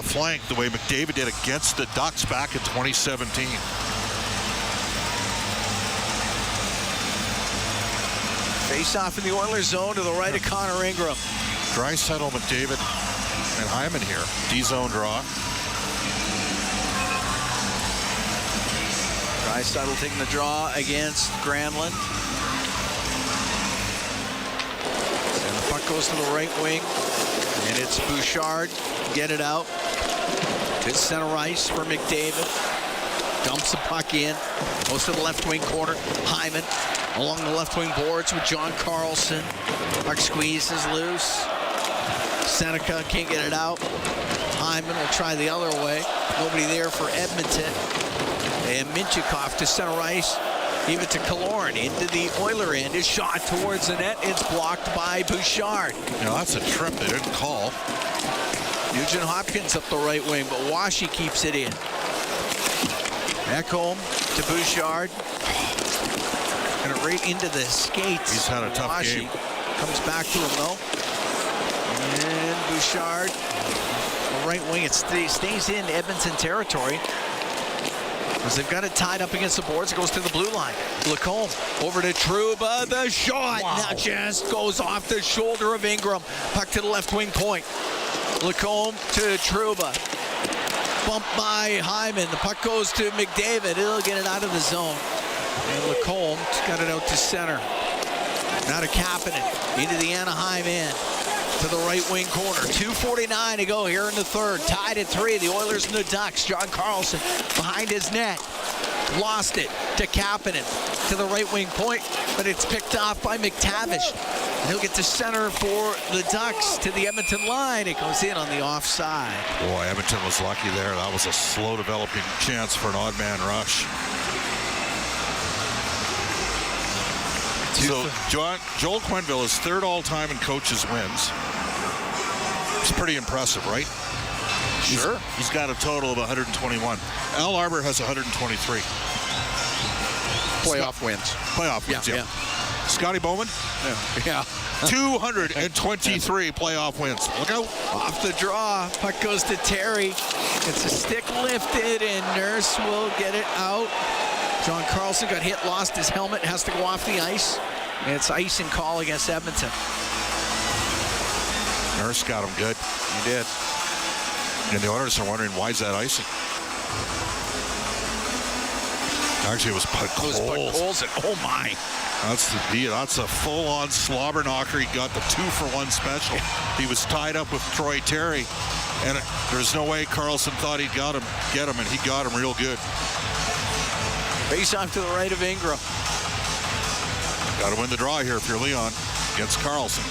flank the way McDavid did against the Ducks back in 2017. Face off in the Oilers zone to the right of Connor Ingram. Draisaitl, McDavid, and Hyman here. D-zone draw. Draisaitl taking the draw against Granlund. And the puck goes to the right wing. And it's Bouchard. Get it out. To center ice for McDavid. Dumps the puck in. Goes to the left wing corner. Hyman along the left wing boards with John Carlson. Puck squeezes loose. Seneca can't get it out. Hyman will try the other way. Nobody there for Edmonton. And Minchikov to center ice. Even to Killorn into the Oiler end. His shot towards the net. It's blocked by Bouchard. Now that's a trip they didn't call. Nugent Hopkins up the right wing, but Washi keeps it in. Ekholm to Bouchard. Got it right into the skates. He's had a tough Washi game. comes back to him though. And Bouchard, the right wing, it stays in Edmonton territory. As they've got it tied up against the boards, it goes to the blue line. Lacombe over to Trouba, the shot. Wow. That just goes off the shoulder of Ingram. Puck to the left wing point. Lacombe to Trouba. Bumped by Hyman. The puck goes to McDavid. He'll get it out of the zone. And Lacombe got it out to center. Now to Kapanen. Into the Anaheim end. To the right wing corner. 2:49 to go here in the third. Tied at 3. The Oilers and the Ducks. John Carlson behind his net. Lost it to Kapanen. To the right wing point. But it's picked off by McTavish. And he'll get to center for the Ducks to the Edmonton line. It goes in on the offside. Boy, Edmonton was lucky there. That was a slow developing chance for an odd man rush. So Joel Quenneville is third all-time in coaches' wins. It's pretty impressive, right? Sure. He's got a total of 121. Al Arbor has 123. Playoff wins. Playoff wins, yeah. Scotty Bowman, Yeah. 223 playoff wins. Look out. Off the draw. Puck goes to Terry. It's a stick lifted, and Nurse will get it out. John Carlson got hit, lost his helmet, has to go off the ice. And it's icing call against Edmonton. Nurse got him good. He did. And the owners are wondering, why is that icing? Actually, it was Puck Colson. Oh, my. That's a full-on slobber knocker. He got the 2-for-1 special. He was tied up with Troy Terry, and there's no way Carlson thought he'd get him, and he got him real good. Face off to the right of Ingram. Got to win the draw here if you're Leon against Carlson.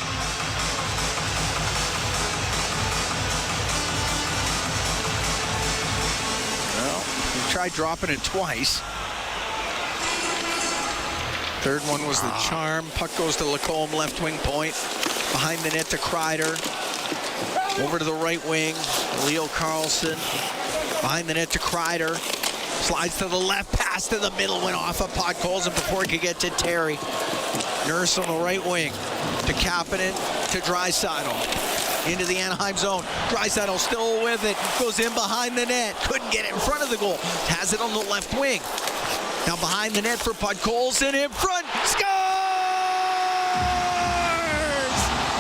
Well, he tried dropping it twice. Third one was the charm. Puck goes to Lacombe, left wing point. Behind the net to Kreider. Over to the right wing, Leo Carlson. Behind the net to Kreider. Slides to the left, pass to the middle, went off of Puck Colson before he could get to Terry. Nurse on the right wing to Kapanen to Draisaitl. Into the Anaheim zone. Draisaitl still with it. Goes in behind the net. Couldn't get it in front of the goal. Has it on the left wing. Now behind the net for Puck Colson. In front. Scores!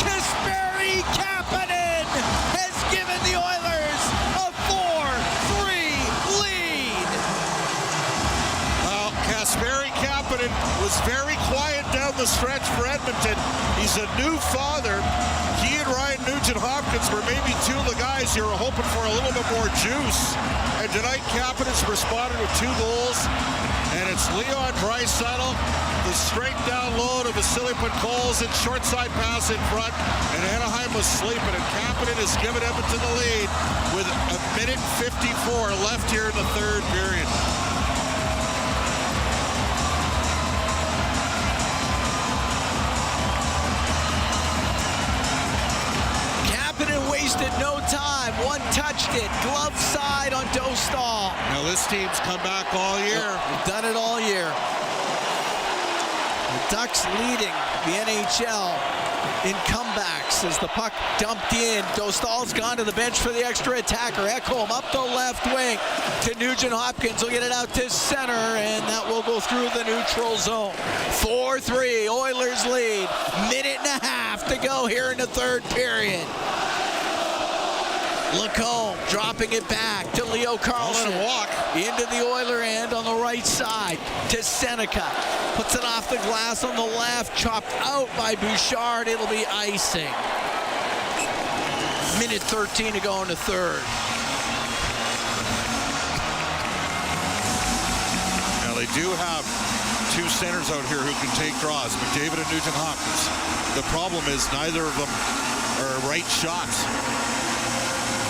Kasperi Kapanen has given the Oilers a 4-3 lead. Well, Kasperi Kapanen was very quiet down the stretch for Edmonton. He's a new father. He and Ryan Nugent-Hopkins were maybe two of the guys you were hoping for a little bit more juice. And tonight, Kapanen's responded with 2 goals. And it's Leon Draisaitl, the straight down low to Vasily Podkolzin, short side pass in front, and Anaheim was sleeping, and Kapanen has given Edmonton the lead with 1:54 left here in the third period. Kapanen wasted no time. One touched it. Glove side on Dostal. Now this team's come back all year. They've done it all year. The Ducks leading the NHL in comebacks as the puck dumped in. Dostal's gone to the bench for the extra attacker. Ekholm up the left wing to Nugent-Hopkins. Will get it out to center, and that will go through the neutral zone. 4-3, Oilers lead. Minute and a half to go here in the third period. Lacombe dropping it back to Leo Carlson. Let him walk. Into the Oiler end on the right side to Seneca. Puts it off the glass on the left. Chopped out by Bouchard. It'll be icing. Minute 13 to go in the third. Now they do have 2 centers out here who can take draws, McDavid and Nugent-Hopkins. The problem is neither of them are right shots.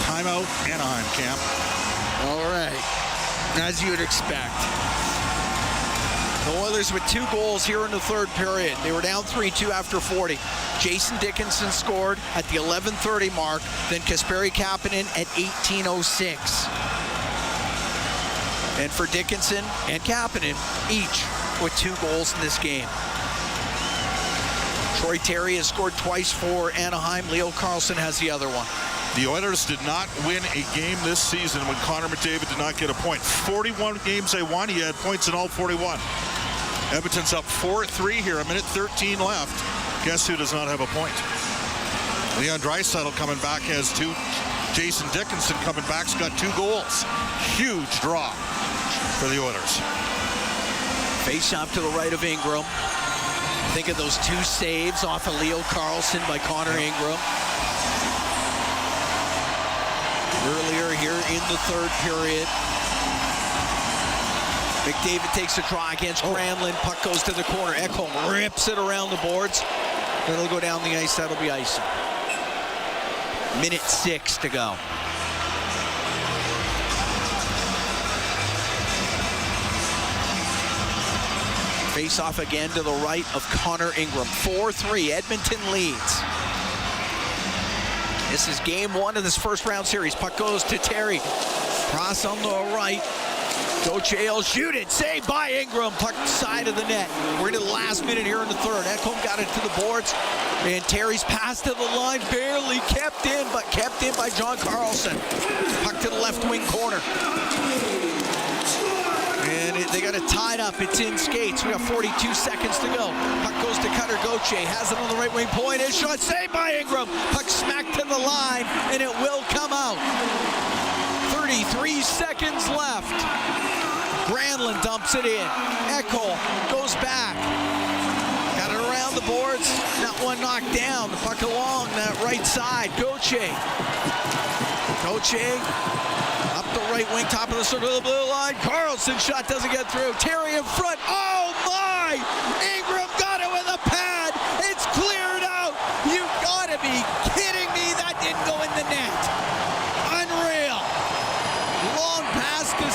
Timeout, Anaheim, Camp. All right. As you would expect. The Oilers with 2 goals here in the third period. They were down 3-2 after 40. Jason Dickinson scored at the 11:30 mark, then Kasperi Kapanen at 18:06. And for Dickinson and Kapanen, each with 2 goals in this game. Troy Terry has scored twice for Anaheim. Leo Carlsson has the other one. The Oilers did not win a game this season when Connor McDavid did not get a point. 41 games they won. He had points in all 41. Edmonton's up 4-3 here. A minute 13 left. Guess who does not have a point? Leon Draisaitl coming back has 2. Jason Dickinson coming back's got 2 goals. Huge draw for the Oilers. Face off to the right of Ingram. Think of those 2 saves off of Leo Carlsson by Connor Ingram. Earlier here in the 3rd period. McDavid takes a try against Granlund. Puck goes to the corner. Ekholm rips it around the boards. That'll go down the ice. That'll be icing. Minute 6 to go. Face off again to the right of Connor Ingram. 4-3. Edmonton leads. This is game 1 of this first round series. Puck goes to Terry. Cross on the right. Gauthier will shoot it. Saved by Ingram. Puck side of the net. We're into the last minute here in the 3rd. Ekholm got it to the boards. And Terry's pass to the line. Barely kept in, but kept in by John Carlson. Puck to the left wing corner. And they got it tied up. It's in skates. We got 42 seconds to go. Puck goes to Cutter Gauthier. Has it on the right wing point. His shot saved by Ingram. Puck smacked to the line, and it will come out. 33 seconds left. Granlund dumps it in. Ekholm goes back. Got it around the boards. That one knocked down. The puck along that right side. Gauthier. Gauthier up the right wing, top of the circle of the blue line. Carlson shot doesn't get through. Terry in front. Oh my! Ingram got it with a pad. It's cleared out. You gotta be kidding me. That didn't go in the net. Unreal. Long pass to